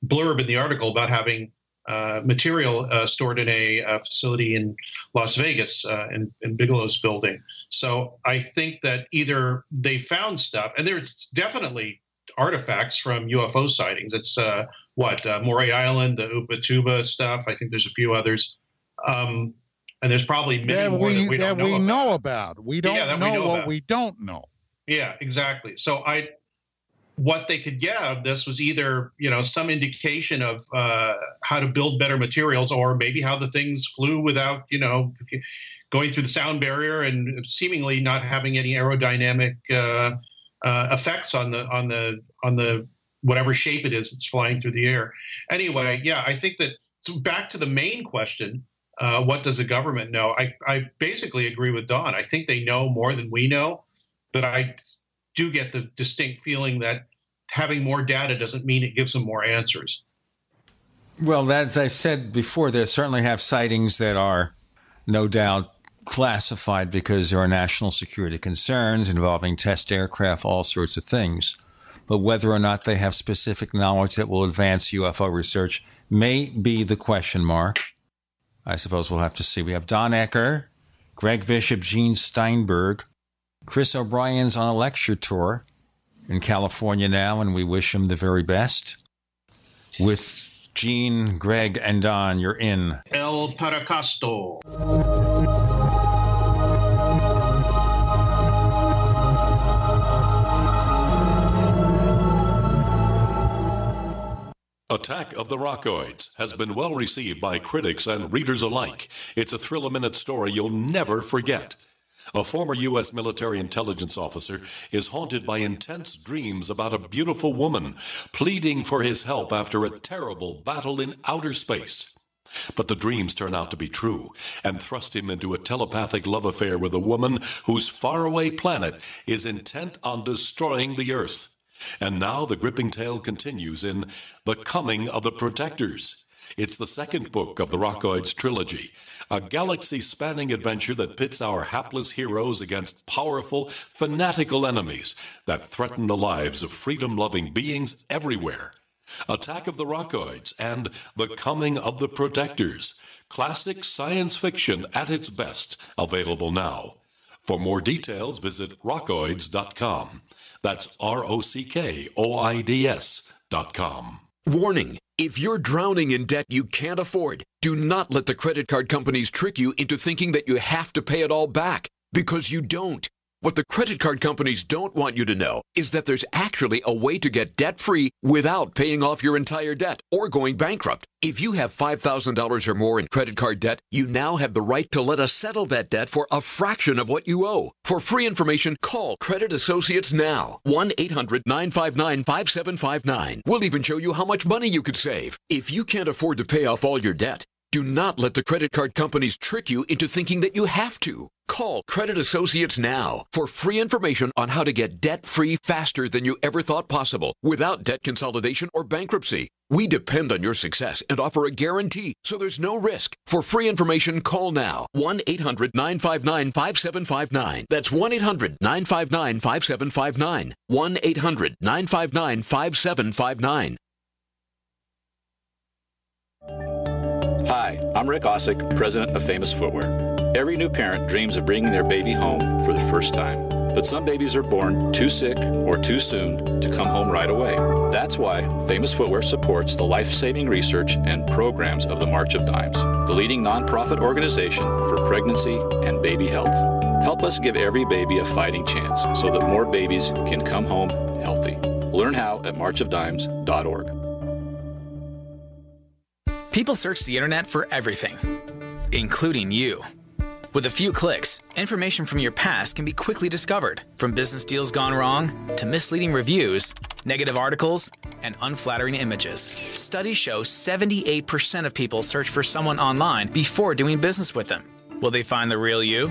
blurb in the article about having material stored in a facility in Las Vegas in Bigelow's building. So I think that either they found stuff, and there's definitely artifacts from UFO sightings. It's Moray Island, the Ubatuba stuff. I think there's a few others. And there's probably many more that we don't know about. We don't know what we don't know. Yeah, exactly. So what they could get out of this was either, some indication of how to build better materials, or maybe how the things flew without, going through the sound barrier and seemingly not having any aerodynamic effects on the whatever shape it is that's flying through the air. Anyway, yeah, I think that, so back to the main question, what does the government know? I basically agree with Don. I think they know more than we know, but I do get the distinct feeling that having more data doesn't mean it gives them more answers. Well, as I said before, they certainly have sightings that are no doubt classified because there are national security concerns involving test aircraft, all sorts of things. But whether or not they have specific knowledge that will advance UFO research may be the question mark. I suppose we'll have to see. We have Don Ecker, Greg Bishop, Gene Steinberg. Chris O'Brien's on a lecture tour in California now, and we wish him the very best. With Gene, Greg, and Don, you're in El Paracasto. Attack of the Rockoids has been well received by critics and readers alike. It's a thrill-a-minute story you'll never forget. A former U.S. military intelligence officer is haunted by intense dreams about a beautiful woman pleading for his help after a terrible battle in outer space. But the dreams turn out to be true and thrust him into a telepathic love affair with a woman whose faraway planet is intent on destroying the Earth. And now the gripping tale continues in The Coming of the Protectors. It's the second book of the Rockoids trilogy, a galaxy-spanning adventure that pits our hapless heroes against powerful, fanatical enemies that threaten the lives of freedom-loving beings everywhere. Attack of the Rockoids and The Coming of the Protectors, classic science fiction at its best, available now. For more details, visit rockoids.com. That's ROCKOIDS.com. Warning. If you're drowning in debt you can't afford, do not let the credit card companies trick you into thinking that you have to pay it all back, because you don't. What the credit card companies don't want you to know is that there's actually a way to get debt-free without paying off your entire debt or going bankrupt. If you have $5,000 or more in credit card debt, you now have the right to let us settle that debt for a fraction of what you owe. For free information, call Credit Associates now. 1-800-959-5759. We'll even show you how much money you could save. If you can't afford to pay off all your debt, do not let the credit card companies trick you into thinking that you have to. Call Credit Associates now for free information on how to get debt-free faster than you ever thought possible without debt consolidation or bankruptcy. We depend on your success and offer a guarantee, so there's no risk. For free information, call now. 1-800-959-5759. That's 1-800-959-5759. 1-800-959-5759. Hi, I'm Rick Osick, president of Famous Footwear. Every new parent dreams of bringing their baby home for the first time. But some babies are born too sick or too soon to come home right away. That's why Famous Footwear supports the life-saving research and programs of the March of Dimes, the leading nonprofit organization for pregnancy and baby health. Help us give every baby a fighting chance so that more babies can come home healthy. Learn how at marchofdimes.org. People search the internet for everything, including you. With a few clicks, information from your past can be quickly discovered, from business deals gone wrong to misleading reviews, negative articles, and unflattering images. Studies show 78% of people search for someone online before doing business with them. Will they find the real you?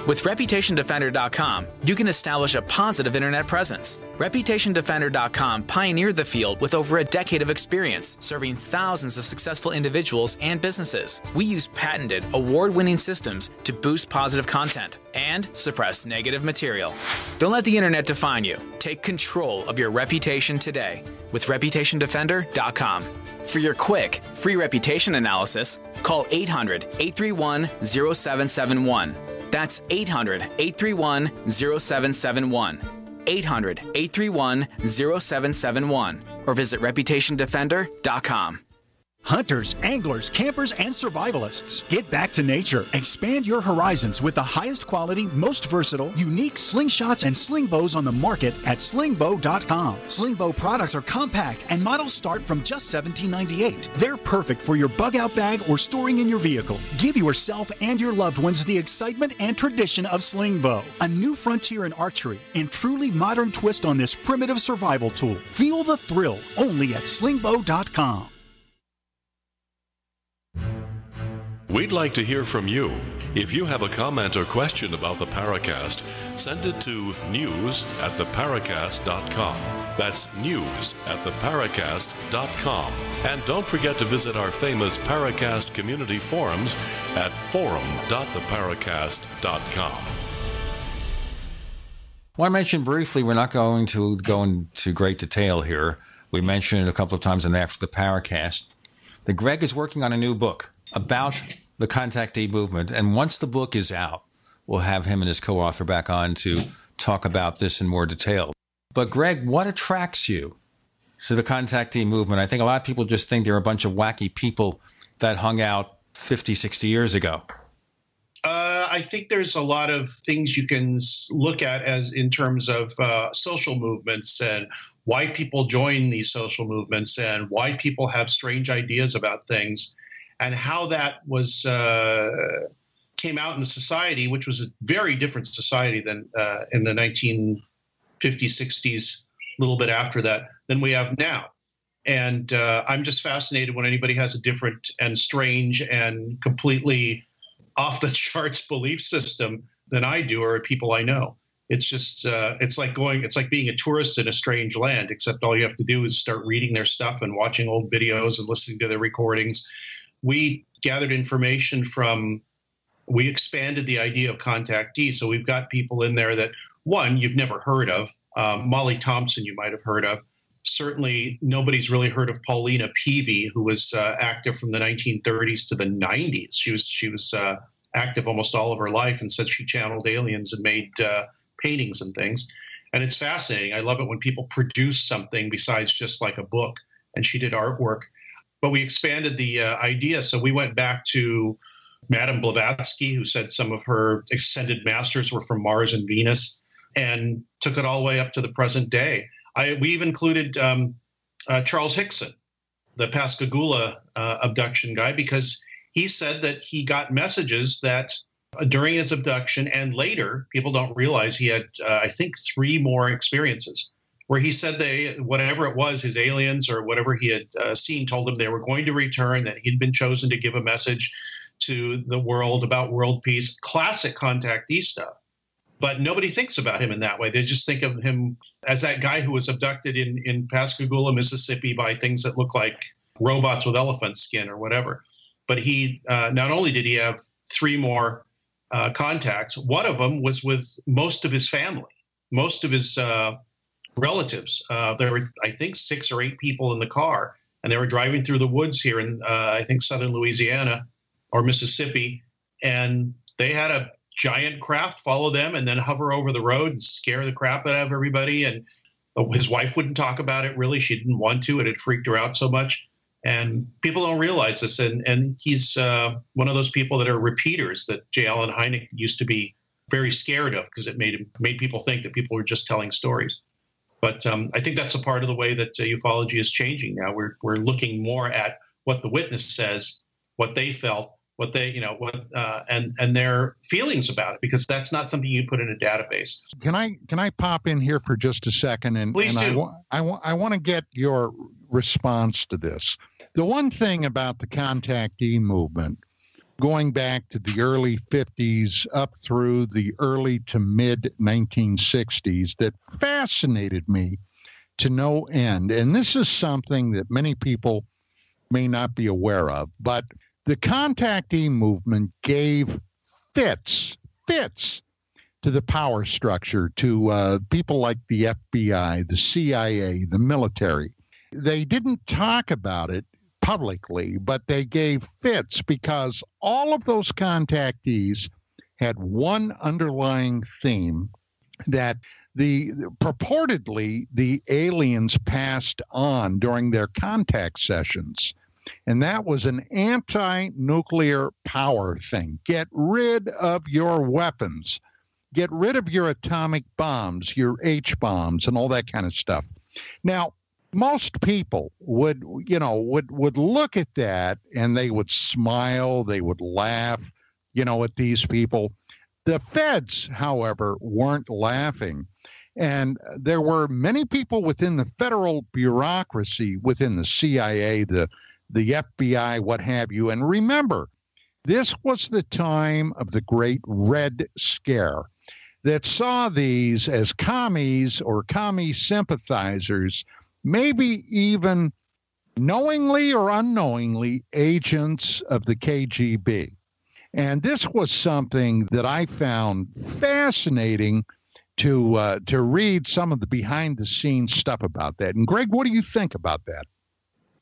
With ReputationDefender.com, you can establish a positive internet presence. ReputationDefender.com pioneered the field with over a decade of experience, serving thousands of successful individuals and businesses. We use patented, award-winning systems to boost positive content and suppress negative material. Don't let the internet define you. Take control of your reputation today with ReputationDefender.com. For your quick, free reputation analysis, call 800-831-0771. That's 800-831-0771. 800-831-0771. Or visit ReputationDefender.com. Hunters, anglers, campers, and survivalists. Get back to nature. Expand your horizons with the highest quality, most versatile, unique slingshots and sling bows on the market at slingbow.com. Slingbow products are compact and models start from just $17.98. They're perfect for your bug-out bag or storing in your vehicle. Give yourself and your loved ones the excitement and tradition of slingbow. A new frontier in archery and truly modern twist on this primitive survival tool. Feel the thrill only at slingbow.com. We'd like to hear from you. If you have a comment or question about the Paracast, send it to news@theparacast.com. That's news@theparacast.com. And don't forget to visit our famous Paracast community forums at forum.theparacast.com. Well, I mentioned briefly, we're not going to go into great detail here. We mentioned it a couple of times in After the Paracast that Greg is working on a new book about the Contactee movement. And once the book is out, we'll have him and his co-author back on to talk about this in more detail. But Greg, what attracts you to the Contactee movement? I think a lot of people just think they're a bunch of wacky people that hung out 50, 60 years ago. I think there's a lot of things you can look at as in terms of social movements and why people join these social movements and why people have strange ideas about things, and how that was came out in the society, which was a very different society than in the 1950s, 60s, a little bit after that, than we have now. And I'm just fascinated when anybody has a different and strange and completely off the charts belief system than I do or people I know. It's just, it's like being a tourist in a strange land, except all you have to do is start reading their stuff and watching old videos and listening to their recordings. We gathered information we expanded the idea of contactees. So we've got people in there that, one, you've never heard of. Molly Thompson, you might have heard of. Certainly nobody's really heard of Paulina Peavy, who was active from the 1930s to the 90s. She was active almost all of her life and said she channeled aliens and made paintings and things. And it's fascinating. I love it when people produce something besides just like a book. And she did artwork. But we expanded the idea. So we went back to Madame Blavatsky, who said some of her ascended masters were from Mars and Venus, and took it all the way up to the present day. We've included Charles Hickson, the Pascagoula abduction guy, because he said that he got messages that during his abduction and later, people don't realize he had, I think, 3 more experiences where he said whatever it was, his aliens or whatever he had seen told him they were going to return, that he'd been chosen to give a message to the world about world peace, classic contactee stuff. But nobody thinks about him in that way. They just think of him as that guy who was abducted in Pascagoula, Mississippi by things that look like robots with elephant skin or whatever. But he not only did he have 3 more contacts, one of them was with most of his family, most of his relatives. There were, I think, 6 or 8 people in the car, and they were driving through the woods here in, I think, southern Louisiana or Mississippi, and they had a giant craft follow them and then hover over the road and scare the crap out of everybody. And his wife wouldn't talk about it, really. She didn't want to. It had freaked her out so much. And people don't realize this. And he's one of those people that are repeaters that J. Allen Hynek used to be very scared of, because it made people think that people were just telling stories. But I think that's a part of the way that ufology is changing now. We're looking more at what the witness says, what they felt, what they, and their feelings about it, because that's not something you put in a database. Can I pop in here for just a second? And please do. I want to get your response to this. The one thing about the contactee movement, going back to the early 50s up through the early to mid 1960s, that fascinated me to no end, and this is something that many people may not be aware of, but the contactee movement gave fits to the power structure, to people like the FBI, the CIA, the military. They didn't talk about it publicly, but they gave fits because all of those contactees had one underlying theme that purportedly the aliens passed on during their contact sessions. And that was an anti-nuclear power thing. Get rid of your weapons. Get rid of your atomic bombs, your H-bombs, and all that kind of stuff. Now, most people would look at that and they would smile, they would laugh, at these people. The feds, however, weren't laughing. And there were many people within the federal bureaucracy, within the CIA, the FBI, what have you. And remember, this was the time of the Great Red Scare that saw these as commies or commie sympathizers, maybe even knowingly or unknowingly agents of the KGB. And this was something that I found fascinating to read some of the behind-the-scenes stuff about that. And Greg, what do you think about that?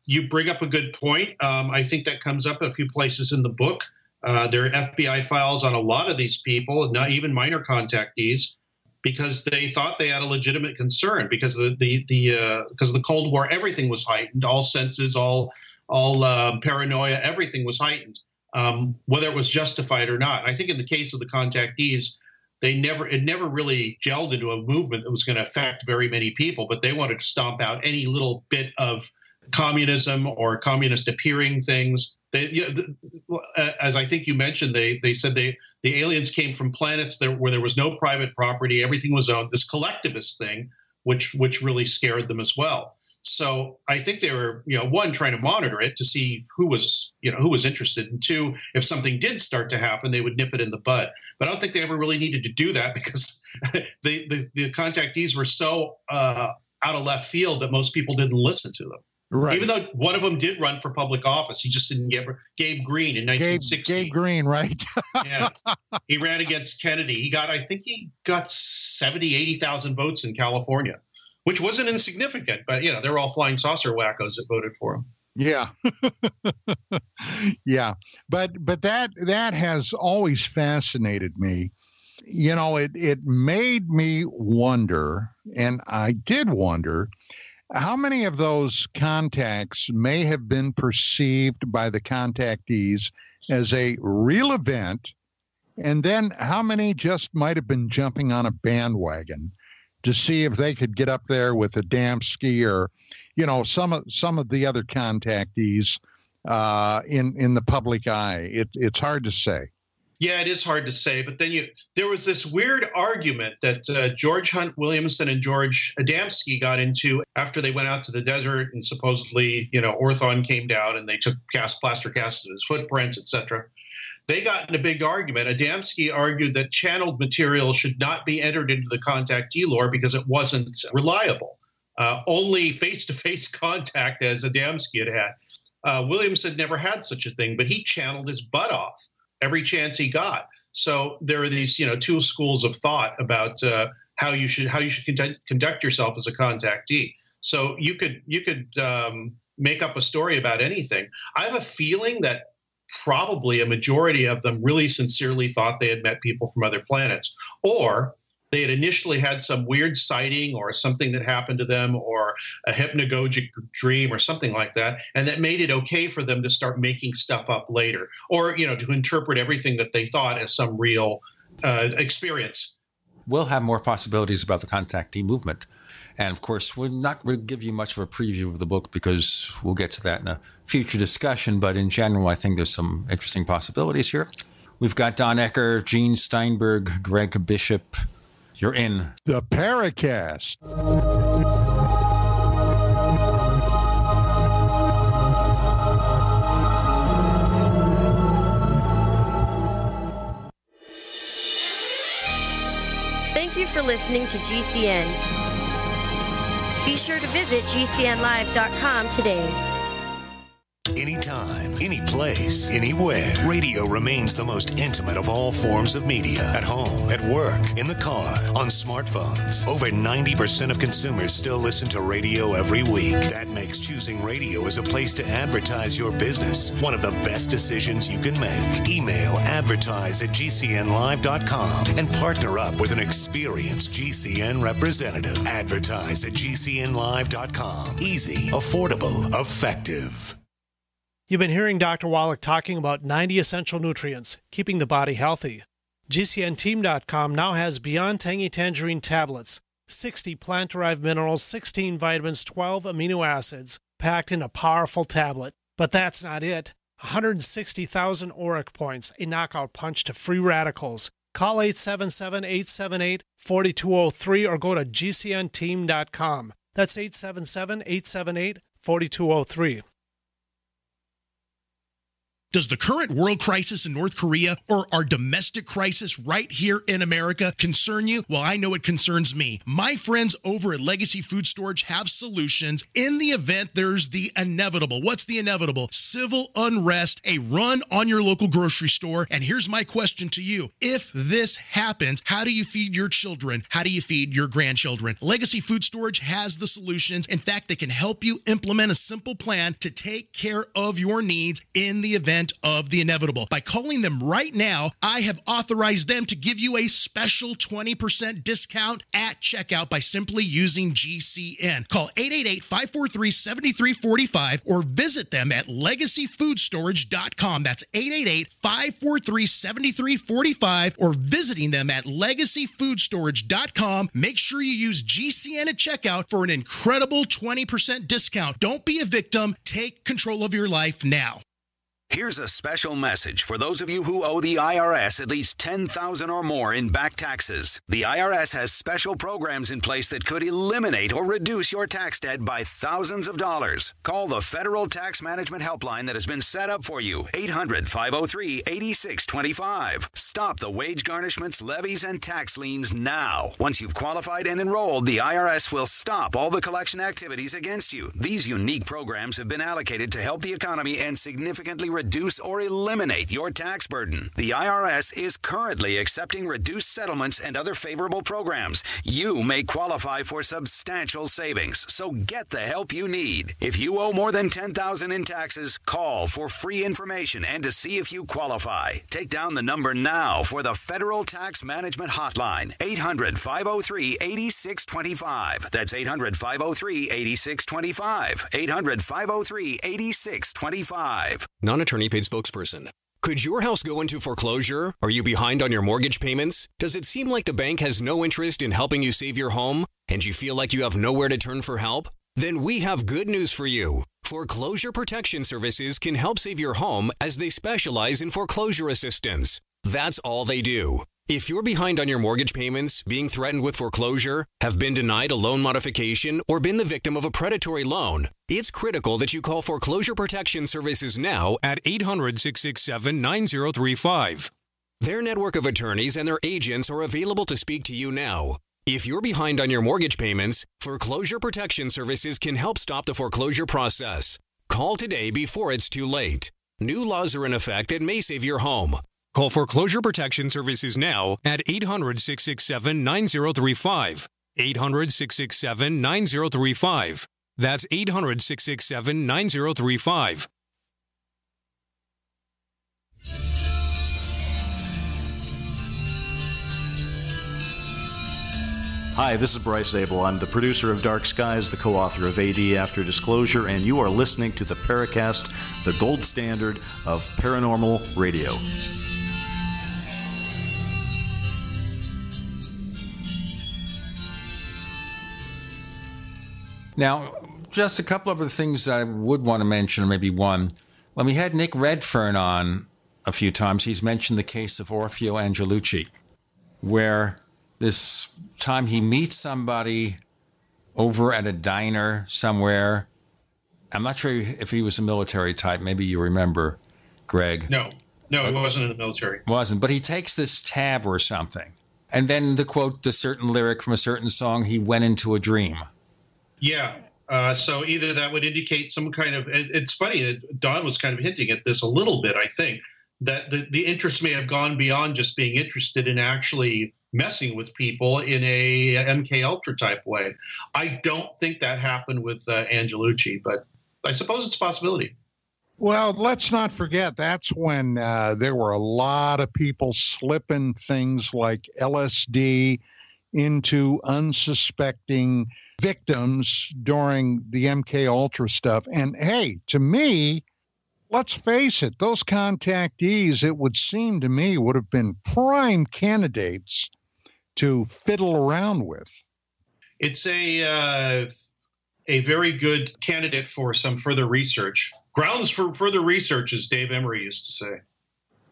You bring up a good point. I think that comes up a few places in the book. There are FBI files on a lot of these people, not even minor contactees, because they thought they had a legitimate concern because of the Cold War. Everything was heightened, all senses, all paranoia, everything was heightened, whether it was justified or not. I think in the case of the contactees, it never really gelled into a movement that was going to affect very many people, but they wanted to stomp out any little bit of communism or communist appearing things. As I think you mentioned, they said the aliens came from planets where there was no private property, everything was owned, this collectivist thing, which really scared them as well. So I think they were, one, trying to monitor it to see who was interested, and two, if something did start to happen, they would nip it in the bud. But I don't think they ever really needed to do that because the contactees were so out of left field that most people didn't listen to them. Right. Even though one of them did run for public office, he just didn't get Gabe Green in 1960. Gabe Green, right? Yeah, he ran against Kennedy. I think he got 70, 80,000 votes in California, which wasn't insignificant. But they were all flying saucer wackos that voted for him. Yeah, yeah. But that has always fascinated me. It made me wonder, and I did wonder, how many of those contacts may have been perceived by the contactees as a real event, and then how many just might have been jumping on a bandwagon to see if they could get up there with a Adamski or, some of the other contactees in the public eye. It's hard to say. Yeah, it is hard to say. But then there was this weird argument that George Hunt Williamson and George Adamski got into after they went out to the desert and supposedly, Orthon came down and they took plaster casts of his footprints, etc. They got in a big argument. Adamski argued that channeled material should not be entered into the contactee lore because it wasn't reliable. Only face-to-face contact, as Adamski had. Williamson never had such a thing, but he channeled his butt off every chance he got. So there are these, two schools of thought about how you should conduct yourself as a contactee. So you could make up a story about anything. I have a feeling that probably a majority of them really sincerely thought they had met people from other planets, or they had initially had some weird sighting or something that happened to them, or a hypnagogic dream or something like that, and that made it okay for them to start making stuff up later, or to interpret everything that they thought as some real experience. We'll have more possibilities about the contactee movement. And of course, we're not going to give you much of a preview of the book because we'll get to that in a future discussion. But in general, I think there's some interesting possibilities here. We've got Don Ecker, Gene Steinberg, Greg Bishop. You're in the Paracast. Thank you for listening to GCN. Be sure to visit GCNlive.com today. Anytime, any place, anywhere. Radio remains the most intimate of all forms of media. At home, at work, in the car, on smartphones. Over 90% of consumers still listen to radio every week. That makes choosing radio as a place to advertise your business one of the best decisions you can make. Email advertise@gcnlive.com and partner up with an experienced GCN representative. Advertise@gcnlive.com. Easy, affordable, effective. You've been hearing Dr. Wallach talking about 90 essential nutrients, keeping the body healthy. GCNteam.com now has Beyond Tangy Tangerine tablets, 60 plant-derived minerals, 16 vitamins, 12 amino acids, packed in a powerful tablet. But that's not it. 160,000 auric points, a knockout punch to free radicals. Call 877-878-4203 or go to GCNteam.com. That's 877-878-4203. Does the current world crisis in North Korea or our domestic crisis right here in America concern you? Well, I know it concerns me. My friends over at Legacy Food Storage have solutions in the event there's the inevitable. What's the inevitable? Civil unrest, a run on your local grocery store. And here's my question to you. If this happens, how do you feed your children? How do you feed your grandchildren? Legacy Food Storage has the solutions. In fact, they can help you implement a simple plan to take care of your needs in the event of the inevitable. By calling them right now, I have authorized them to give you a special 20% discount at checkout by simply using GCN. Call 888-543-7345 or visit them at legacyfoodstorage.com. That's 888-543-7345 or visiting them at legacyfoodstorage.com. Make sure you use GCN at checkout for an incredible 20% discount. Don't be a victim. Take control of your life now. Here's a special message for those of you who owe the IRS at least $10,000 or more in back taxes. The IRS has special programs in place that could eliminate or reduce your tax debt by thousands of dollars. Call the Federal Tax Management Helpline that has been set up for you, 800-503-8625. Stop the wage garnishments, levies, and tax liens now. Once you've qualified and enrolled, the IRS will stop all the collection activities against you. These unique programs have been allocated to help the economy and significantly reduce or eliminate your tax burden. The IRS is currently accepting reduced settlements and other favorable programs. You may qualify for substantial savings, so get the help you need. If you owe more than $10,000 in taxes, call for free information and to see if you qualify. Take down the number now for the Federal Tax Management Hotline, 800-503-8625. That's 800-503-8625. 800-503-8625. Non-attorney paid spokesperson. Could your house go into foreclosure? Are you behind on your mortgage payments? Does it seem like the bank has no interest in helping you save your home? And you feel like you have nowhere to turn for help? Then we have good news for you. Foreclosure Protection Services can help save your home as they specialize in foreclosure assistance. That's all they do. If you're behind on your mortgage payments, being threatened with foreclosure, have been denied a loan modification, or been the victim of a predatory loan, it's critical that you call Foreclosure Protection Services now at 800-667-9035. Their network of attorneys and their agents are available to speak to you now. If you're behind on your mortgage payments, Foreclosure Protection Services can help stop the foreclosure process. Call today before it's too late. New laws are in effect that may save your home. Call Foreclosure Protection Services now at 800-667-9035. 800-667-9035. That's 800-667-9035. Hi, this is Bryce Abel. I'm the producer of Dark Skies, the co-author of AD After Disclosure, and you are listening to the Paracast, the gold standard of paranormal radio. Now, just a couple of other things I would want to mention, or maybe one. When we had Nick Redfern on a few times, he's mentioned the case of Orfeo Angelucci, where this time he meets somebody over at a diner somewhere. I'm not sure if he was a military type. Maybe you remember, Greg. No, he wasn't in the military. Wasn't, but he takes this tab or something. And then to quote the certain lyric from a certain song, he went into a dream. Yeah. So either that would indicate some kind of, it's funny, Don was kind of hinting at this a little bit, I think, that the interest may have gone beyond just being interested in actually messing with people in a MK Ultra type way. I don't think that happened with Angelucci, but I suppose it's a possibility. Well, let's not forget, that's when there were a lot of people slipping things like LSD into unsuspecting victims during the MK Ultra stuff. And hey, to me, let's face it, those contactees, it would seem to me, would have been prime candidates to fiddle around with. It's a very good candidate for some further research. Grounds for further research, as Dave Emery used to say.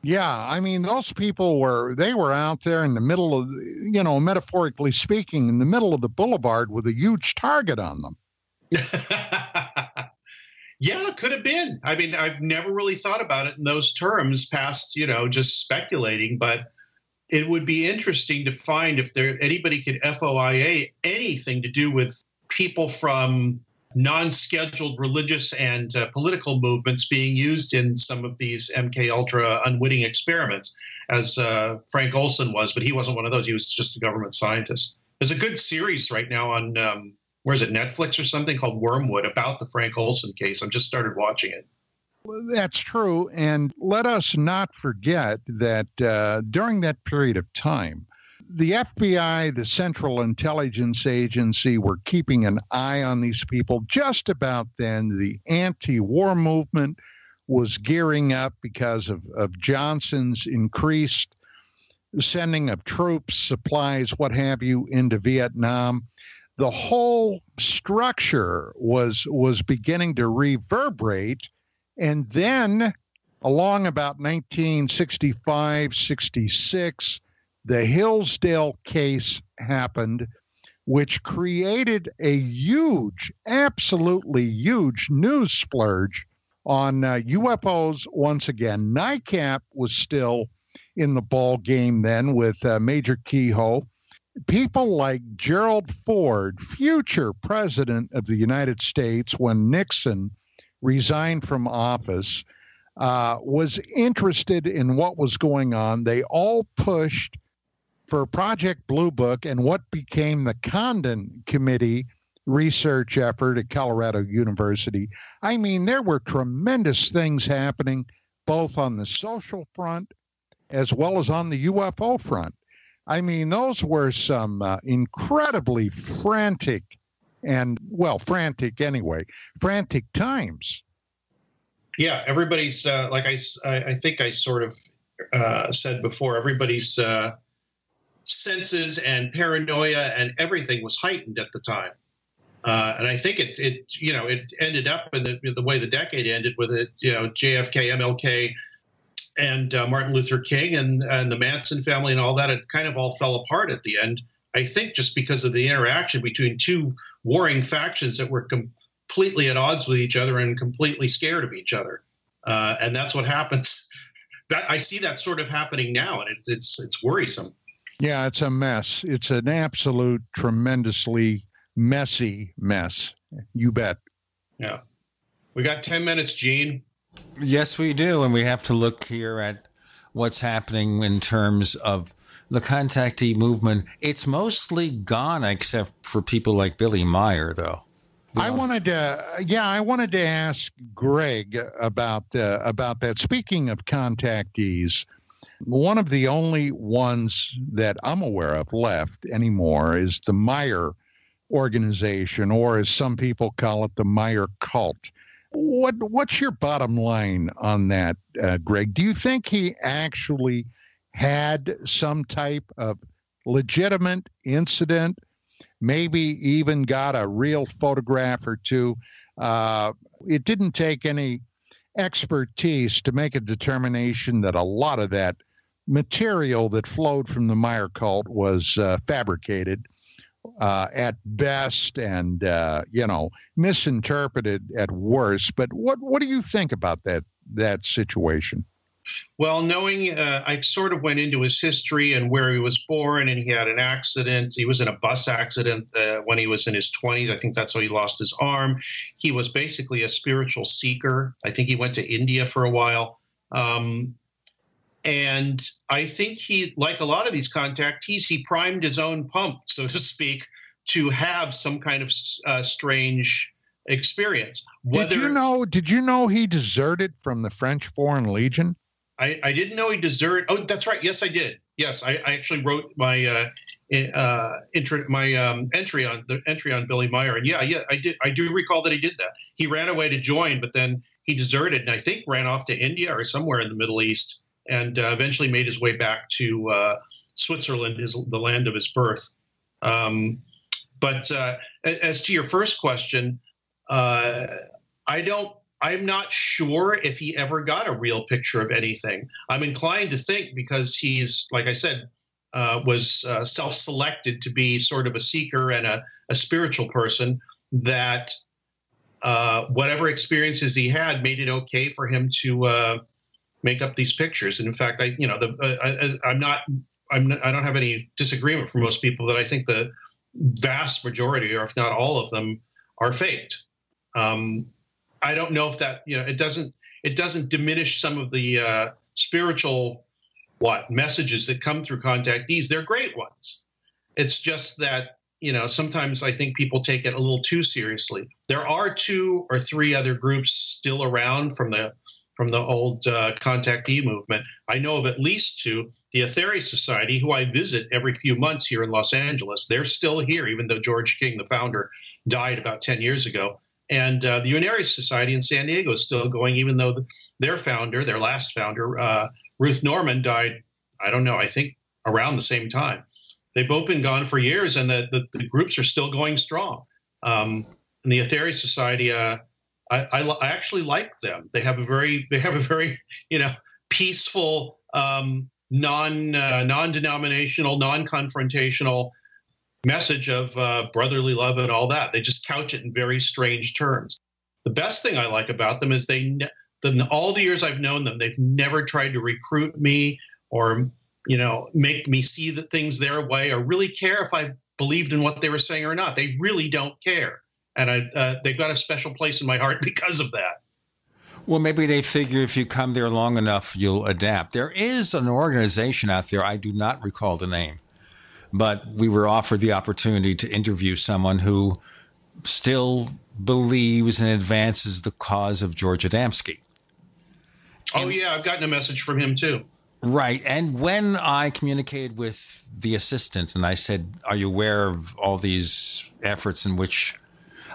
Yeah, I mean, those people were out there in the middle of, metaphorically speaking, in the middle of the boulevard with a huge target on them. Yeah, it could have been. I mean, I've never really thought about it in those terms past, just speculating, but it would be interesting to find if anybody could FOIA anything to do with people from non-scheduled religious and political movements being used in some of these MK Ultra unwitting experiments, as Frank Olson was, but he wasn't one of those. He was just a government scientist. There's a good series right now on, where is it, Netflix or something, called Wormwood, about the Frank Olson case. I've just started watching it. That's true. And let us not forget that during that period of time, the FBI, the Central Intelligence Agency, were keeping an eye on these people. Just about then, the anti-war movement was gearing up because of Johnson's increased sending of troops, supplies, what have you, into Vietnam. The whole structure was beginning to reverberate. And then, along about 1965, 66, the Hillsdale case happened, which created a huge, absolutely huge news splurge on UFOs once again. NICAP was still in the ball game then with Major Kehoe. People like Gerald Ford, future president of the United States when Nixon resigned from office, was interested in what was going on. They all pushed for Project Blue Book and what became the Condon Committee research effort at Colorado University. I mean, there were tremendous things happening both on the social front as well as on the UFO front. I mean, those were some incredibly frantic times. Yeah, everybody's, like I think I sort of said before, everybody's senses and paranoia and everything was heightened at the time. And I think it ended up in the way the decade ended with it, JFK, MLK, and Martin Luther King and the Manson family and all that, it kind of all fell apart at the end. I think just because of the interaction between two warring factions that were completely at odds with each other and completely scared of each other. And that's what happens. I see that sort of happening now, and it's worrisome. Yeah, it's a mess. It's an absolute tremendously messy mess. You bet. Yeah. We got 10 minutes, Gene. Yes, we do. And we have to look here at what's happening in terms of the contactee movement. It's mostly gone except for people like Billy Meyer, though. I wanted to ask Greg about that. Speaking of contactees, one of the only ones that I'm aware of left anymore is the Meyer organization, or as some people call it, the Meyer cult. What's your bottom line on that, Greg? Do you think he actually had some type of legitimate incident? Maybe even got a real photograph or two. It didn't take any expertise to make a determination that a lot of that material that flowed from the Meyer cult was fabricated at best and, misinterpreted at worst. But what do you think about that situation? Well, knowing I sort of went into his history and where he was born, and he had an accident. He was in a bus accident when he was in his 20s. I think that's how he lost his arm. He was basically a spiritual seeker. I think he went to India for a while. And I think he, like a lot of these contactees, he primed his own pump, so to speak, to have some kind of strange experience. Did you know he deserted from the French Foreign Legion? I didn't know he deserted. Oh, that's right. Yes, I did. Yes, I actually wrote my entry on Billy Meyer, and yeah, I did. I do recall that he did that. He ran away to join, but then he deserted, and I think ran off to India or somewhere in the Middle East, and eventually made his way back to Switzerland, the land of his birth. But as to your first question, I'm not sure if he ever got a real picture of anything. I'm inclined to think, because he's, like I said, was self-selected to be sort of a seeker and a spiritual person, that whatever experiences he had made it okay for him to make up these pictures. And in fact, I don't have any disagreement from most people that I think the vast majority, or if not all of them, are faked. I don't know if that, it doesn't diminish some of the spiritual messages that come through contactees. They're great ones. It's just that, sometimes I think people take it a little too seriously. There are 2 or 3 other groups still around from the old contactee movement. I know of at least 2. The Aetheri Society, who I visit every few months here in Los Angeles, they're still here, even though George King, the founder, died about 10 years ago. And the Unary Society in San Diego is still going, even though their last founder, Ruth Norman, died, I don't know, I think around the same time. They've both been gone for years, and the groups are still going strong. And the Aetheri Society, I actually like them. They have a very peaceful, non-denominational, non-confrontational message of brotherly love and all that. They just couch it in very strange terms. The best thing I like about them is all the years I've known them, they've never tried to recruit me or, make me see the things their way or really care if I believed in what they were saying or not. They really don't care. And they've got a special place in my heart because of that. Well, maybe they figure if you come there long enough, you'll adapt. There is an organization out there, I do not recall the name, but we were offered the opportunity to interview someone who still believes and advances the cause of George Adamski. Oh, yeah, I've gotten a message from him, too. Right. And when I communicated with the assistant and I said, are you aware of all these efforts in which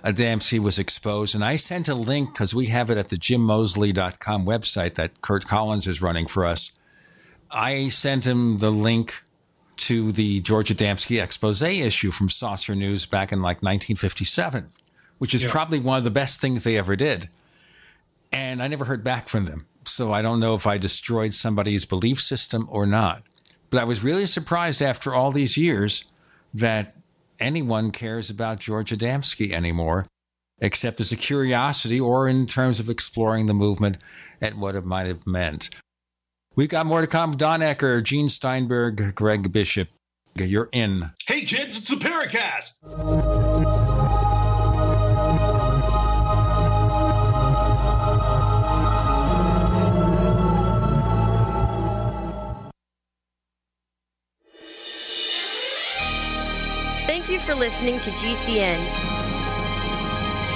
Adamski was exposed? And I sent a link, because we have it at the JimMosley.com website that Kurt Collins is running for us. I sent him the link to the George Adamski expose issue from Saucer News back in like 1957, which is probably one of the best things they ever did. And I never heard back from them. so I don't know if I destroyed somebody's belief system or not. But I was really surprised after all these years that anyone cares about George Adamski anymore, except as a curiosity or in terms of exploring the movement and what it might have meant. We've got more to come. Don Ecker, Gene Steinberg, Greg Bishop. You're in. Hey, kids, it's the Paracast. Thank you for listening to GCN.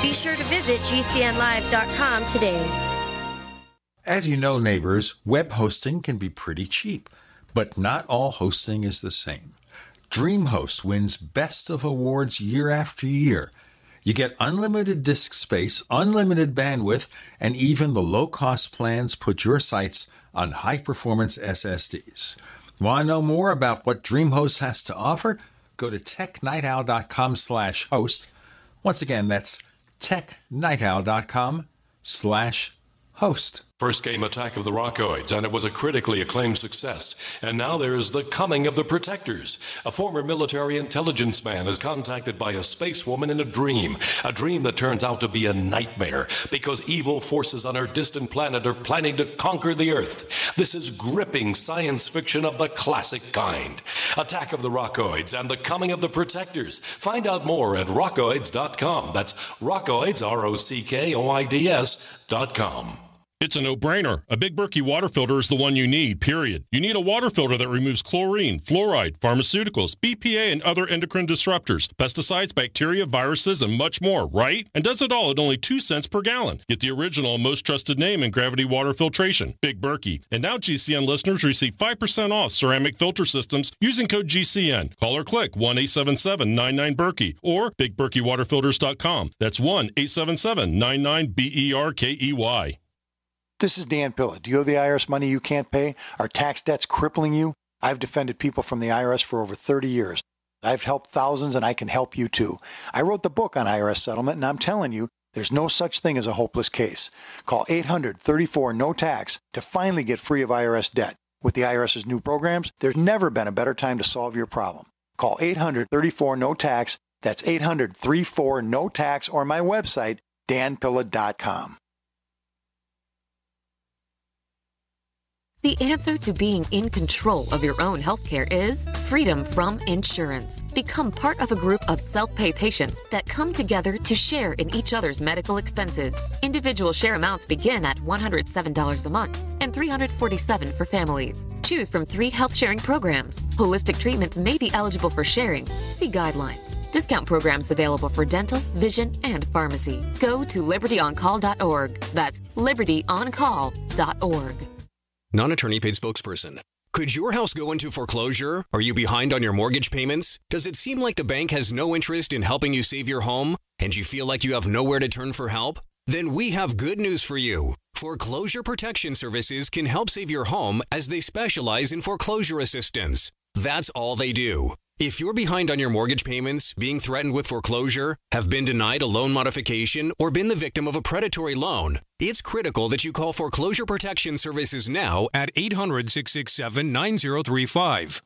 Be sure to visit GCNlive.com today. As you know, neighbors, web hosting can be pretty cheap, but not all hosting is the same. DreamHost wins Best of Awards year after year. You get unlimited disk space, unlimited bandwidth, and even the low-cost plans put your sites on high-performance SSDs. Want to know more about what DreamHost has to offer? Go to technightowl.com/host. Once again, that's technightowl.com/host. First came Attack of the Rockoids, and it was a critically acclaimed success. And now there's The Coming of the Protectors. A former military intelligence man is contacted by a space woman in a dream that turns out to be a nightmare because evil forces on our distant planet are planning to conquer the Earth. This is gripping science fiction of the classic kind. Attack of the Rockoids and The Coming of the Protectors. Find out more at rockoids.com. That's Rockoids, ROCKOIDS.com. It's a no-brainer. A Big Berkey water filter is the one you need, period. You need a water filter that removes chlorine, fluoride, pharmaceuticals, BPA, and other endocrine disruptors, pesticides, bacteria, viruses, and much more, right? And does it all at only 2 cents per gallon. Get the original and most trusted name in gravity water filtration, Big Berkey. And now GCN listeners receive 5% off ceramic filter systems using code GCN. Call or click 1-877-99-BERKEY or BigBerkeyWaterFilters.com. That's 1-877-99-BERKEY. This is Dan Pilla. Do you owe the IRS money you can't pay? Are tax debts crippling you? I've defended people from the IRS for over 30 years. I've helped thousands, and I can help you too. I wrote the book on IRS settlement, and I'm telling you, there's no such thing as a hopeless case. Call 800-34-NO-TAX to finally get free of IRS debt. With the IRS's new programs, there's never been a better time to solve your problem. Call 800-34-NO-TAX. That's 800-34-NO-TAX, or my website, danpilla.com. The answer to being in control of your own healthcare is freedom from insurance. Become part of a group of self-pay patients that come together to share in each other's medical expenses. Individual share amounts begin at $107 a month and $347 for families. Choose from 3 health-sharing programs. Holistic treatments may be eligible for sharing. See guidelines. Discount programs available for dental, vision, and pharmacy. Go to libertyoncall.org. That's libertyoncall.org. Non-attorney paid spokesperson. Could your house go into foreclosure? Are you behind on your mortgage payments? Does it seem like the bank has no interest in helping you save your home? And you feel like you have nowhere to turn for help? Then we have good news for you. Foreclosure Protection Services can help save your home as they specialize in foreclosure assistance. That's all they do. If you're behind on your mortgage payments, being threatened with foreclosure, have been denied a loan modification, or been the victim of a predatory loan, it's critical that you call Foreclosure Protection Services now at 800-667-9035.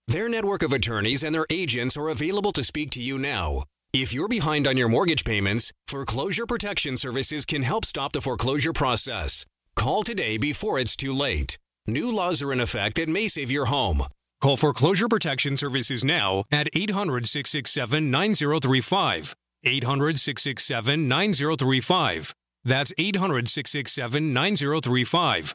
Their network of attorneys and their agents are available to speak to you now. If you're behind on your mortgage payments, Foreclosure Protection Services can help stop the foreclosure process. Call today before it's too late. New laws are in effect that may save your home. Call Foreclosure Protection Services now at 800-667-9035. 800-667-9035. That's 800-667-9035.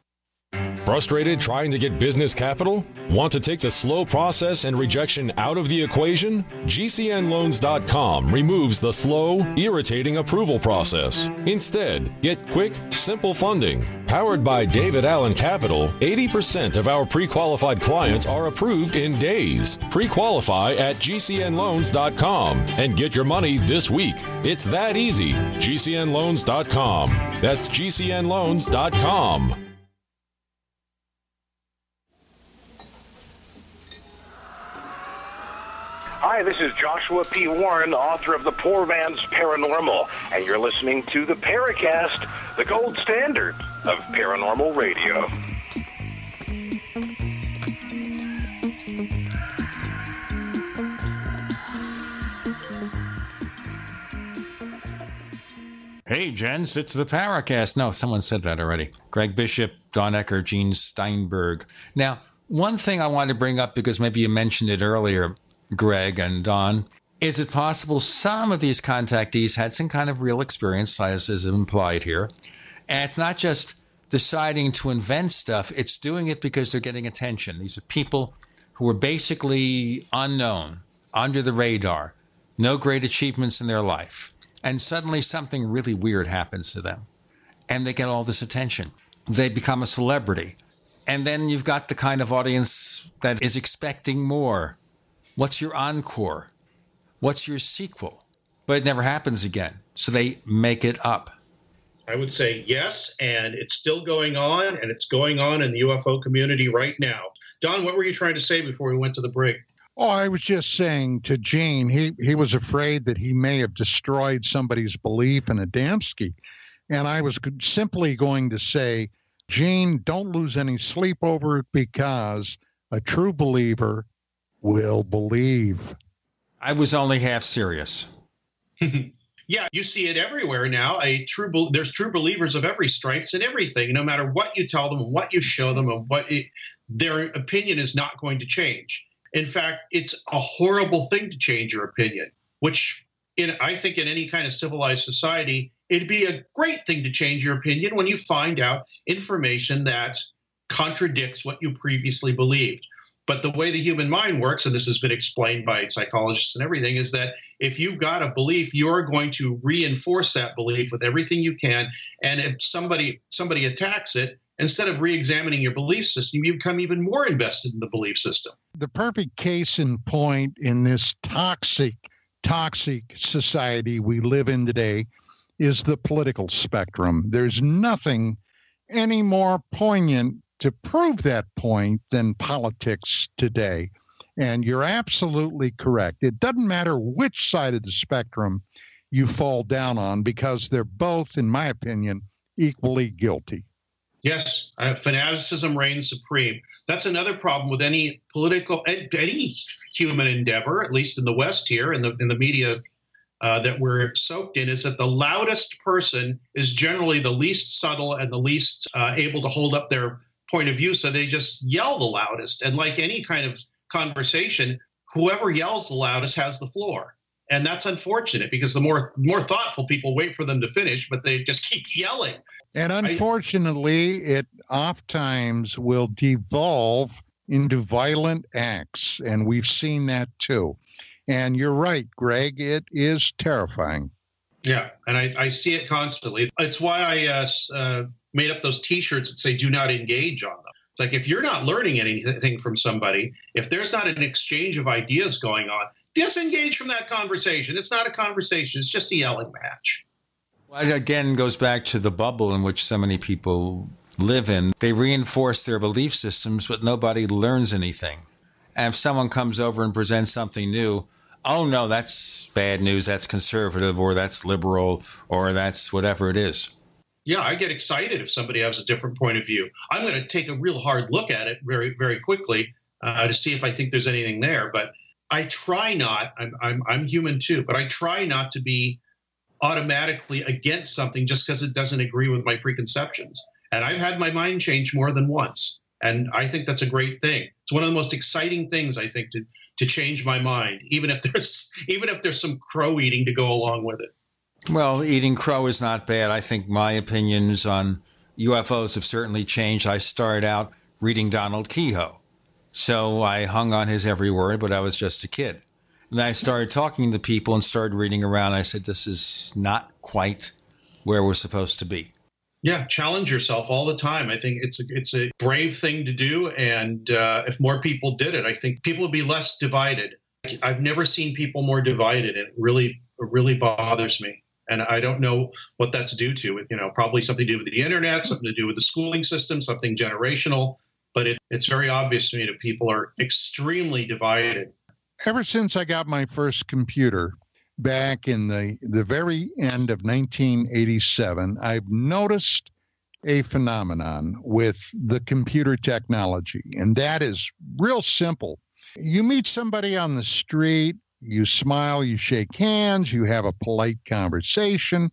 Frustrated trying to get business capital? Want to take the slow process and rejection out of the equation? GCNloans.com removes the slow, irritating approval process. Instead, get quick, simple funding. Powered by David Allen Capital, 80% of our pre-qualified clients are approved in days. Pre-qualify at GCNloans.com and get your money this week. It's that easy. GCNloans.com. That's GCNloans.com. Hi, this is Joshua P. Warren, author of The Poor Man's Paranormal, and you're listening to the Paracast, the gold standard of paranormal radio. Hey, gents, it's the Paracast. No, someone said that already. Greg Bishop, Don Ecker, Gene Steinberg. Now, one thing I wanted to bring up, because maybe you mentioned it earlier, Greg and Don, is it possible some of these contactees had some kind of real experience, as is implied here, and it's not just deciding to invent stuff, it's doing it because they're getting attention. These are people who are basically unknown, under the radar, no great achievements in their life. And suddenly something really weird happens to them. And they get all this attention. They become a celebrity. And then you've got the kind of audience that is expecting more. What's your encore? What's your sequel? But it never happens again. So they make it up. I would say yes, and it's still going on, and it's going on in the UFO community right now. Don, what were you trying to say before we went to the break? Oh, I was just saying to Gene, he was afraid that he may have destroyed somebody's belief in Adamski. And I was simply going to say, Gene, don't lose any sleep over it, because a true believer will believe. I was only half serious. Yeah, you see it everywhere now. There's true believers of every stripes and everything. No matter what you tell them and what you show them, and their opinion is not going to change. In fact, it's a horrible thing to change your opinion, which I think in any kind of civilized society, it'd be a great thing to change your opinion when you find out information that contradicts what you previously believed. But the way the human mind works, and this has been explained by psychologists and everything, is that if you've got a belief, you're going to reinforce that belief with everything you can. And if somebody attacks it, instead of re-examining your belief system, you become even more invested in the belief system. The perfect case in point in this toxic society we live in today is the political spectrum. There's nothing any more poignant to prove that point than politics today. And you're absolutely correct. It doesn't matter which side of the spectrum you fall down on, because they're both, in my opinion, equally guilty. Yes, fanaticism reigns supreme. That's another problem with any human endeavor, at least in the West here, in the media that we're soaked in, is that the loudest person is generally the least subtle and the least able to hold up their point of view. So they just yell the loudest. And like any kind of conversation, whoever yells the loudest has the floor. And that's unfortunate, because the more thoughtful people wait for them to finish, but they just keep yelling. And unfortunately, it oftentimes will devolve into violent acts. And we've seen that too. And you're right, Greg, it is terrifying. Yeah, and I see it constantly. It's why I made up those T-shirts that say "Do not engage" on them. It's like, if you're not learning anything from somebody, if there's not an exchange of ideas going on, disengage from that conversation. It's not a conversation. It's just a yelling match. Well, it again goes back to the bubble in which so many people live in. They reinforce their belief systems, but nobody learns anything. And if someone comes over and presents something new, oh, no, that's bad news, that's conservative, or that's liberal, or that's whatever it is. Yeah, I get excited if somebody has a different point of view. I'm going to take a real hard look at it very, very quickly to see if I think there's anything there. But I try not, I'm human too, but I try not to be automatically against something just because it doesn't agree with my preconceptions. And I've had my mind change more than once. And I think that's a great thing. It's one of the most exciting things, I think, to change my mind, even if there's some crow eating to go along with it. Well, eating crow is not bad. I think my opinions on UFOs have certainly changed. I started out reading Donald Kehoe, so I hung on his every word, but I was just a kid. And then I started talking to people and started reading around. I said, this is not quite where we're supposed to be. Yeah, challenge yourself all the time. I think it's a brave thing to do, and if more people did it, I think people would be less divided. I've never seen people more divided. It really bothers me. And I don't know what that's due to. Probably something to do with the internet, something to do with the schooling system, something generational. But it's very obvious to me that people are extremely divided. Ever since I got my first computer back in the very end of 1987, I've noticed a phenomenon with the computer technology, and that is real simple. You meet somebody on the street, you smile, you shake hands, you have a polite conversation,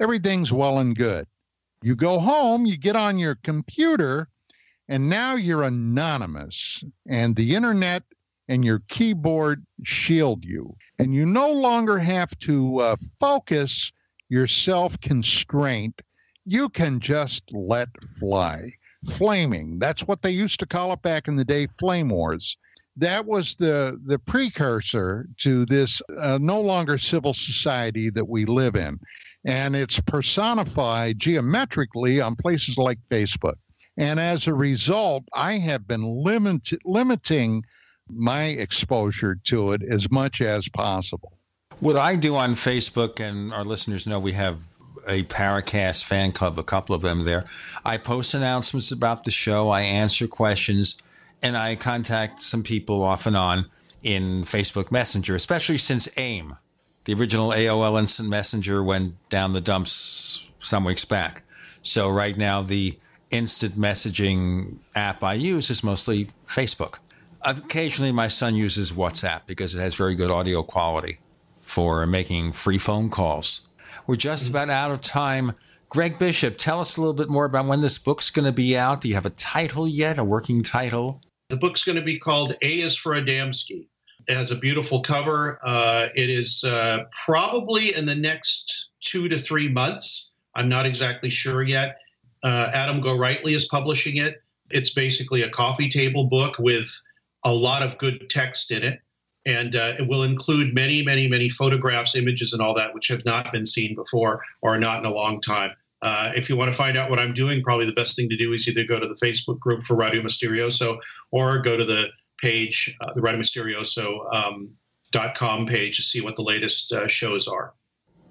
everything's well and good. You go home, you get on your computer, and now you're anonymous, and the internet and your keyboard shield you. And you no longer have to focus your self-constraint. You can just let fly. Flaming, that's what they used to call it back in the day, flame wars. That was the precursor to this no longer civil society that we live in. And it's personified geometrically on places like Facebook. And as a result, I have been limiting my exposure to it as much as possible. What I do on Facebook, and our listeners know we have a Paracast fan club, a couple of them there. I post announcements about the show, I answer questions, and I contact some people off and on in Facebook Messenger, especially since AIM, the original AOL Instant Messenger, went down the dumps some weeks back. So right now, the instant messaging app I use is mostly Facebook. Occasionally, my son uses WhatsApp because it has very good audio quality for making free phone calls. We're just about out of time. Greg Bishop, tell us a little bit more about when this book's going to be out. Do you have a title yet, a working title? The book's going to be called A is for Adamski. It has a beautiful cover. It is probably in the next 2 to 3 months. I'm not exactly sure yet. Adam Gorightly is publishing it. It's basically a coffee table book with a lot of good text in it. And it will include many, many, many photographs, images, and all that, which have not been seen before or not in a long time. If you want to find out what I'm doing, probably the best thing to do is either go to the Facebook group for Radio Misterioso or go to the page, the Radio Misterioso.com page to see what the latest shows are.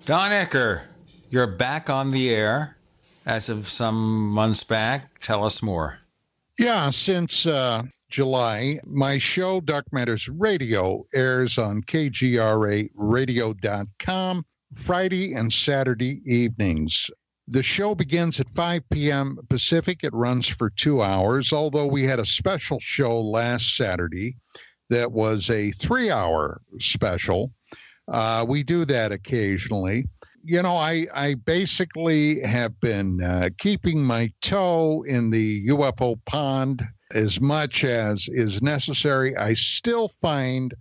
Don Ecker, you're back on the air as of some months back. Tell us more. Yeah, since July, my show, Dark Matters Radio, airs on KGRAradio.com Friday and Saturday evenings. The show begins at 5 p.m. Pacific. It runs for 2 hours, although we had a special show last Saturday that was a 3-hour special. We do that occasionally. You know, I basically have been keeping my toe in the UFO pond as much as is necessary. I still find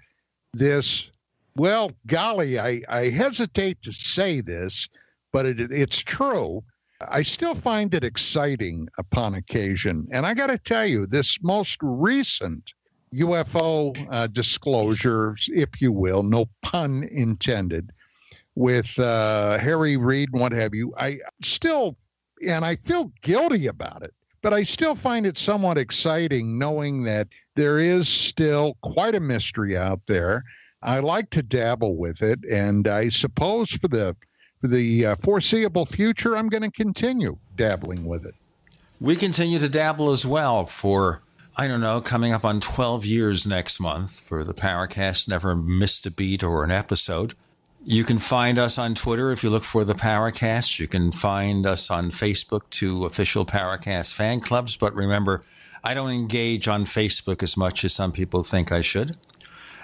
this, well, golly, I hesitate to say this, but it's true. I still find it exciting upon occasion. And I got to tell you, this most recent UFO disclosure, if you will, no pun intended, with Harry Reid and what have you, I still, and I feel guilty about it, but I still find it somewhat exciting knowing that there is still quite a mystery out there. I like to dabble with it, and I suppose for the foreseeable future, I'm going to continue dabbling with it. We continue to dabble as well for, I don't know, coming up on 12 years next month for the Paracast. Never missed a beat or an episode. You can find us on Twitter if you look for the Paracast. You can find us on Facebook to official Paracast fan clubs. But remember, I don't engage on Facebook as much as some people think I should.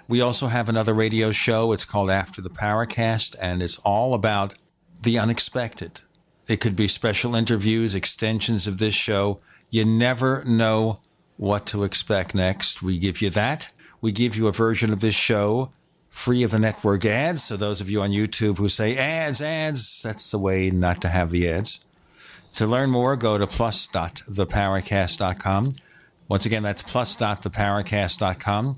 We also have another radio show. It's called After the Paracast, and it's all about the unexpected. It could be special interviews, extensions of this show. You never know what to expect next. We give you that. We give you a version of this show free of the network ads. So those of you on YouTube who say ads, that's the way not to have the ads. To learn more, go to plus.theparacast.com. Once again, that's plus.theparacast.com.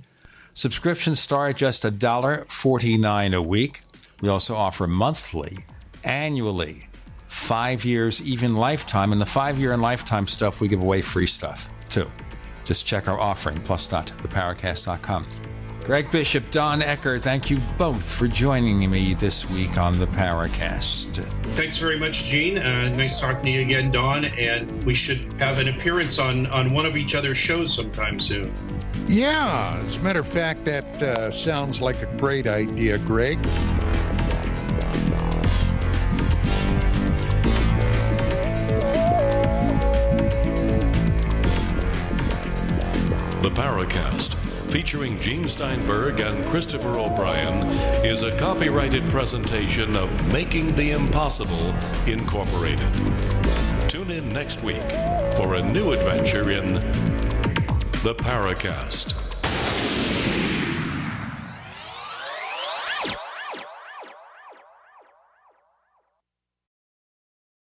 Subscriptions start at just $1.49 a week. We also offer monthly, annually, 5 years, even lifetime. And the 5-year and lifetime stuff, we give away free stuff, too. Just check our offering, plus.theparacast.com. Greg Bishop, Don Ecker, thank you both for joining me this week on the Paracast. Thanks very much, Gene. Nice talking to you again, Don. And we should have an appearance on one of each other's shows sometime soon. Yeah, as a matter of fact, that sounds like a great idea, Greg. The Paracast, featuring Gene Steinberg and Christopher O'Brien, is a copyrighted presentation of Making the Impossible Incorporated. Tune in next week for a new adventure in The Paracast.